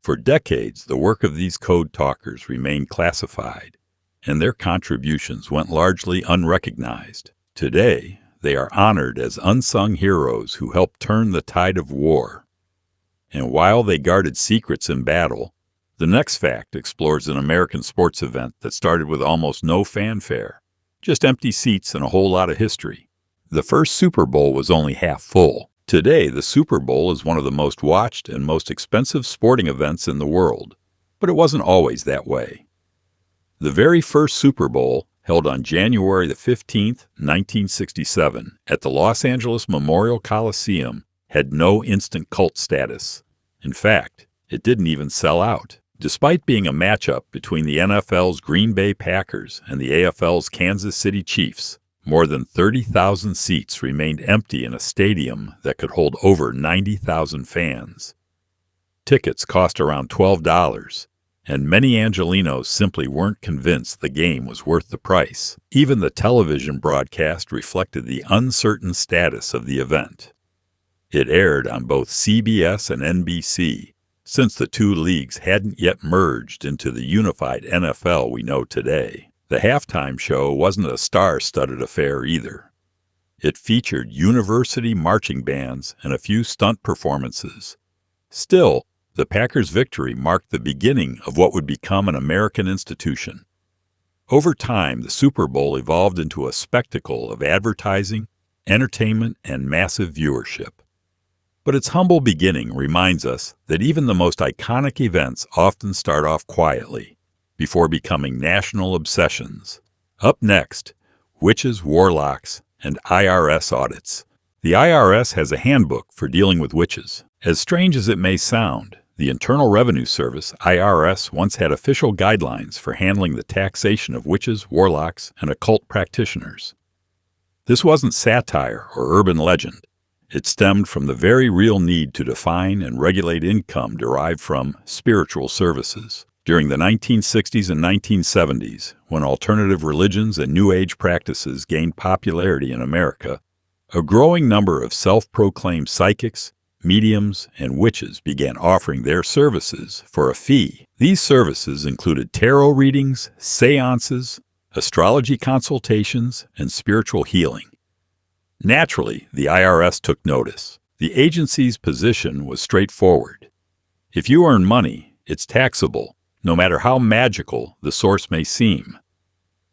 For decades, the work of these code talkers remained classified, and their contributions went largely unrecognized. Today, they are honored as unsung heroes who helped turn the tide of war. And while they guarded secrets in battle, the next fact explores an American sports event that started with almost no fanfare, just empty seats and a whole lot of history. The first Super Bowl was only half full. Today, the Super Bowl is one of the most watched and most expensive sporting events in the world, but it wasn't always that way. The very first Super Bowl, held on January the 15th, 1967, at the Los Angeles Memorial Coliseum, had no instant cult status. In fact, it didn't even sell out. Despite being a matchup between the NFL's Green Bay Packers and the AFL's Kansas City Chiefs, more than 30,000 seats remained empty in a stadium that could hold over 90,000 fans. Tickets cost around $12, and many Angelenos simply weren't convinced the game was worth the price. Even the television broadcast reflected the uncertain status of the event. It aired on both CBS and NBC, since the two leagues hadn't yet merged into the unified NFL we know today. The halftime show wasn't a star-studded affair either. It featured university marching bands and a few stunt performances. Still, the Packers' victory marked the beginning of what would become an American institution. Over time, the Super Bowl evolved into a spectacle of advertising, entertainment, and massive viewership. But its humble beginning reminds us that even the most iconic events often start off quietly, before becoming national obsessions. Up next, witches, warlocks, and IRS audits. The IRS has a handbook for dealing with witches. As strange as it may sound, the Internal Revenue Service, IRS, once had official guidelines for handling the taxation of witches, warlocks, and occult practitioners. This wasn't satire or urban legend. It stemmed from the very real need to define and regulate income derived from spiritual services. During the 1960s and 1970s, when alternative religions and New Age practices gained popularity in America, a growing number of self-proclaimed psychics, mediums, and witches began offering their services for a fee. These services included tarot readings, seances, astrology consultations, and spiritual healing. Naturally, the IRS took notice. The agency's position was straightforward. If you earn money, it's taxable, no matter how magical the source may seem.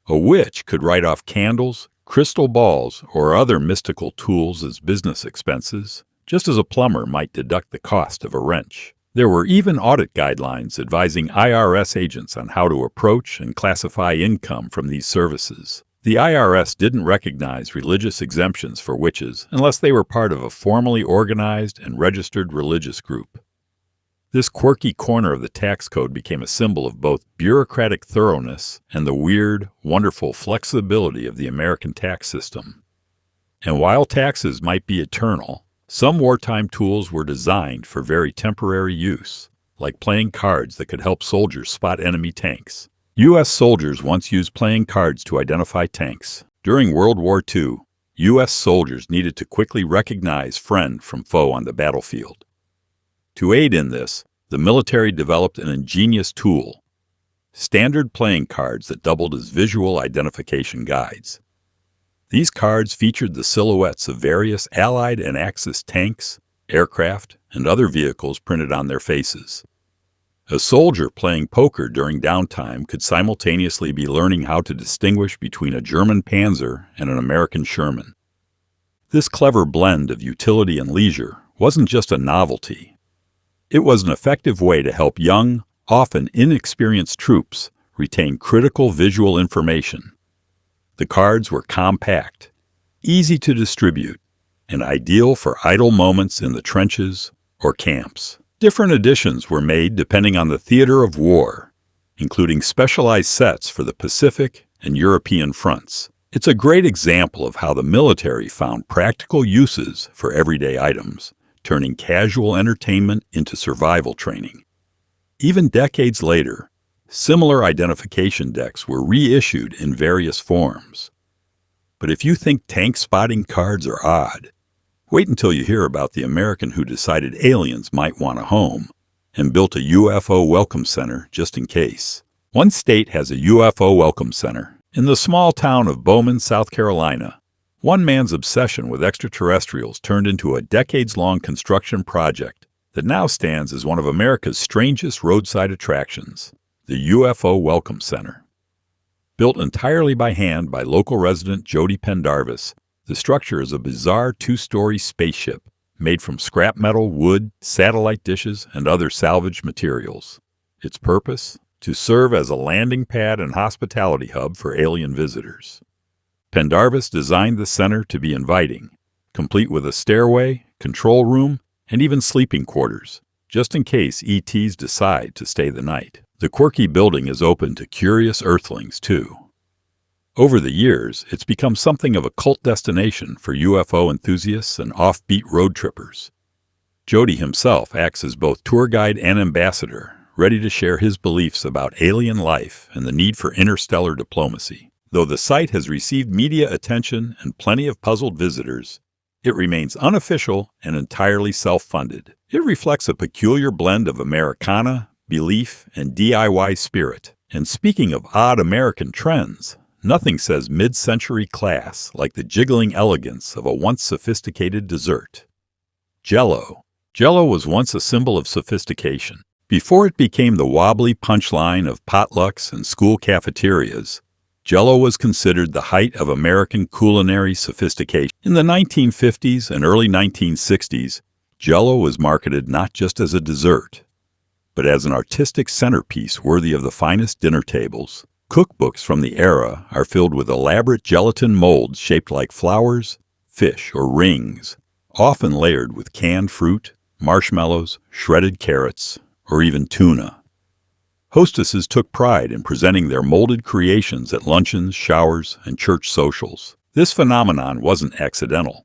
A witch could write off candles, crystal balls, or other mystical tools as business expenses, just as a plumber might deduct the cost of a wrench. There were even audit guidelines advising IRS agents on how to approach and classify income from these services. The IRS didn't recognize religious exemptions for witches unless they were part of a formally organized and registered religious group. This quirky corner of the tax code became a symbol of both bureaucratic thoroughness and the weird, wonderful flexibility of the American tax system. And while taxes might be eternal, some wartime tools were designed for very temporary use, like playing cards that could help soldiers spot enemy tanks. U.S. soldiers once used playing cards to identify tanks. During World War II, U.S. soldiers needed to quickly recognize friend from foe on the battlefield. To aid in this, the military developed an ingenious tool: standard playing cards that doubled as visual identification guides. These cards featured the silhouettes of various Allied and Axis tanks, aircraft, and other vehicles printed on their faces. A soldier playing poker during downtime could simultaneously be learning how to distinguish between a German Panzer and an American Sherman. This clever blend of utility and leisure wasn't just a novelty. It was an effective way to help young, often inexperienced troops retain critical visual information. The cards were compact, easy to distribute, and ideal for idle moments in the trenches or camps. Different editions were made depending on the theater of war, including specialized sets for the Pacific and European fronts. It's a great example of how the military found practical uses for everyday items, turning casual entertainment into survival training. Even decades later, similar identification decks were reissued in various forms. But if you think tank spotting cards are odd, wait until you hear about the American who decided aliens might want a home and built a UFO welcome center just in case. One state has a UFO welcome center. In the small town of Bowman, South Carolina, one man's obsession with extraterrestrials turned into a decades-long construction project that now stands as one of America's strangest roadside attractions, the UFO Welcome Center. Built entirely by hand by local resident Jody Pendarvis, the structure is a bizarre two-story spaceship made from scrap metal, wood, satellite dishes, and other salvaged materials. Its purpose? To serve as a landing pad and hospitality hub for alien visitors. Pendarvis designed the center to be inviting, complete with a stairway, control room, and even sleeping quarters, just in case ETs decide to stay the night. The quirky building is open to curious earthlings, too. Over the years, it's become something of a cult destination for UFO enthusiasts and offbeat road trippers. Jody himself acts as both tour guide and ambassador, ready to share his beliefs about alien life and the need for interstellar diplomacy. Though the site has received media attention and plenty of puzzled visitors, It remains unofficial and entirely self-funded. It reflects a peculiar blend of Americana, belief, and DIY spirit. And speaking of odd American trends, nothing says mid-century class like the jiggling elegance of a once sophisticated dessert. Jell-O. Jell-O was once a symbol of sophistication. Before it became the wobbly punchline of potlucks and school cafeterias, Jell-O was considered the height of American culinary sophistication. In the 1950s and early 1960s, Jell-O was marketed not just as a dessert, but as an artistic centerpiece worthy of the finest dinner tables. Cookbooks from the era are filled with elaborate gelatin molds shaped like flowers, fish, or rings, often layered with canned fruit, marshmallows, shredded carrots, or even tuna. Hostesses took pride in presenting their molded creations at luncheons, showers, and church socials. This phenomenon wasn't accidental.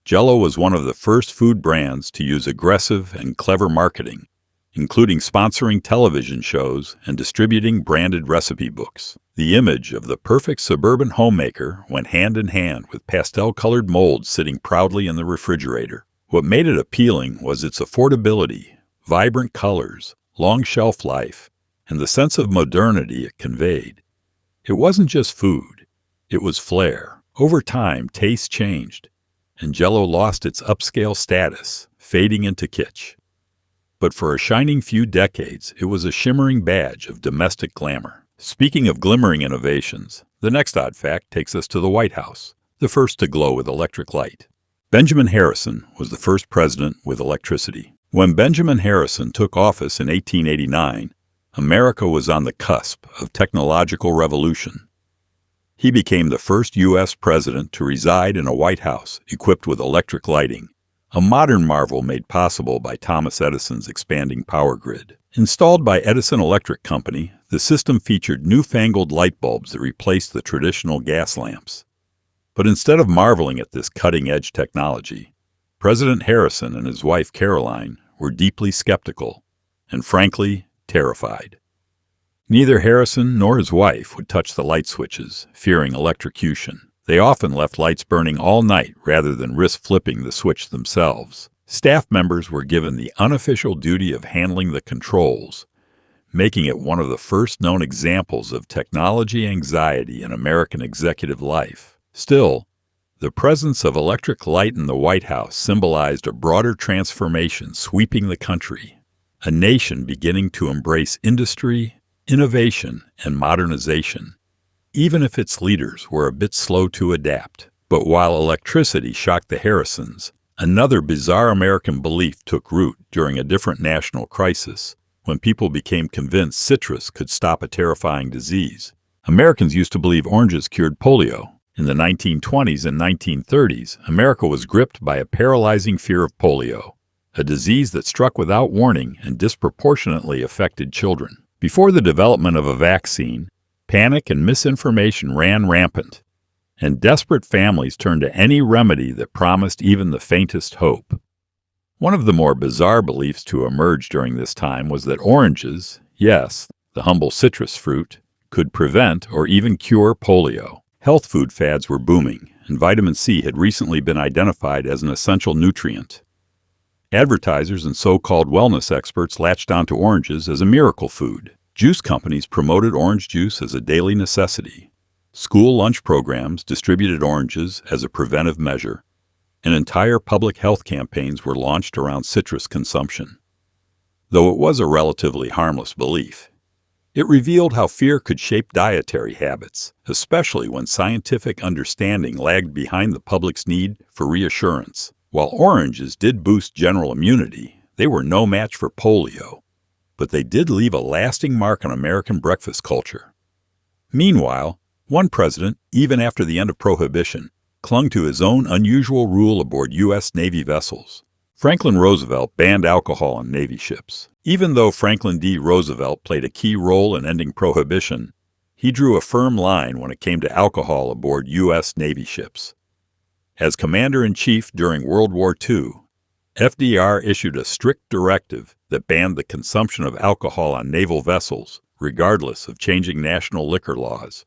Jell-O was one of the first food brands to use aggressive and clever marketing, including sponsoring television shows and distributing branded recipe books. The image of the perfect suburban homemaker went hand in hand with pastel-colored molds sitting proudly in the refrigerator. What made it appealing was its affordability, vibrant colors, long shelf life, and the sense of modernity it conveyed. It wasn't just food, it was flair. Over time, tastes changed, and Jell-O lost its upscale status, fading into kitsch. But for a shining few decades, it was a shimmering badge of domestic glamour. Speaking of glimmering innovations, the next odd fact takes us to the White House, the first to glow with electric light. Benjamin Harrison was the first president with electricity. When Benjamin Harrison took office in 1889, America was on the cusp of technological revolution. He became the first U.S. president to reside in a White House equipped with electric lighting, a modern marvel made possible by Thomas Edison's expanding power grid. Installed by Edison Electric Company, the system featured newfangled light bulbs that replaced the traditional gas lamps. But instead of marveling at this cutting-edge technology, President Harrison and his wife Caroline were deeply skeptical and, frankly, terrified. Neither Harrison nor his wife would touch the light switches, fearing electrocution. They often left lights burning all night rather than risk flipping the switch themselves. Staff members were given the unofficial duty of handling the controls, making it one of the first known examples of technology anxiety in American executive life. Still, the presence of electric light in the White House symbolized a broader transformation sweeping the country, a nation beginning to embrace industry, innovation, and modernization, even if its leaders were a bit slow to adapt. But while electricity shocked the Harrisons, another bizarre American belief took root during a different national crisis, when people became convinced citrus could stop a terrifying disease. Americans used to believe oranges cured polio. In the 1920s and 1930s, America was gripped by a paralyzing fear of polio, a disease that struck without warning and disproportionately affected children. Before the development of a vaccine, panic and misinformation ran rampant, and desperate families turned to any remedy that promised even the faintest hope. One of the more bizarre beliefs to emerge during this time was that oranges, yes, the humble citrus fruit, could prevent or even cure polio. Health food fads were booming, and vitamin C had recently been identified as an essential nutrient. Advertisers and so-called wellness experts latched onto oranges as a miracle food. Juice companies promoted orange juice as a daily necessity. School lunch programs distributed oranges as a preventive measure, and entire public health campaigns were launched around citrus consumption. Though it was a relatively harmless belief, it revealed how fear could shape dietary habits, especially when scientific understanding lagged behind the public's need for reassurance. While oranges did boost general immunity, they were no match for polio, but they did leave a lasting mark on American breakfast culture. Meanwhile, one president, even after the end of Prohibition, clung to his own unusual rule aboard U.S. Navy vessels. Franklin Roosevelt banned alcohol on Navy ships. Even though Franklin D. Roosevelt played a key role in ending Prohibition, he drew a firm line when it came to alcohol aboard U.S. Navy ships. As Commander-in-Chief during World War II, FDR issued a strict directive that banned the consumption of alcohol on naval vessels, regardless of changing national liquor laws.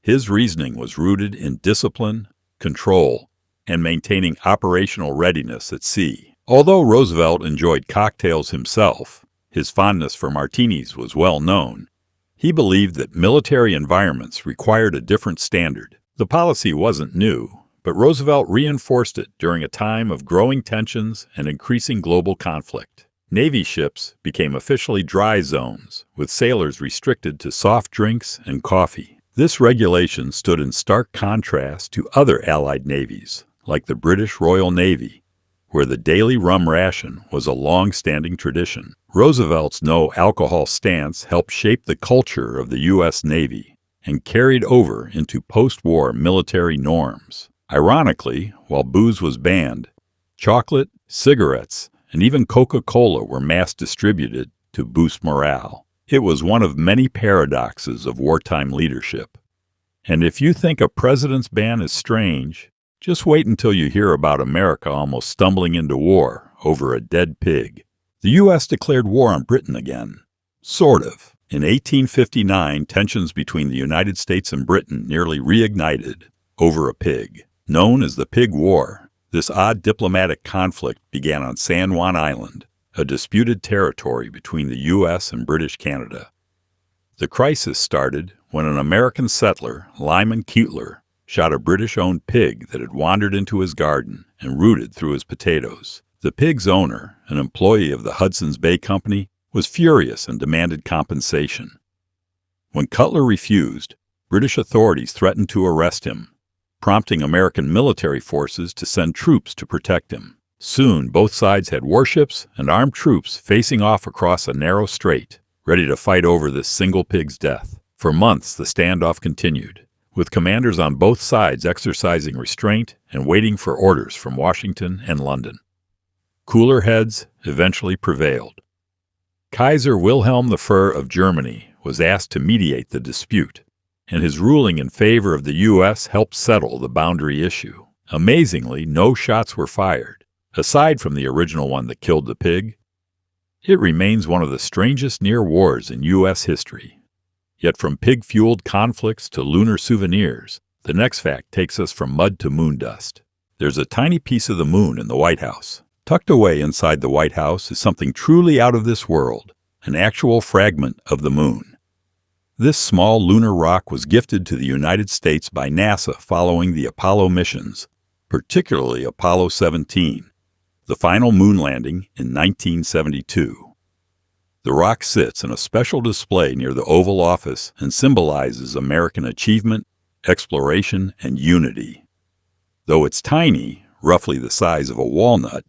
His reasoning was rooted in discipline, control, and maintaining operational readiness at sea. Although Roosevelt enjoyed cocktails himself, his fondness for martinis was well known. He believed that military environments required a different standard. The policy wasn't new, but Roosevelt reinforced it during a time of growing tensions and increasing global conflict. Navy ships became officially dry zones, with sailors restricted to soft drinks and coffee. This regulation stood in stark contrast to other Allied navies, like the British Royal Navy, where the daily rum ration was a long-standing tradition. Roosevelt's no-alcohol stance helped shape the culture of the U.S. Navy and carried over into post-war military norms. Ironically, while booze was banned, chocolate, cigarettes, and even Coca-Cola were mass-distributed to boost morale. It was one of many paradoxes of wartime leadership. And if you think a president's ban is strange, just wait until you hear about America almost stumbling into war over a dead pig. The U.S. declared war on Britain again. Sort of. In 1859, tensions between the United States and Britain nearly reignited over a pig. Known as the Pig War, this odd diplomatic conflict began on San Juan Island, a disputed territory between the U.S. and British Canada. The crisis started when an American settler, Lyman Cutler, shot a British-owned pig that had wandered into his garden and rooted through his potatoes. The pig's owner, an employee of the Hudson's Bay Company, was furious and demanded compensation. When Cutler refused, British authorities threatened to arrest him, prompting American military forces to send troops to protect him. Soon, both sides had warships and armed troops facing off across a narrow strait, ready to fight over this single pig's death. For months, the standoff continued, with commanders on both sides exercising restraint and waiting for orders from Washington and London. Cooler heads eventually prevailed. Kaiser Wilhelm I of Germany was asked to mediate the dispute, and his ruling in favor of the U.S. helped settle the boundary issue. Amazingly, no shots were fired, aside from the original one that killed the pig. It remains one of the strangest near wars in U.S. history. Yet from pig-fueled conflicts to lunar souvenirs, the next fact takes us from mud to moon dust. There's a tiny piece of the moon in the White House. Tucked away inside the White House is something truly out of this world, an actual fragment of the moon. This small lunar rock was gifted to the United States by NASA following the Apollo missions, particularly Apollo 17, the final moon landing in 1972. The rock sits in a special display near the Oval Office and symbolizes American achievement, exploration, and unity. Though it's tiny, roughly the size of a walnut,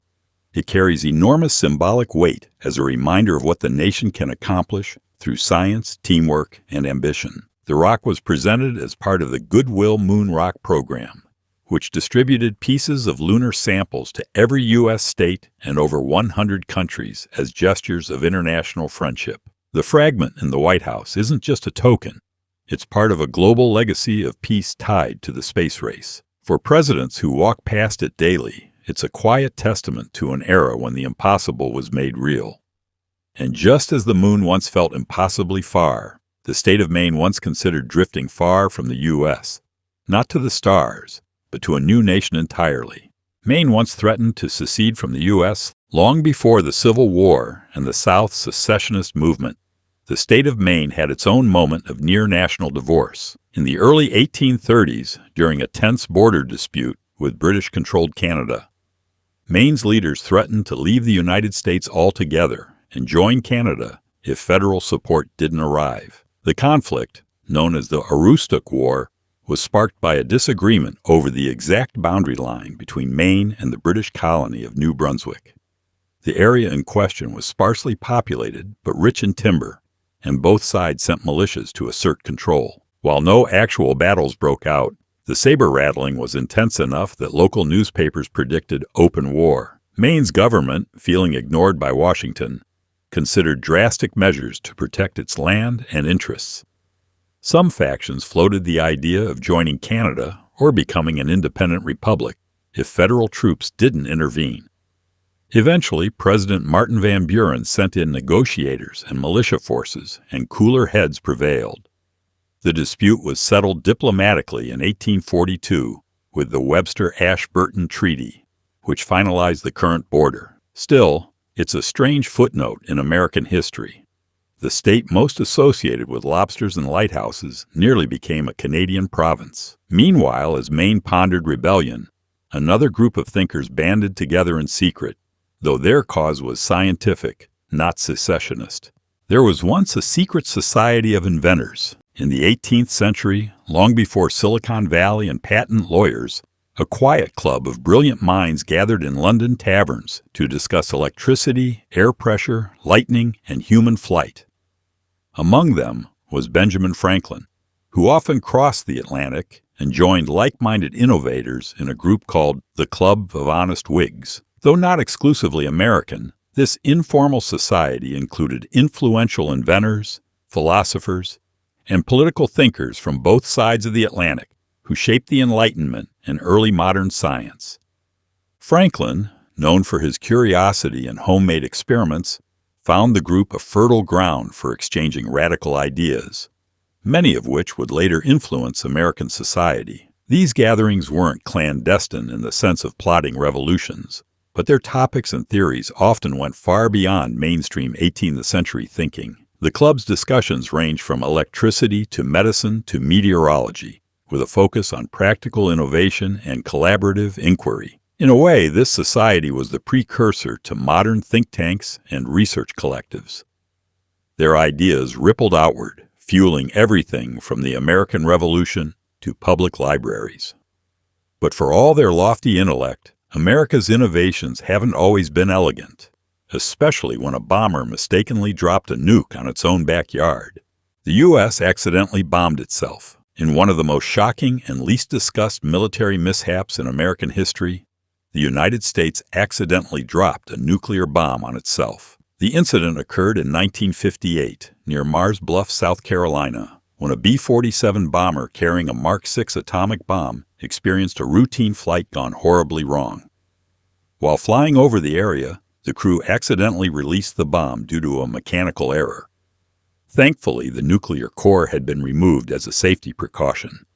it carries enormous symbolic weight as a reminder of what the nation can accomplish through science, teamwork, and ambition. The rock was presented as part of the Goodwill Moon Rock program, which distributed pieces of lunar samples to every U.S. state and over 100 countries as gestures of international friendship. The fragment in the White House isn't just a token. It's part of a global legacy of peace tied to the space race. For presidents who walk past it daily, it's a quiet testament to an era when the impossible was made real. And just as the moon once felt impossibly far, the state of Maine once considered drifting far from the U.S., not to the stars, but to a new nation entirely. Maine once threatened to secede from the U.S. long before the Civil War and the South's secessionist movement. The state of Maine had its own moment of near-national divorce. In the early 1830s, during a tense border dispute with British-controlled Canada, Maine's leaders threatened to leave the United States altogether and join Canada if federal support didn't arrive. The conflict, known as the Aroostook War, was sparked by a disagreement over the exact boundary line between Maine and the British colony of New Brunswick. The area in question was sparsely populated but rich in timber, and both sides sent militias to assert control. While no actual battles broke out, the saber-rattling was intense enough that local newspapers predicted open war. Maine's government, feeling ignored by Washington, considered drastic measures to protect its land and interests. Some factions floated the idea of joining Canada or becoming an independent republic if federal troops didn't intervene. Eventually, President Martin Van Buren sent in negotiators and militia forces, and cooler heads prevailed. The dispute was settled diplomatically in 1842 with the Webster-Ashburton Treaty, which finalized the current border. Still, it's a strange footnote in American history. The state most associated with lobsters and lighthouses nearly became a Canadian province. Meanwhile, as Maine pondered rebellion, another group of thinkers banded together in secret, though their cause was scientific, not secessionist. There was once a secret society of inventors. In the 18th century, long before Silicon Valley and patent lawyers, a quiet club of brilliant minds gathered in London taverns to discuss electricity, air pressure, lightning, and human flight. Among them was Benjamin Franklin, who often crossed the Atlantic and joined like-minded innovators in a group called the Club of Honest Whigs. Though not exclusively American, this informal society included influential inventors, philosophers, and political thinkers from both sides of the Atlantic who shaped the Enlightenment and early modern science. Franklin, known for his curiosity and homemade experiments, found the group a fertile ground for exchanging radical ideas, many of which would later influence American society. These gatherings weren't clandestine in the sense of plotting revolutions, but their topics and theories often went far beyond mainstream 18th century thinking. The club's discussions ranged from electricity to medicine to meteorology, with a focus on practical innovation and collaborative inquiry. In a way, this society was the precursor to modern think tanks and research collectives. Their ideas rippled outward, fueling everything from the American Revolution to public libraries. But for all their lofty intellect, America's innovations haven't always been elegant, especially when a bomber mistakenly dropped a nuke on its own backyard. The U.S. accidentally bombed itself. In one of the most shocking and least discussed military mishaps in American history, the United States accidentally dropped a nuclear bomb on itself. The incident occurred in 1958 near Mars Bluff, South Carolina, when a B-47 bomber carrying a Mark VI atomic bomb experienced a routine flight gone horribly wrong. While flying over the area, the crew accidentally released the bomb due to a mechanical error. Thankfully, the nuclear core had been removed as a safety precaution.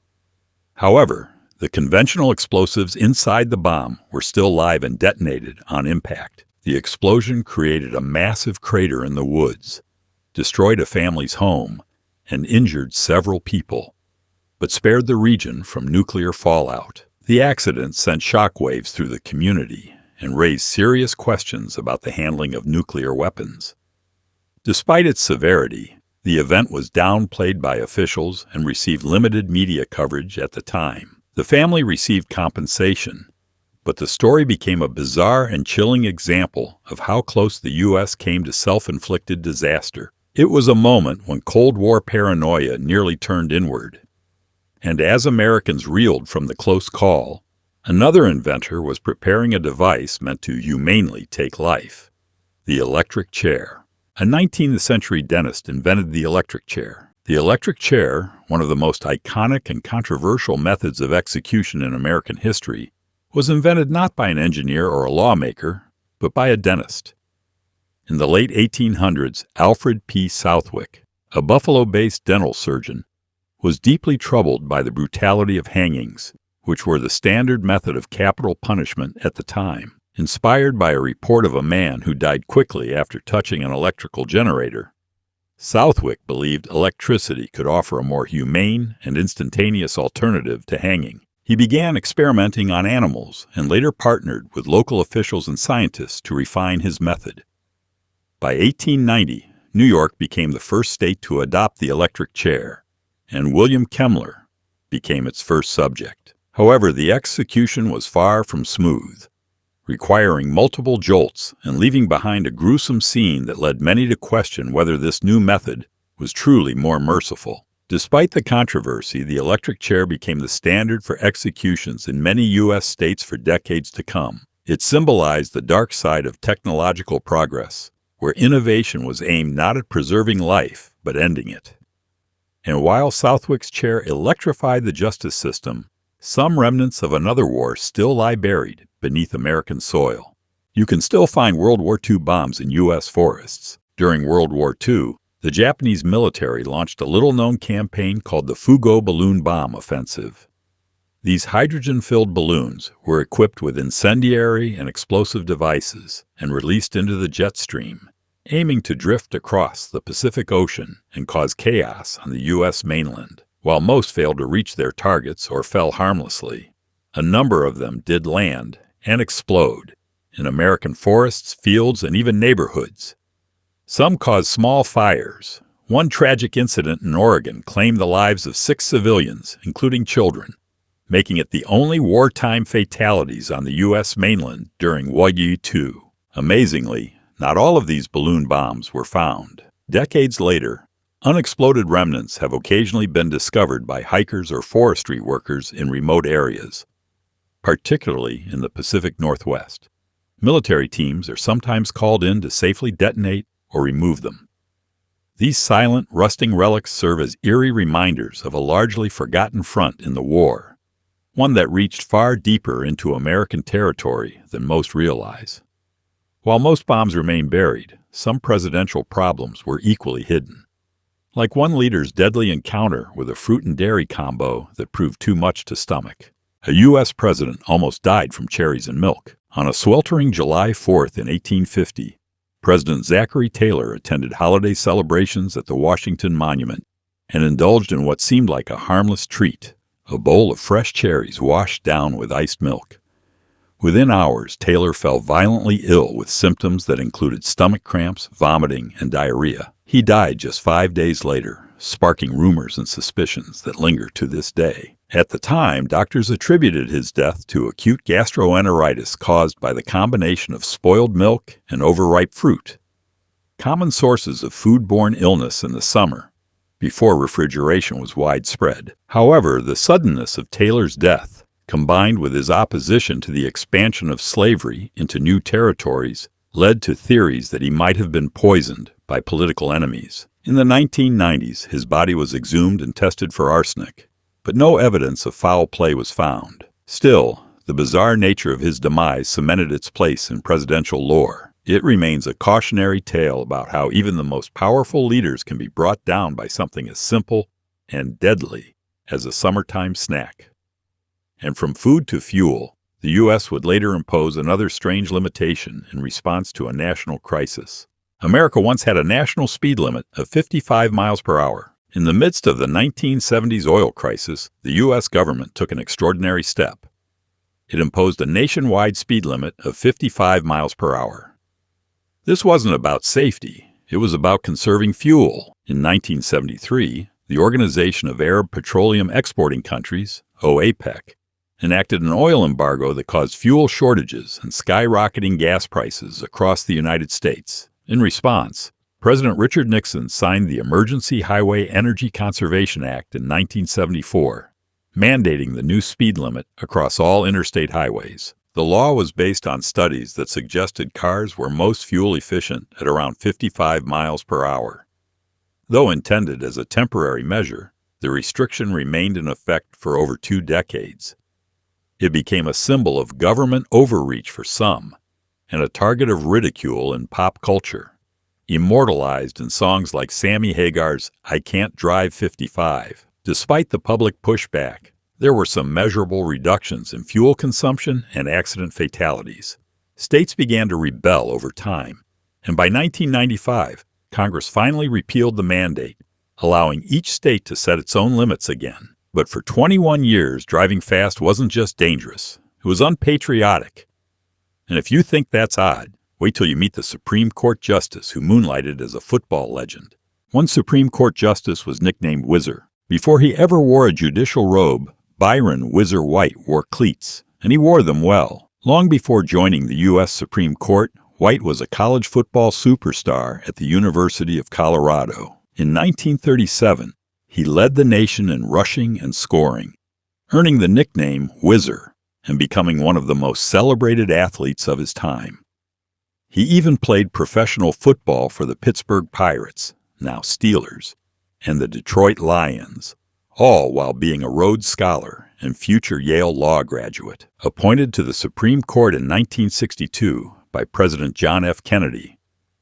However, the conventional explosives inside the bomb were still live and detonated on impact. The explosion created a massive crater in the woods, destroyed a family's home, and injured several people, but spared the region from nuclear fallout. The accident sent shockwaves through the community and raised serious questions about the handling of nuclear weapons. Despite its severity, the event was downplayed by officials and received limited media coverage at the time. The family received compensation, but the story became a bizarre and chilling example of how close the U.S. came to self-inflicted disaster. It was a moment when Cold War paranoia nearly turned inward. And as Americans reeled from the close call, another inventor was preparing a device meant to humanely take life: the electric chair. A 19th century dentist invented the electric chair. The electric chair, one of the most iconic and controversial methods of execution in American history, was invented not by an engineer or a lawmaker, but by a dentist. In the late 1800s, Alfred P. Southwick, a Buffalo-based dental surgeon, was deeply troubled by the brutality of hangings, which were the standard method of capital punishment at the time. Inspired by a report of a man who died quickly after touching an electrical generator, Southwick believed electricity could offer a more humane and instantaneous alternative to hanging. He began experimenting on animals and later partnered with local officials and scientists to refine his method. By 1890, New York became the first state to adopt the electric chair, and William Kemmler became its first subject. However, the execution was far from smooth, requiring multiple jolts and leaving behind a gruesome scene that led many to question whether this new method was truly more merciful. Despite the controversy, the electric chair became the standard for executions in many U.S. states for decades to come. It symbolized the dark side of technological progress, where innovation was aimed not at preserving life, but ending it. And while Southwick's chair electrified the justice system, some remnants of another war still lie buried beneath American soil. You can still find World War II bombs in U.S. forests. During World War II, the Japanese military launched a little-known campaign called the Fugo Balloon Bomb Offensive. These hydrogen-filled balloons were equipped with incendiary and explosive devices and released into the jet stream, aiming to drift across the Pacific Ocean and cause chaos on the U.S. mainland. While most failed to reach their targets or fell harmlessly, a number of them did land and explode in American forests, fields, and even neighborhoods. Some caused small fires. One tragic incident in Oregon claimed the lives of 6 civilians, including children, making it the only wartime fatalities on the U.S. mainland during World War II. Amazingly, not all of these balloon bombs were found. Decades later, unexploded remnants have occasionally been discovered by hikers or forestry workers in remote areas, particularly in the Pacific Northwest. Military teams are sometimes called in to safely detonate or remove them. These silent, rusting relics serve as eerie reminders of a largely forgotten front in the war, one that reached far deeper into American territory than most realize. While most bombs remain buried, some presidential problems were equally hidden. Like one leader's deadly encounter with a fruit and dairy combo that proved too much to stomach. A U.S. president almost died from cherries and milk. On a sweltering July 4th in 1850, President Zachary Taylor attended holiday celebrations at the Washington Monument and indulged in what seemed like a harmless treat, a bowl of fresh cherries washed down with iced milk. Within hours, Taylor fell violently ill with symptoms that included stomach cramps, vomiting, and diarrhea. He died just 5 days later, sparking rumors and suspicions that linger to this day. At the time, doctors attributed his death to acute gastroenteritis caused by the combination of spoiled milk and overripe fruit, common sources of foodborne illness in the summer, before refrigeration was widespread. However, the suddenness of Taylor's death, combined with his opposition to the expansion of slavery into new territories, led to theories that he might have been poisoned by political enemies. In the 1990s, his body was exhumed and tested for arsenic, but no evidence of foul play was found. Still, the bizarre nature of his demise cemented its place in presidential lore. It remains a cautionary tale about how even the most powerful leaders can be brought down by something as simple and deadly as a summertime snack. And from food to fuel, the U.S. would later impose another strange limitation in response to a national crisis. America once had a national speed limit of 55 miles per hour. In the midst of the 1970s oil crisis, the U.S. government took an extraordinary step. It imposed a nationwide speed limit of 55 miles per hour. This wasn't about safety. It was about conserving fuel. In 1973, the Organization of Arab Petroleum Exporting Countries, OAPEC, enacted an oil embargo that caused fuel shortages and skyrocketing gas prices across the United States. In response, President Richard Nixon signed the Emergency Highway Energy Conservation Act in 1974, mandating the new speed limit across all interstate highways. The law was based on studies that suggested cars were most fuel efficient at around 55 miles per hour. Though intended as a temporary measure, the restriction remained in effect for over 2 decades. It became a symbol of government overreach for some, and a target of ridicule in pop culture, immortalized in songs like Sammy Hagar's "I Can't Drive 55." Despite the public pushback, there were some measurable reductions in fuel consumption and accident fatalities. States began to rebel over time, and by 1995, Congress finally repealed the mandate, allowing each state to set its own limits again. But for 21 years, driving fast wasn't just dangerous, it was unpatriotic. And if you think that's odd, wait till you meet the Supreme Court Justice who moonlighted as a football legend. One Supreme Court Justice was nicknamed Whizzer. Before he ever wore a judicial robe, Byron Whizzer White wore cleats, and he wore them well. Long before joining the U.S. Supreme Court, White was a college football superstar at the University of Colorado. In 1937, he led the nation in rushing and scoring, earning the nickname Whizzer and becoming one of the most celebrated athletes of his time. He even played professional football for the Pittsburgh Pirates, now Steelers, and the Detroit Lions, all while being a Rhodes Scholar and future Yale Law graduate. Appointed to the Supreme Court in 1962 by President John F. Kennedy,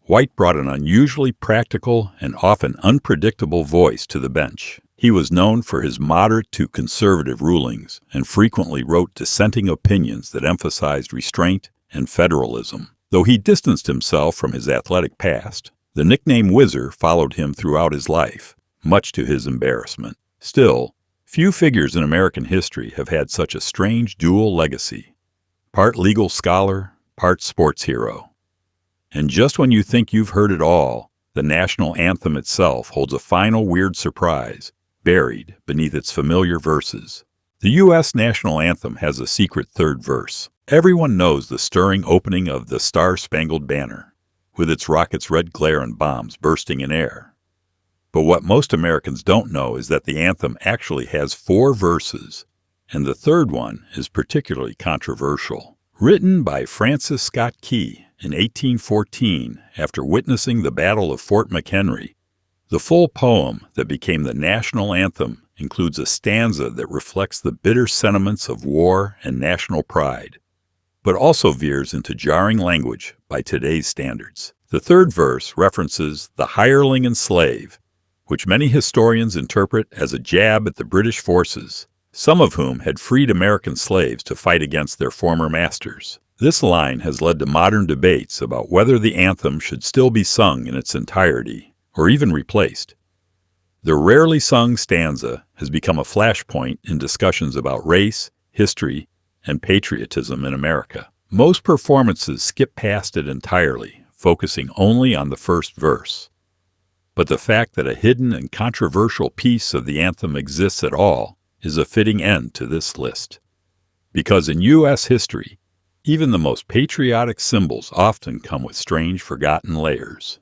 White brought an unusually practical and often unpredictable voice to the bench. He was known for his moderate to conservative rulings and frequently wrote dissenting opinions that emphasized restraint and federalism. Though he distanced himself from his athletic past, the nickname Whizzer followed him throughout his life, much to his embarrassment. Still, few figures in American history have had such a strange dual legacy. Part legal scholar, part sports hero. And just when you think you've heard it all, the national anthem itself holds a final weird surprise, buried beneath its familiar verses. The U.S. national anthem has a secret third verse. Everyone knows the stirring opening of the Star-Spangled Banner, with its rocket's red glare and bombs bursting in air. But what most Americans don't know is that the anthem actually has 4 verses, and the third one is particularly controversial. Written by Francis Scott Key in 1814 after witnessing the Battle of Fort McHenry, the full poem that became the national anthem includes a stanza that reflects the bitter sentiments of war and national pride, but also veers into jarring language by today's standards. The third verse references the hireling and slave, which many historians interpret as a jab at the British forces, some of whom had freed American slaves to fight against their former masters. This line has led to modern debates about whether the anthem should still be sung in its entirety, or even replaced. The rarely sung stanza has become a flashpoint in discussions about race, history, and patriotism in America. Most performances skip past it entirely, focusing only on the first verse. But the fact that a hidden and controversial piece of the anthem exists at all is a fitting end to this list. Because in U.S. history, even the most patriotic symbols often come with strange, forgotten layers.